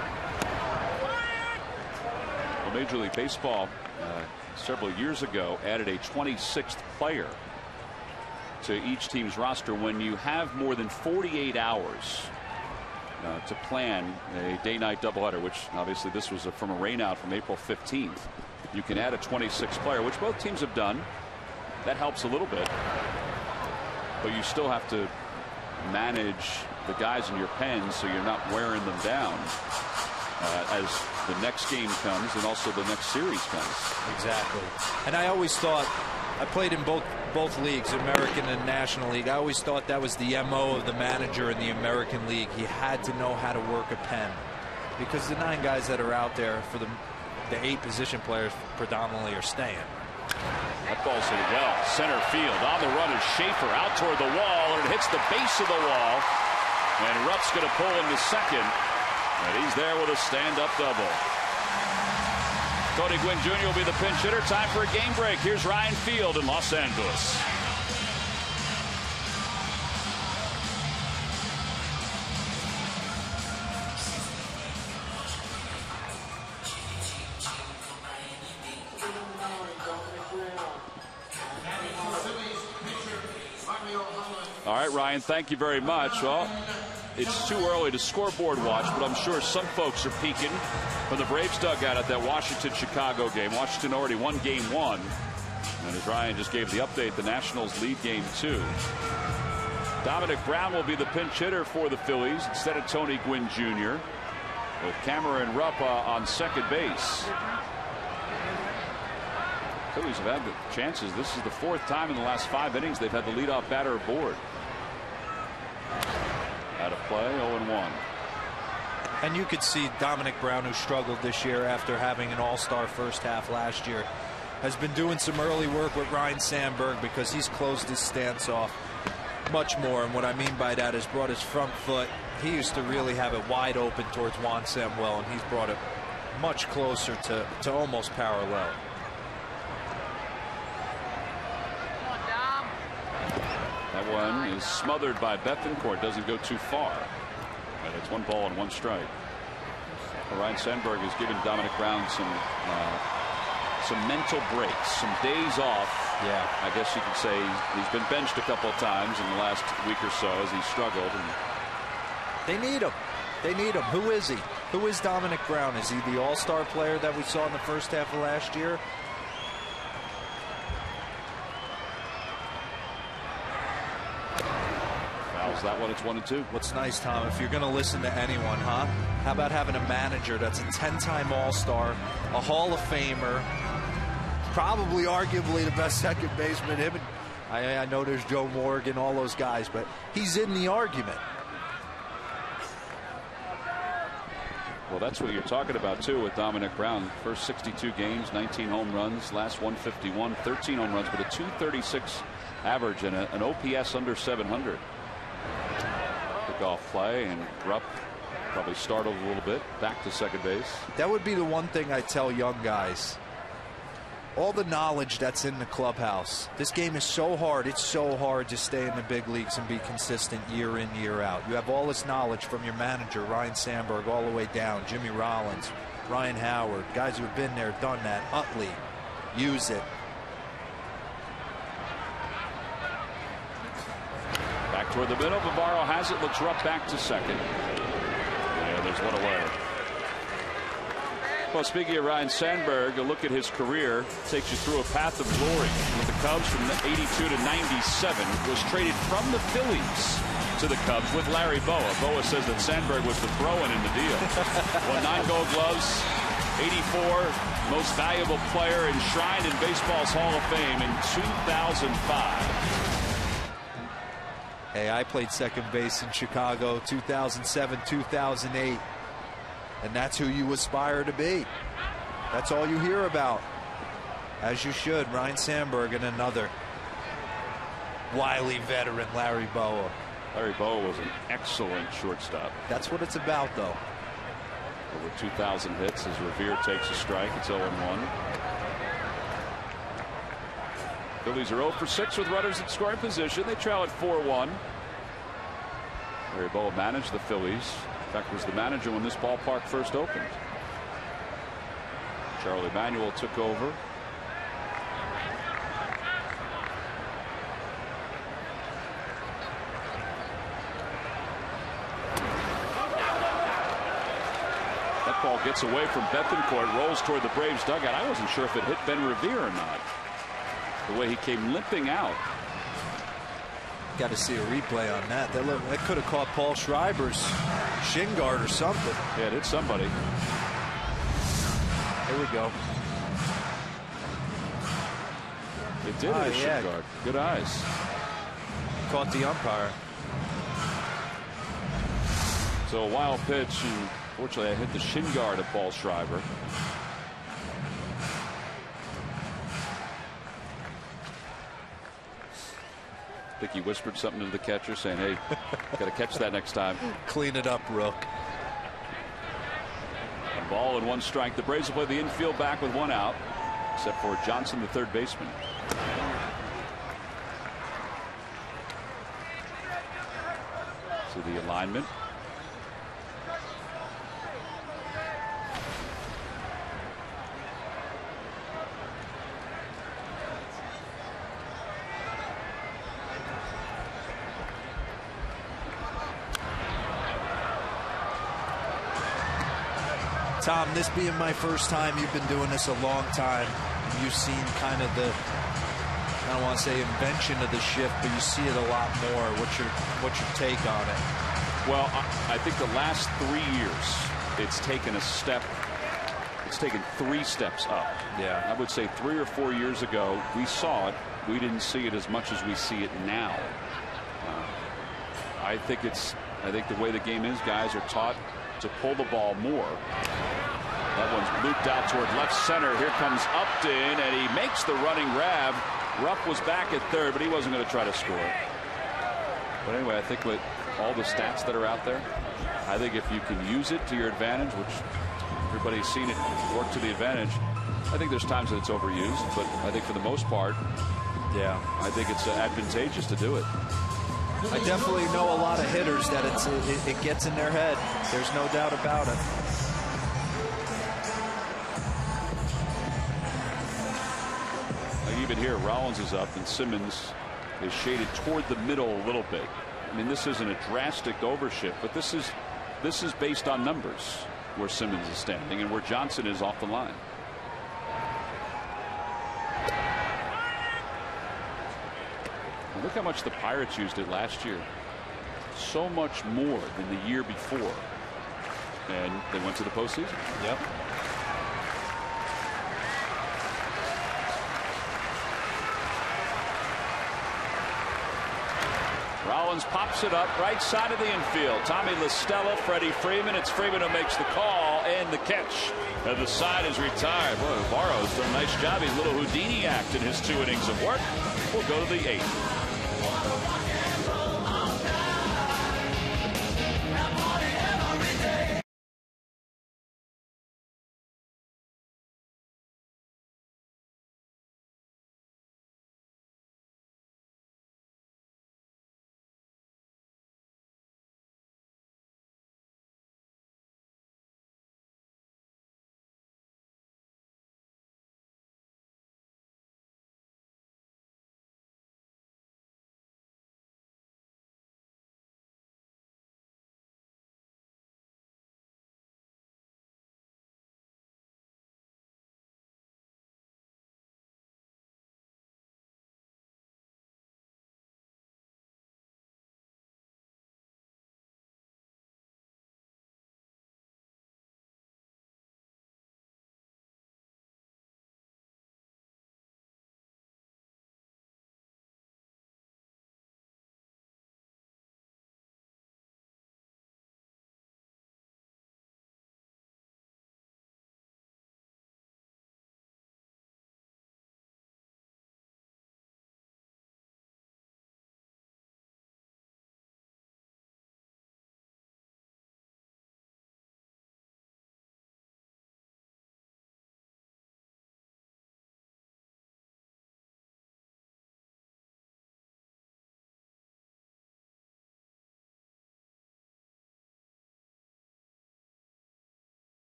Well, Major League Baseball several years ago added a 26th player to each team's roster. When you have more than 48 hours to plan a day-night doubleheader, which obviously this was from a rainout from April 15th. You can add a 26th player, which both teams have done. That helps a little bit. But you still have to manage the guys in your pens so you're not wearing them down as the next game comes and also the next series comes. Exactly. And I always thought, I played in both leagues, American and National League. I always thought that was the MO of the manager in the American League. He had to know how to work a pen, because the 9 guys that are out there for the 8 position players predominantly are staying. That ball's hit well. Center field. On the run is Schaefer out toward the wall, and it hits the base of the wall. And Rupp's going to pull into second. And he's there with a stand-up double. Tony Gwynn Jr. will be the pinch hitter. Time for a game break. Here's Ryan Field in Los Angeles. All right, Ryan, thank you very much. Well, it's too early to scoreboard watch, but I'm sure some folks are peeking from the Braves dugout at that Washington-Chicago game. Washington already won Game 1. And as Ryan just gave the update, the Nationals lead Game 2. Dominic Brown will be the pinch hitter for the Phillies instead of Tony Gwynn Jr. with Cameron Rupp on second base. Phillies have had the chances. This is the 4th time in the last 5 innings they've had the leadoff batter aboard. Out of play, 0-1. And you could see Dominic Brown, who struggled this year after having an all-star first half last year, has been doing some early work with Ryne Sandberg, because he's closed his stance off much more. And what I mean by that is brought his front foot. He used to really have it wide open towards Juan Samuel, and he's brought it much closer to almost parallel. That one is smothered by Bethencourt. Doesn't go too far. And it's 1 ball and 1 strike. Well, Ryne Sandberg has given Dominic Brown some mental breaks, some days off. Yeah, I guess you could say he's been benched a couple of times in the last week or so as he struggled. And they need him. They need him. Who is he? Who is Dominic Brown? Is he the all-star player that we saw in the first half of last year? That one, it's 1-2. What's nice, Tom, if you're going to listen to anyone, huh? How about having a manager that's a 10-time All-Star, a Hall of Famer, probably arguably the best second baseman. Him and I know there's Joe Morgan, all those guys, but he's in the argument. Well, that's what you're talking about too with Dominic Brown. First 62 games, 19 home runs, last 151, 13 home runs, but a .236 average and an OPS under 700. Off play, and Rupp probably startled a little bit, back to second base. That would be the one thing I tell young guys. All the knowledge that's in the clubhouse. This game is so hard. It's so hard to stay in the big leagues and be consistent year in, year out. You have all this knowledge from your manager, Ryne Sandberg, all the way down. Jimmy Rollins, Ryan Howard, guys who have been there, done that. Utley, use it. Back toward the middle. Navarro has it. Looks Rupp back to second. Yeah, there's one away. Well, speaking of Ryne Sandberg, a look at his career takes you through a path of glory with the Cubs from 82 to 97. Was traded from the Phillies to the Cubs with Larry Bowa. Bowa says that Sandberg was the throw-in in the deal. Won 9 Gold Gloves. 84 most valuable player enshrined in baseball's Hall of Fame in 2005. Hey, I played second base in Chicago 2007, 2008. And that's who you aspire to be. That's all you hear about. As you should. Ryan Sandberg and another wily veteran, Larry Bowa. Larry Bowa was an excellent shortstop. That's what it's about, though. Over 2,000 hits as Revere takes a strike. It's 0-1. Phillies are 0 for 6 with runners in scoring position. They trail at 4-1. Larry Bowa managed the Phillies. In fact, was the manager when this ballpark first opened. Charlie Manuel took over. That ball gets away from Bethencourt, rolls toward the Braves dugout. I wasn't sure if it hit Ben Revere or not. The way he came limping out. Got to see a replay on that. That could have caught Paul Schreiber's shin guard or something. Yeah, it hit somebody. Here we go. It did hit a shin guard. Good eyes. Caught the umpire. So a wild pitch, and fortunately I hit the shin guard of Paul Schreiber. I think he whispered something to the catcher saying, hey, got to catch that next time. Clean it up, Rook. A ball and 1 strike. The Braves will play the infield back with 1 out, except for Johnson, the third baseman. So the alignment. Tom, this being my first time, you've been doing this a long time. You've seen kind of the, I don't want to say invention of the shift, but you see it a lot more. What's your take on it? Well, I think the last 3 years, it's taken a step. It's taken 3 steps up. Yeah. I would say 3 or 4 years ago, we saw it. We didn't see it as much as we see it now. I think the way the game is, guys are taught to pull the ball more. That one's looped out toward left center. Here comes Upton, and he makes the running grab. Rupp was back at third, but he wasn't going to try to score. But anyway, I think with all the stats that are out there, I think if you can use it to your advantage, which everybody's seen it work to the advantage, I think there's times that it's overused, but I think for the most part, yeah, I think it's advantageous to do it. I definitely know a lot of hitters that it gets in their head. There's no doubt about it. Even here, Rollins is up and Simmons is shaded toward the middle a little bit. I mean, this isn't a drastic overshift, but this is based on numbers where Simmons is standing and where Johnson is off the line. And look how much the Pirates used it last year. So much more than the year before. And they went to the postseason. Yep. Rollins pops it up right side of the infield. Tommy LaStella, Freddie Freeman. It's Freeman who makes the call and the catch. And the side is retired. Boy, Barrow's done a nice job. He's a little Houdini act in his 2 innings of work. We'll go to the 8th.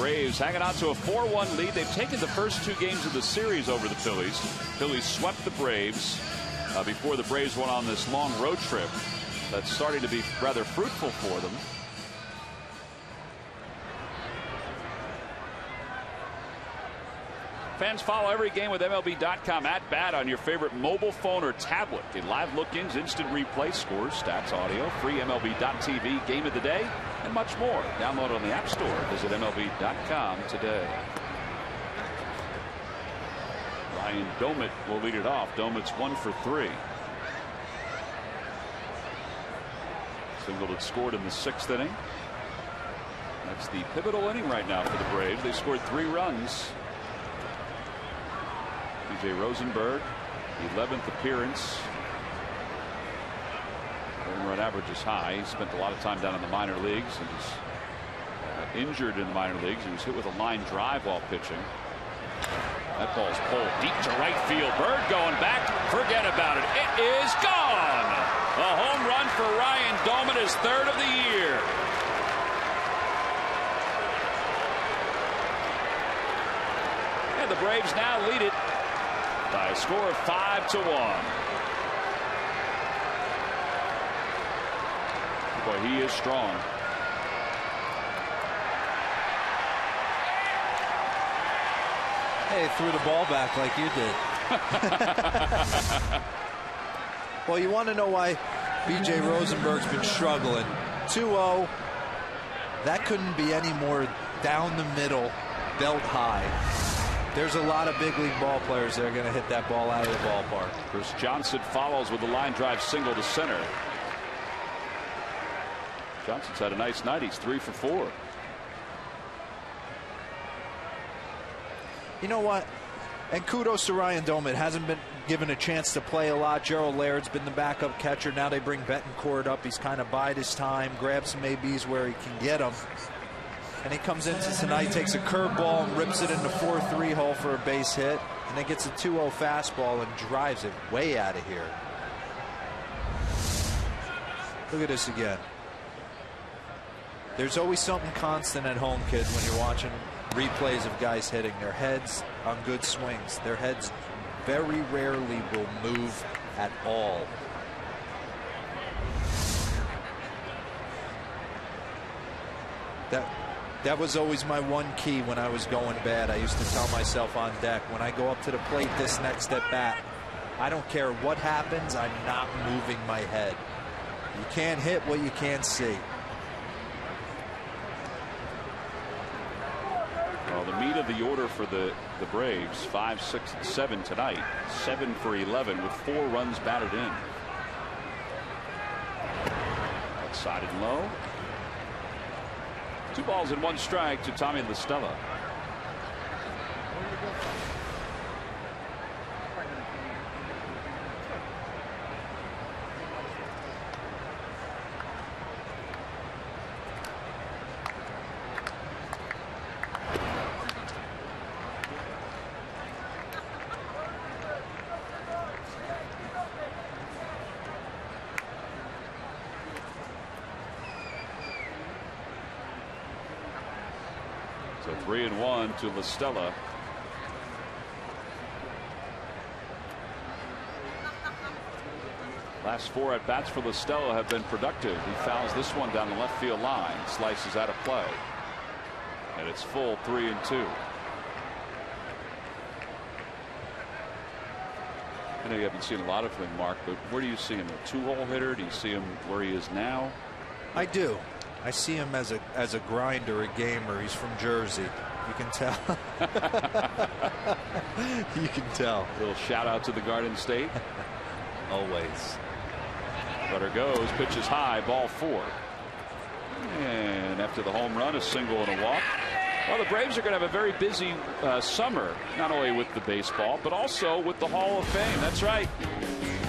Braves hanging on to a 4-1 lead. They've taken the first 2 games of the series over the Phillies. Phillies swept the Braves before the Braves went on this long road trip that's starting to be rather fruitful for them. Fans follow every game with MLB.com at bat on your favorite mobile phone or tablet. Get live look-ins, instant replay, scores, stats, audio, free MLB.tv, game of the day, and much more. Download on the App Store. Visit MLB.com today. Ryan Domit will lead it off. Domit's 1 for 3. Single that scored in the 6th inning. That's the pivotal inning right now for the Braves. They scored 3 runs. P.J. Rosenberg, 11th appearance. Home run average is high. He spent a lot of time down in the minor leagues and was injured in the minor leagues. He was hit with a line drive while pitching. That ball's pulled deep to right field. Bird going back. Forget about it. It is gone. A home run for Ryan Domit, his 3rd of the year. And the Braves now lead it by a score of 5-1. Boy, he is strong. Hey, threw the ball back like you did. Well, you want to know why B.J. Rosenberg's been struggling. 2-0. That couldn't be any more down the middle, belt high. There's a lot of big league ball players that are going to hit that ball out of the ballpark. Chris Johnson follows with a line drive single to center. Johnson's had a nice night. He's 3 for 4. You know what? And kudos to Ryan Domit. Hasn't been given a chance to play a lot. Gerald Laird's been the backup catcher. Now they bring Betancourt up. He's kind of bide his time, grabs some ABs where he can get them. And he comes into tonight, takes a curveball and rips it in the 4-3 hole for a base hit. And then gets a 2-0 fastball and drives it way out of here. Look at this again. There's always something constant at home, kids, when you're watching replays of guys hitting. Their heads on good swings. Their heads very rarely will move at all. That was always my one key when I was going bad. I used to tell myself on deck, when I go up to the plate this next at bat, I don't care what happens, I'm not moving my head. You can't hit what you can't see. Well, the meat of the order for the Braves, 5, 6, and 7 tonight. 7 for 11 with 4 runs batted in. Outside and low. 2 balls and 1 strike to Tommy La Stella. So 3-1 to La Stella. Last 4 at bats for La Stella have been productive. He fouls this one down the left field line, slices out of play, and it's full 3-2. I know you haven't seen a lot of him, Mark, but where do you see him? A 2-hole hitter? Do you see him where he is now? I do. I see him as a grinder, a gamer. He's from Jersey. You can tell. You can tell. A little shout out to the Garden State. Always. Runner goes, pitches high, ball 4. And after the home run, a single and a walk. Well, the Braves are going to have a very busy summer, not only with the baseball, but also with the Hall of Fame. That's right.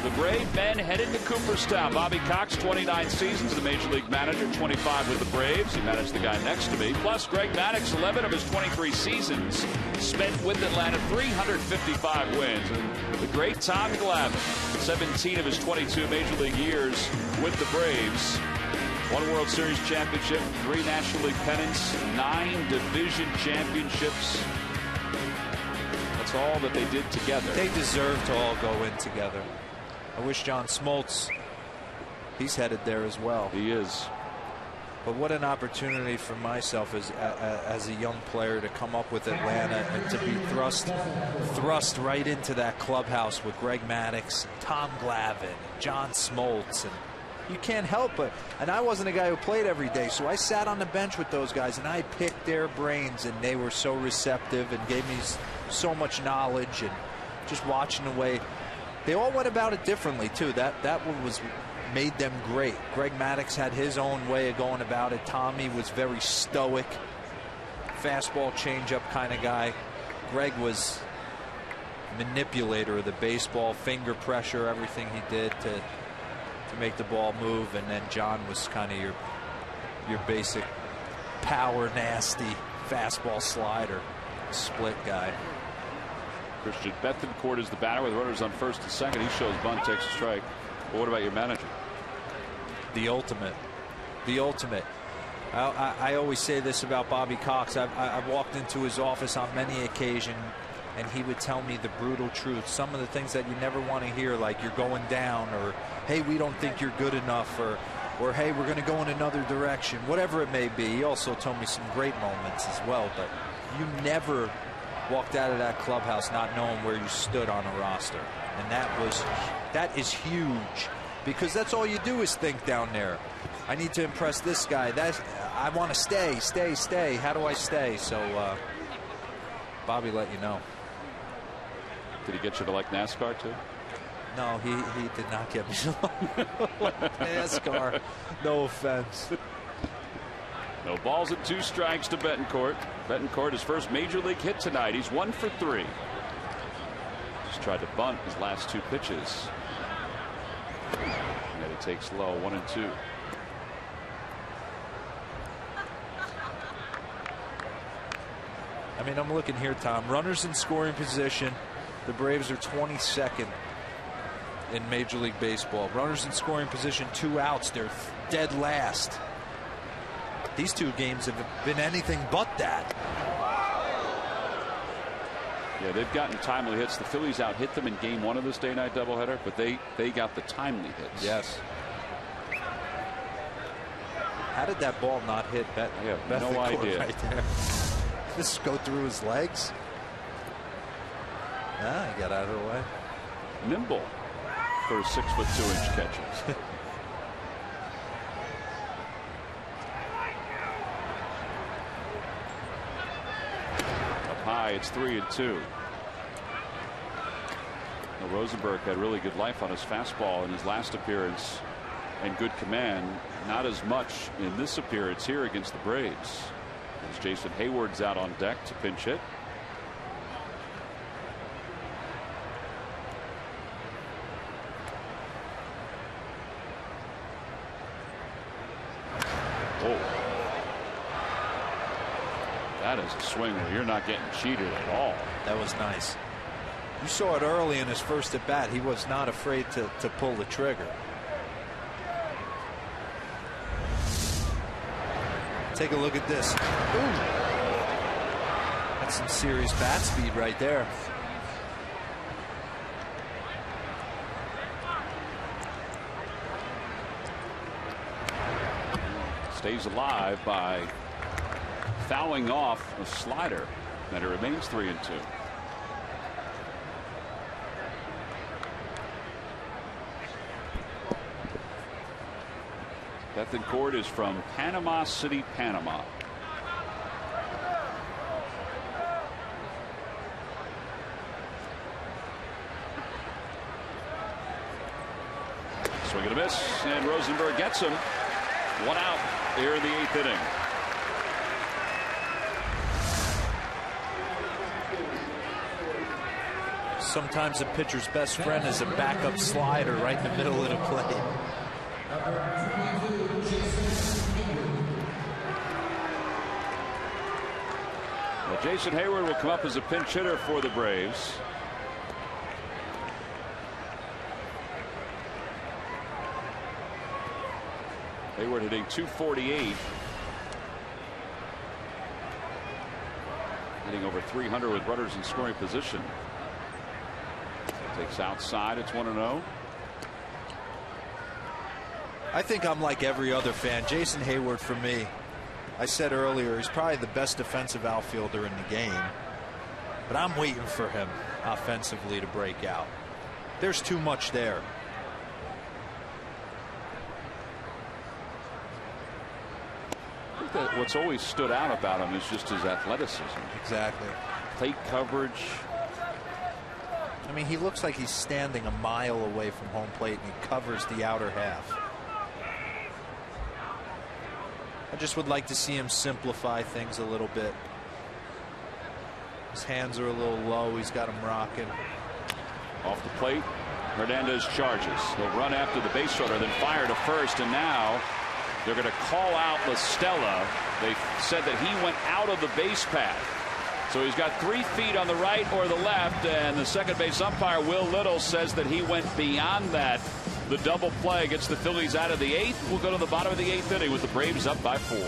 The Brave men headed to Cooperstown. Bobby Cox, 29 seasons as a Major League manager, 25 with the Braves. He managed the guy next to me. Plus, Greg Maddux, 11 of his 23 seasons spent with Atlanta, 355 wins. And the great Tom Glavine, 17 of his 22 Major League years with the Braves. 1 World Series championship, 3 National League pennants, 9 division championships. That's all that they did together. They deserve to all go in together. I wish John Smoltz, he's headed there as well. He is. But what an opportunity for myself as a young player to come up with Atlanta and to be thrust right into that clubhouse with Greg Maddux, and Tom Glavine, and John Smoltz, and you can't help but. And I wasn't a guy who played every day, so I sat on the bench with those guys and I picked their brains, and they were so receptive and gave me so much knowledge, and just watching the way they all went about it differently too. That one was made them great. Greg Maddux had his own way of going about it. Tommy was very stoic, fastball changeup kind of guy. Greg was manipulator of the baseball, finger pressure, everything he did to make the ball move. And then John was kind of your basic power, nasty fastball slider, split guy. Christian Bethancourt is the batter with runners on first and second. He shows bunt, takes a strike. But what about your manager? The ultimate. The ultimate. I always say this about Bobby Cox. I've walked into his office on many occasions, and he would tell me the brutal truth. Some of the things that you never want to hear, like you're going down, or hey, we don't think you're good enough, or hey, we're going to go in another direction, whatever it may be. He also told me some great moments as well, but you never walked out of that clubhouse not knowing where you stood on a roster. And that is huge, because that's all you do is think down there. I need to impress this guy. I want to stay. How do I stay? So Bobby let you know. Did he get you to like NASCAR too? No, he did not get me to like NASCAR. No offense. No balls and 2 strikes to Bethancourt. Bethancourt, his first major league hit tonight. He's 1 for 3. Just tried to bunt his last 2 pitches. And he takes low, 1-2. I mean, I'm looking here, Tom. Runners in scoring position. The Braves are 22nd in Major League Baseball. Runners in scoring position, 2 outs. They're dead last. These 2 games have been anything but that. Yeah, they've gotten timely hits. The Phillies out-hit them in Game 1 of this day-night doubleheader, but they got the timely hits. Yes. How did that ball not hit I have no idea. Right there? Just go through his legs. He got out of the way. Nimble for a 6'2" catcher. High, it's 3-2. Now, Rosenberg had really good life on his fastball in his last appearance and good command. Not as much in this appearance here against the Braves. As Jason Hayward's out on deck to pinch hit. That is a swing where you're not getting cheated at all. That was nice. You saw it early in his first at bat. He was not afraid to pull the trigger. Take a look at this. Ooh. That's some serious bat speed right there. Stays alive by fouling off a slider, and it remains 3-2. Bethancourt is from Panama City, Panama. Swing and a miss, and Rosenberg gets him. 1 out here in the 8th inning. Sometimes a pitcher's best friend is a backup slider right in the middle of the plate. Well, Jason Hayward will come up as a pinch hitter for the Braves. Hayward hitting .248. Hitting over 300 with runners in scoring position. Takes outside. It's 1-0. I think I'm like every other fan. Jason Hayward, for me, I said earlier, he's probably the best defensive outfielder in the game. But I'm waiting for him offensively to break out. There's too much there. I think that what's always stood out about him is just his athleticism. Exactly. Plate coverage. I mean, he looks like he's standing a mile away from home plate and he covers the outer half. I just would like to see him simplify things a little bit. His hands are a little low. He's got them rocking. Off the plate, Hernandez charges. He'll run after the base runner, then fire to first, and now they're going to call out La Stella. They said that he went out of the base path. So he's got 3 feet on the right or the left, and the second base umpire, Will Little, says that he went beyond that. The double play gets the Phillies out of the 8th. We'll go to the bottom of the 8th inning with the Braves up by 4.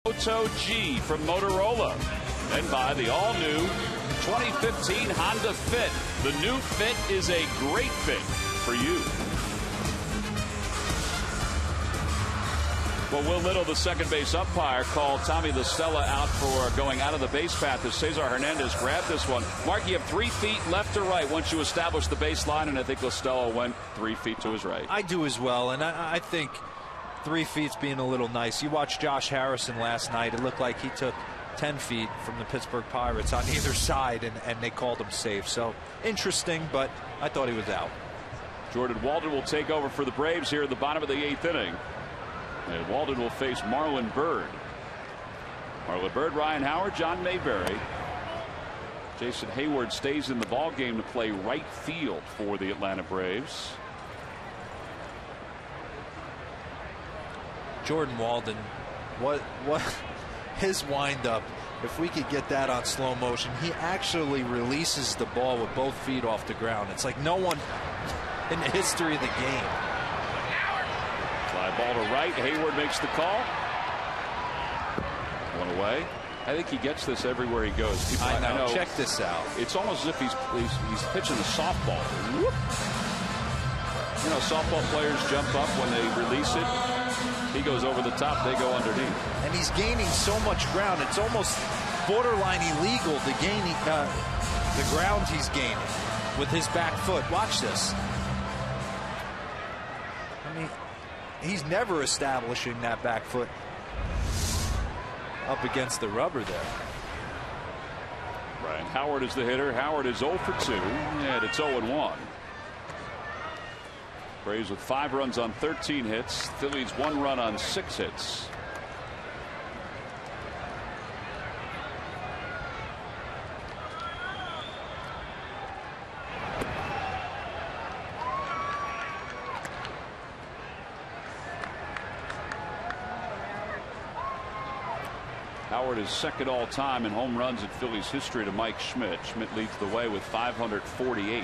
Moto G from Motorola, and by the all-new 2015 Honda Fit. The new Fit is a great fit for you. Well, Will Little, the second base umpire, called Tommy La Stella out for going out of the base path as Cesar Hernandez grabbed this one. Mark, you have 3 feet left to right once you establish the baseline, and I think La Stella went 3 feet to his right. I do as well, and I think 3 feet's being a little nice. You watched Josh Harrison last night. It looked like he took 10 feet from the Pittsburgh Pirates on either side, and they called him safe. So interesting, but I thought he was out. Jordan Walden will take over for the Braves here at the bottom of the 8th inning. And Walden will face Marlon Byrd. Marlon Byrd, Ryan Howard, John Mayberry. Jason Hayward stays in the ball game to play right field for the Atlanta Braves. Jordan Walden, what his windup, if we could get that on slow motion, he actually releases the ball with both feet off the ground. It's like no one in the history of the game. Fly ball to right. Hayward makes the call. One away. I think he gets this everywhere he goes. People, I know. Check this out. It's almost as if he's pitching a softball. Whoop. You know, softball players jump up when they release it. He goes over the top, they go underneath. And he's gaining so much ground, it's almost borderline illegal to gain the ground he's gaining with his back foot. Watch this. I mean, he's never establishing that back foot up against the rubber there. Ryan Howard is the hitter. Howard is 0 for 2, and it's 0-1. Braves with 5 runs on 13 hits. Phillies 1 run on 6 hits. Howard is second all time in home runs in Phillies history to Mike Schmidt. Schmidt leads the way with 548.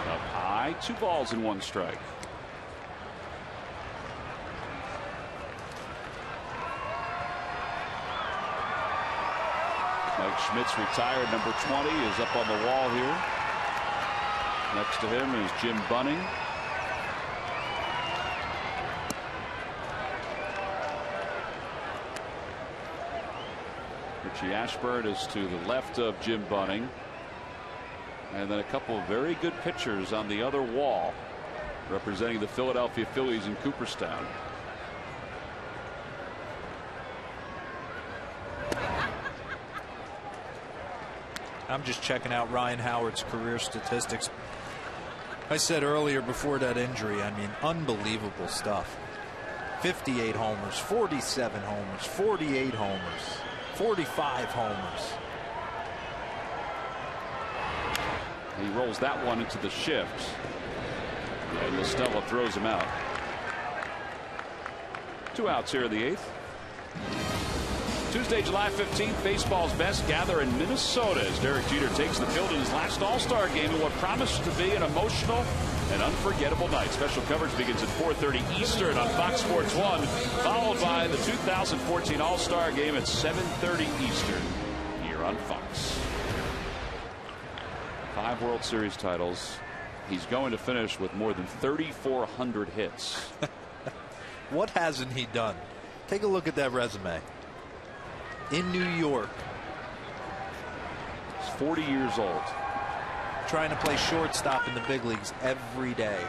Up high, 2 balls and 1 strike. Mike Schmidt's retired. Number 20 is up on the wall here. Next to him is Jim Bunning. Richie Ashburn is to the left of Jim Bunning. And then a couple of very good pitchers on the other wall representing the Philadelphia Phillies in Cooperstown. I'm just checking out Ryan Howard's career statistics. I said earlier before that injury, I mean, unbelievable stuff. 58 homers, 47 homers, 48 homers, 45 homers. He rolls that one into the shift. And Listella throws him out. 2 outs here in the 8th. Tuesday, July 15th, baseball's best gather in Minnesota as Derek Jeter takes the field in his last All-Star game in what promises to be an emotional and unforgettable night. Special coverage begins at 4:30 Eastern on Fox Sports 1, followed by the 2014 All-Star game at 7:30 Eastern here on Fox. 5 World Series titles. He's going to finish with more than 3,400 hits. What hasn't he done? Take a look at that resume. In New York. He's 40 years old. Trying to play shortstop in the big leagues every day.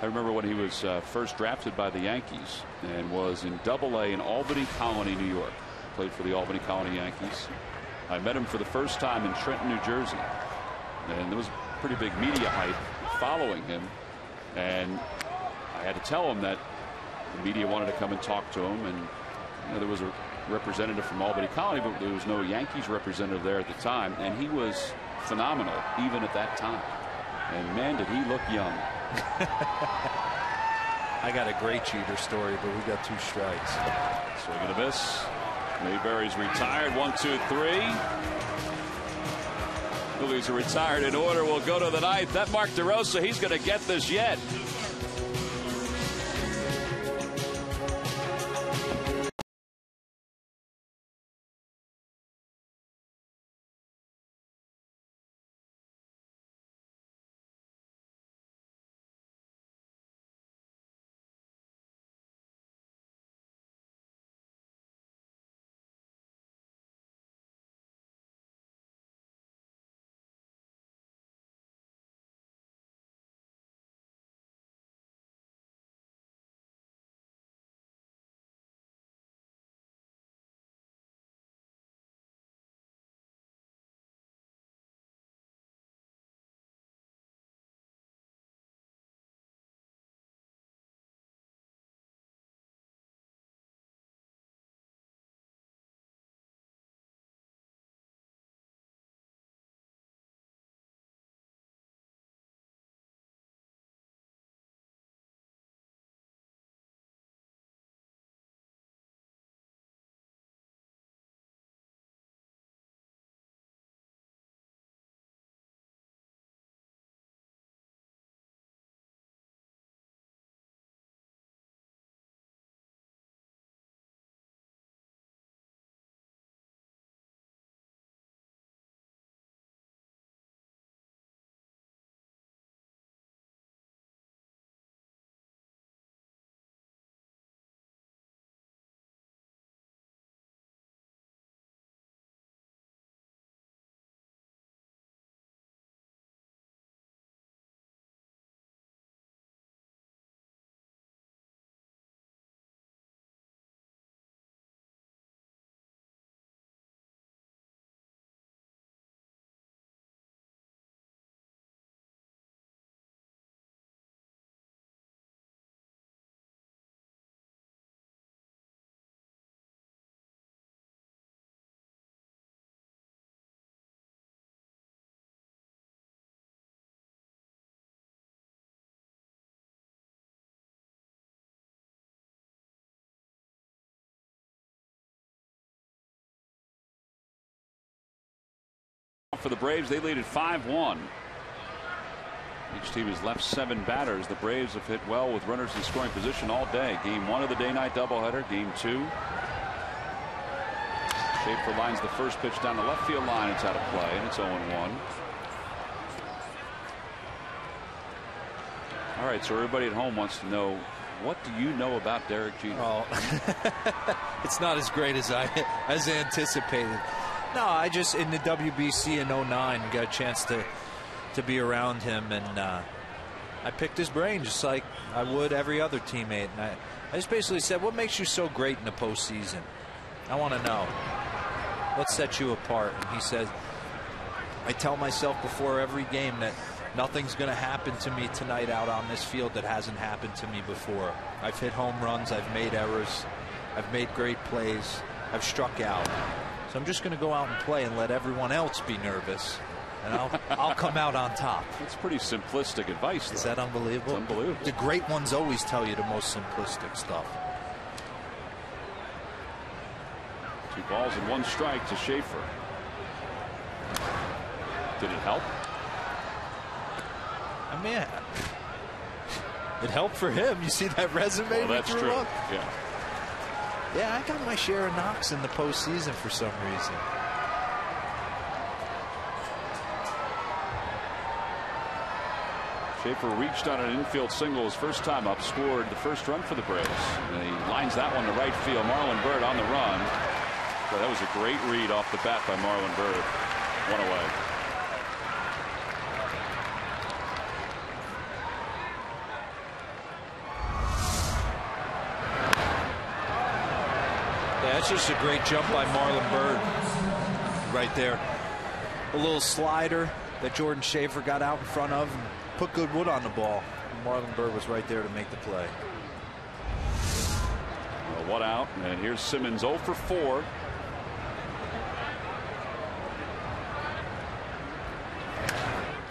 I remember when he was first drafted by the Yankees and was in Double-A in Albany Colony, New York. Played for the Albany Colony Yankees. I met him for the first time in Trenton, New Jersey. And there was pretty big media hype following him. And I had to tell him that the media wanted to come and talk to him. And you know, there was a representative from Albany Colony, but there was no Yankees representative there at the time. And he was phenomenal even at that time. And man, did he look young. I got a great Jeter story, but we got 2 strikes. Swing and a miss. Mayberry's retired. 1, 2, 3. Phillies are retired in order. We'll go to the 9th. That Mark DeRosa, he's going to get this yet. For the Braves, they lead at 5-1. Each team has left 7 batters. The Braves have hit well with runners in scoring position all day. Game 1 of the day-night doubleheader. Game 2. Schaefer lines the first pitch down the left field line. It's out of play, and it's 0-1. All right, so everybody at home wants to know, what do you know about Derek Jeter? Oh, it's not as great as as anticipated. No, I just, in the WBC in 09, got a chance to be around him, and I picked his brain just like I would every other teammate. And I just basically said, what makes you so great in the postseason? I want to know. What sets you apart? And he said, I tell myself before every game that nothing's going to happen to me tonight out on this field that hasn't happened to me before. I've hit home runs, I've made errors, I've made great plays, I've struck out. So I'm just going to go out and play and let everyone else be nervous, and I'll come out on top. That's pretty simplistic advice, though. Is that unbelievable? It's unbelievable. The great ones always tell you the most simplistic stuff. 2 balls and 1 strike to Schaefer. Did it help? I mean, it helped for him. You see that resume? Well, that's true. Up? Yeah. Yeah, I got my share of knocks in the postseason for some reason. Schaefer reached on an infield single his first time up, scored the first run for the Braves. And he lines that one to right field. Marlon Byrd on the run. But that was a great read off the bat by Marlon Byrd. 1 away. That's just a great jump by Marlon Byrd right there. A little slider that Jordan Schaefer got out in front of and put good wood on the ball. And Marlon Byrd was right there to make the play. Well, 1 out, and here's Simmons 0 for 4.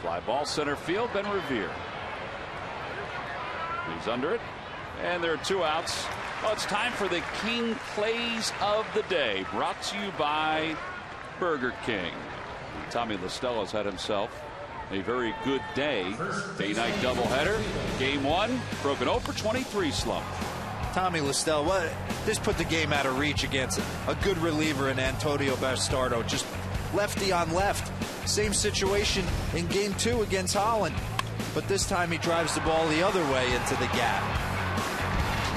Fly ball center field, Ben Revere. He's under it, and there are 2 outs. Well, it's time for the King Plays of the Day, brought to you by Burger King. Tommy LaStella's had himself a very good day. Day-night doubleheader. Game 1, broken 0 for 23 slump. Tommy LaStella, this put the game out of reach against a good reliever in Antonio Bastardo. Just lefty on left. Same situation in Game 2 against Holland. But this time he drives the ball the other way into the gap.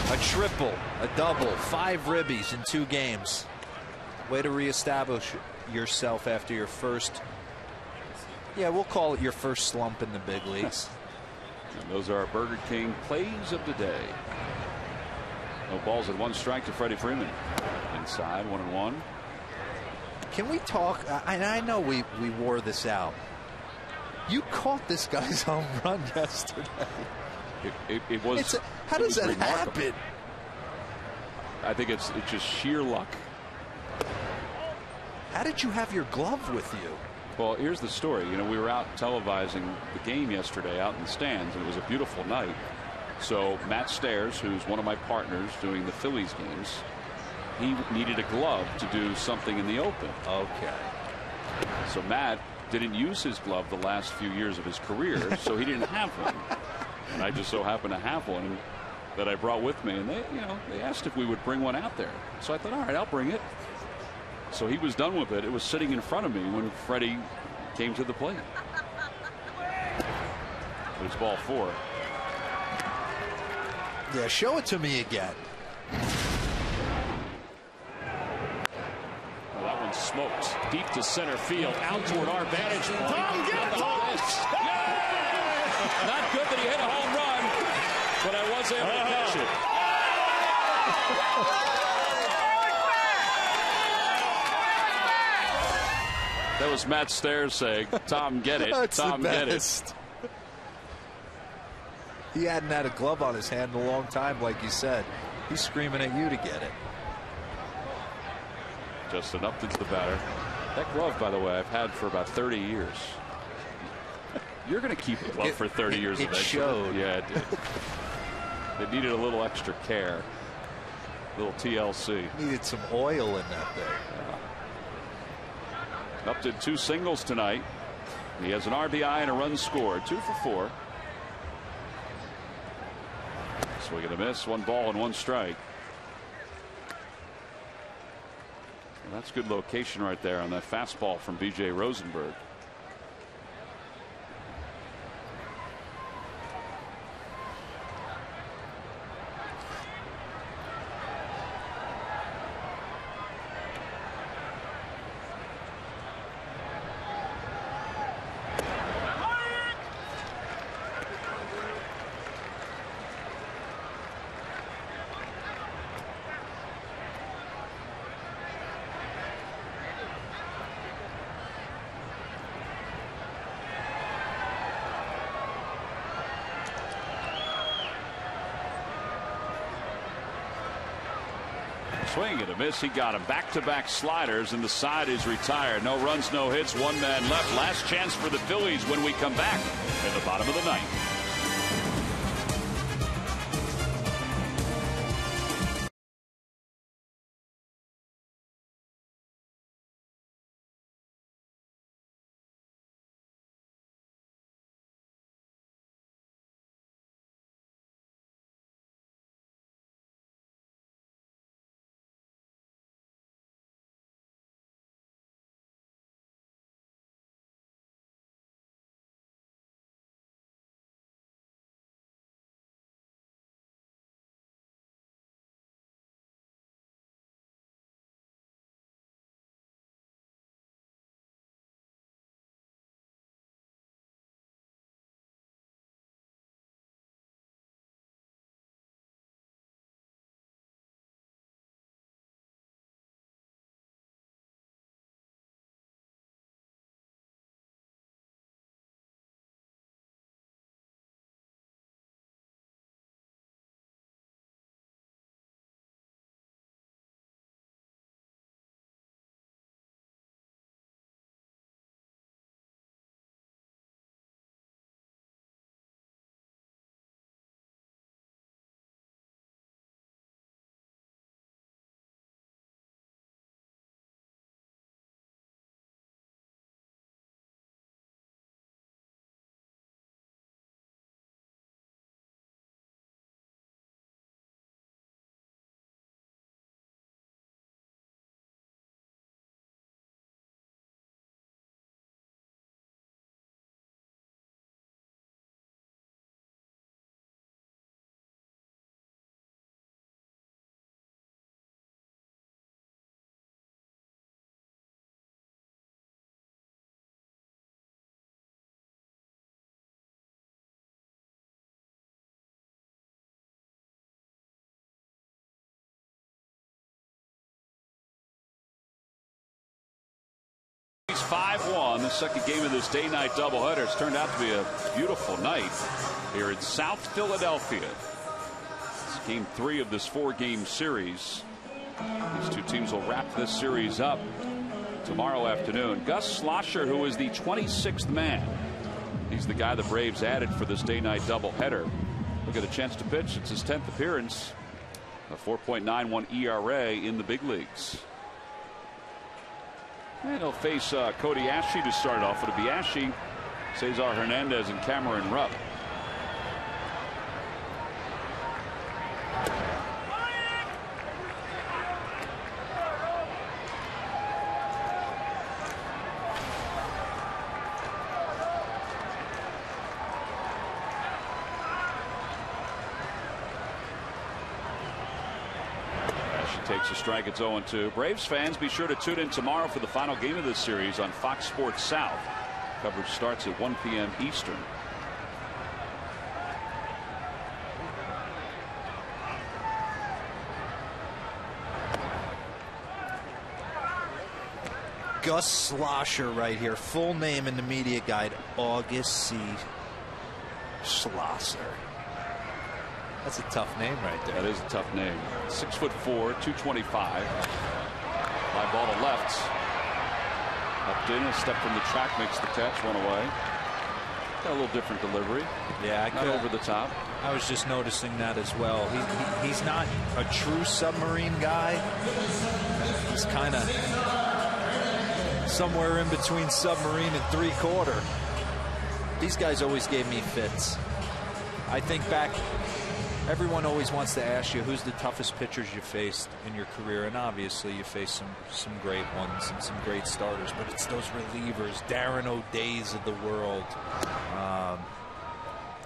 A triple, a double, 5 ribbies in 2 games. Way to reestablish yourself after your first, yeah, we'll call it your first slump in the big leagues. And those are our Burger King Plays of the Day. No balls and 1 strike to Freddie Freeman. Inside, 1-1. Can we talk? I know we wore this out. You caught this guy's home run yesterday. It was. How does that happen? I think it's just sheer luck. How did you have your glove with you? Well, here's the story. You know, we were out televising the game yesterday out in the stands, and it was a beautiful night. So Matt Stairs, who's one of my partners doing the Phillies games, he needed a glove to do something in the open. Okay. So Matt didn't use his glove the last few years of his career, so he didn't have one. And I just so happened to have one that I brought with me, and they asked if we would bring one out there. So I thought, all right, I'll bring it. So he was done with it. It was sitting in front of me when Freddie came to the plate. It was ball 4. Yeah, show it to me again. Well, that one smoked deep to center field, out toward our vantage point. Not good that he hit a home run, but I was able to catch it. That was Matt Stairs saying, Tom, get it. Tom, get it. He hadn't had a glove on his hand in a long time, like you said. He's screaming at you to get it. Justin Upton's the batter. That glove, by the way, I've had for about 30 years. You're going to keep a glove for 30 years eventually. It showed. Yeah, it did. It needed a little extra care. A little TLC. Needed some oil in that thing. Up to 2 singles tonight. He has an RBI and a run scored. 2 for 4. Swing and a miss. 1 ball and 1 strike. Well, that's good location right there on that fastball from B.J. Rosenberg. Swing and a miss. He got him. Back-to-back sliders, and the side is retired. No runs, no hits. 1 man left. Last chance for the Phillies when we come back in the bottom of the 9th. It's 5-1. The second game of this day-night doubleheader. It's turned out to be a beautiful night here in South Philadelphia. It's game 3 of this 4-game series. These two teams will wrap this series up tomorrow afternoon. Gus Schlosser, who is the 26th man. He's the guy the Braves added for this day-night doubleheader. He'll get a chance to pitch. It's his 10th appearance. A 4.91 ERA in the big leagues. And he'll face Cody Ashley to start off. It'll be Ashley, Cesar Hernandez, and Cameron Rupp. Takes a strike. It's 0-2. Braves fans, be sure to tune in tomorrow for the final game of this series on Fox Sports South. Coverage starts at 1 p.m. Eastern. Gus Schlosser right here. Full name in the media guide, August C. Schlosser. That's a tough name right there. That is a tough name. 6'4", 225. Fly ball to left. Up in, a step from the track, makes the catch, one away. Got a little different delivery. Yeah, not over the top. I was just noticing that as well. He's not a true submarine guy. He's kind of somewhere in between submarine and three-quarter. These guys always gave me fits. I think back, everyone always wants to ask you who's the toughest pitchers you faced in your career, and obviously you faced some great ones and some great starters, but it's those relievers, Darren O'Days of the world,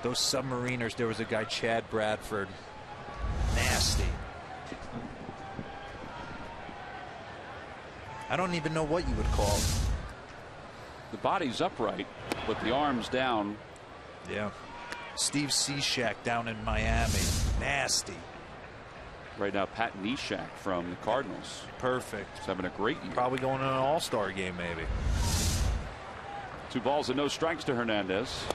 those submariners. There was a guy, Chad Bradford, nasty. I don't even know what you would call him. The body's upright, but the arm's down. Yeah. Steve Cishek down in Miami. Nasty. Right now, Pat Neshek from the Cardinals. Perfect. He's having a great year. Probably going to an all-star game, maybe. 2 balls and no strikes to Hernandez.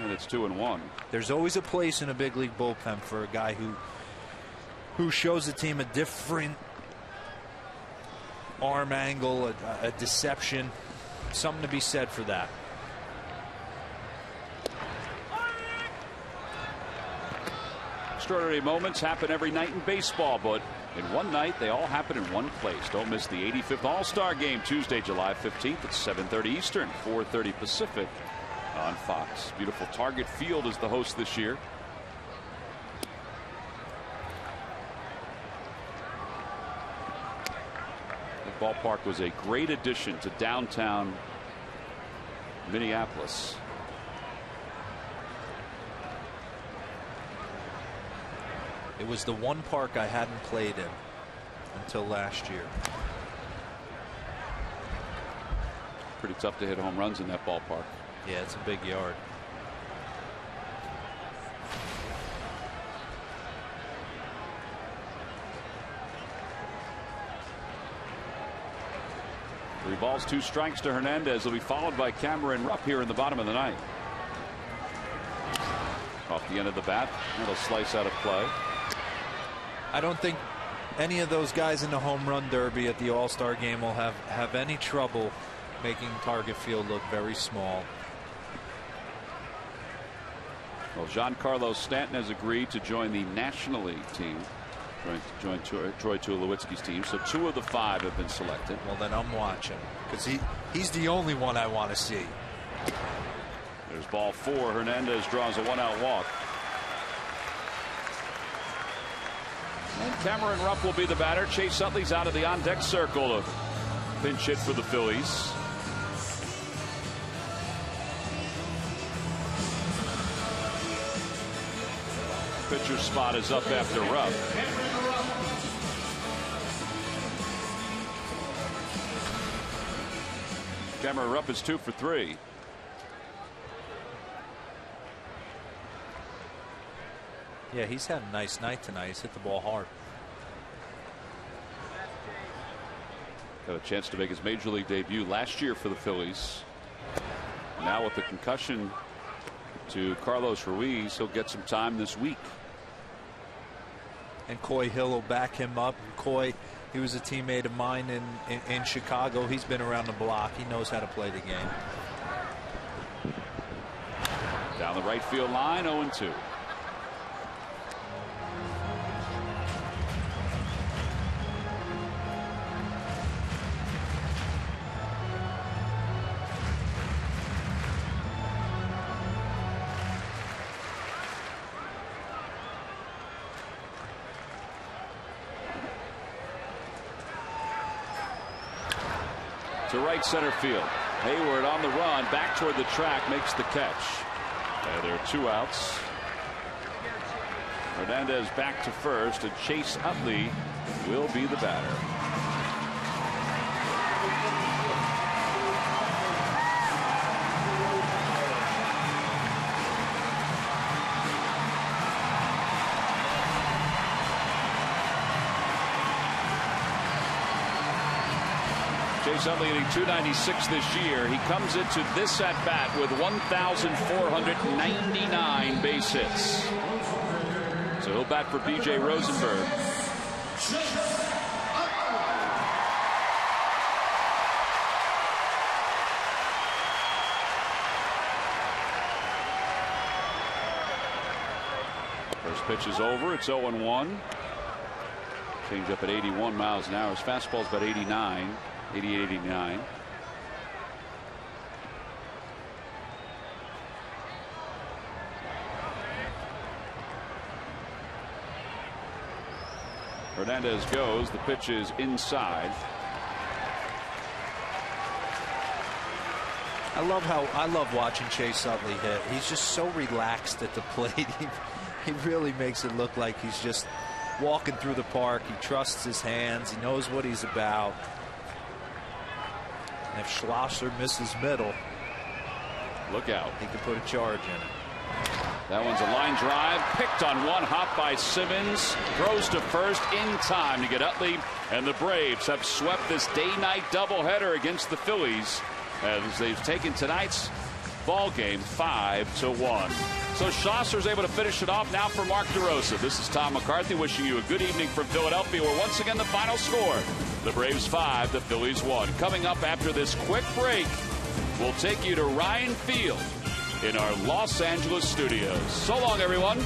And it's 2-1. There's always a place in a big league bullpen for a guy who shows the team a different arm angle, a deception. Something to be said for that. Extraordinary moments happen every night in baseball, but in one night they all happen in one place. Don't miss the 85th All-Star Game Tuesday, July 15th at 7:30 Eastern, 4:30 Pacific on Fox. Beautiful Target Field is the host this year. The ballpark was a great addition to downtown Minneapolis. It was the one park I hadn't played in until last year. Pretty tough to hit home runs in that ballpark. Yeah, it's a big yard. Three balls, 2 strikes to Hernandez. Will be followed by Cameron Rupp here in the bottom of the ninth. Off the end of the bat, that'll slice out of play. I don't think any of those guys in the home run derby at the All-Star game will have any trouble making Target Field look very small. Well, Giancarlo Stanton has agreed to join the National League team. Join Troy Tulowitzki's team. So 2 of the 5 have been selected. Well, then I'm watching, because he's the only one I want to see. There's ball 4. Hernandez draws a 1-out walk. And Cameron Rupp will be the batter. Chase Utley's out of the on-deck circle to pinch hit for the Phillies. Pitcher spot is up after Rupp. Cameron Rupp is 2 for 3. Yeah, he's had a nice night tonight. He's hit the ball hard. Got a chance to make his major league debut last year for the Phillies. Now with the concussion to Carlos Ruiz, he'll get some time this week. And Coy Hill will back him up. Coy, he was a teammate of mine in Chicago. He's been around the block. He knows how to play the game. Down the right field line, 0-2. To right center field. Hayward on the run, back toward the track, makes the catch. And there are 2 outs. Hernandez back to first, and Chase Utley will be the batter. Chase Utley hitting .296 this year. He comes into this at bat with 1,499 base hits. So he'll bat for B.J. Rosenberg. First pitch is over. It's 0-1. Change up at 81 miles an hour. His fastball's about 89. 88, 89. Hernandez goes. The pitch is inside. I love watching Chase Utley hit. He's just so relaxed at the plate. He really makes it look like he's just walking through the park. He trusts his hands. He knows what he's about. And if Schlosser misses middle, look out. He can put a charge in it. That one's a line drive. Picked on one hop by Simmons. Throws to first in time to get Utley. And the Braves have swept this day-night doubleheader against the Phillies, as they've taken tonight's ball game 5-1. So Schlosser's able to finish it off now for Mark DeRosa. This is Tom McCarthy wishing you a good evening from Philadelphia, where once again the final score, the Braves 5, the Phillies 1. Coming up after this quick break, we'll take you to Ryan Field in our Los Angeles studios. So long, everyone.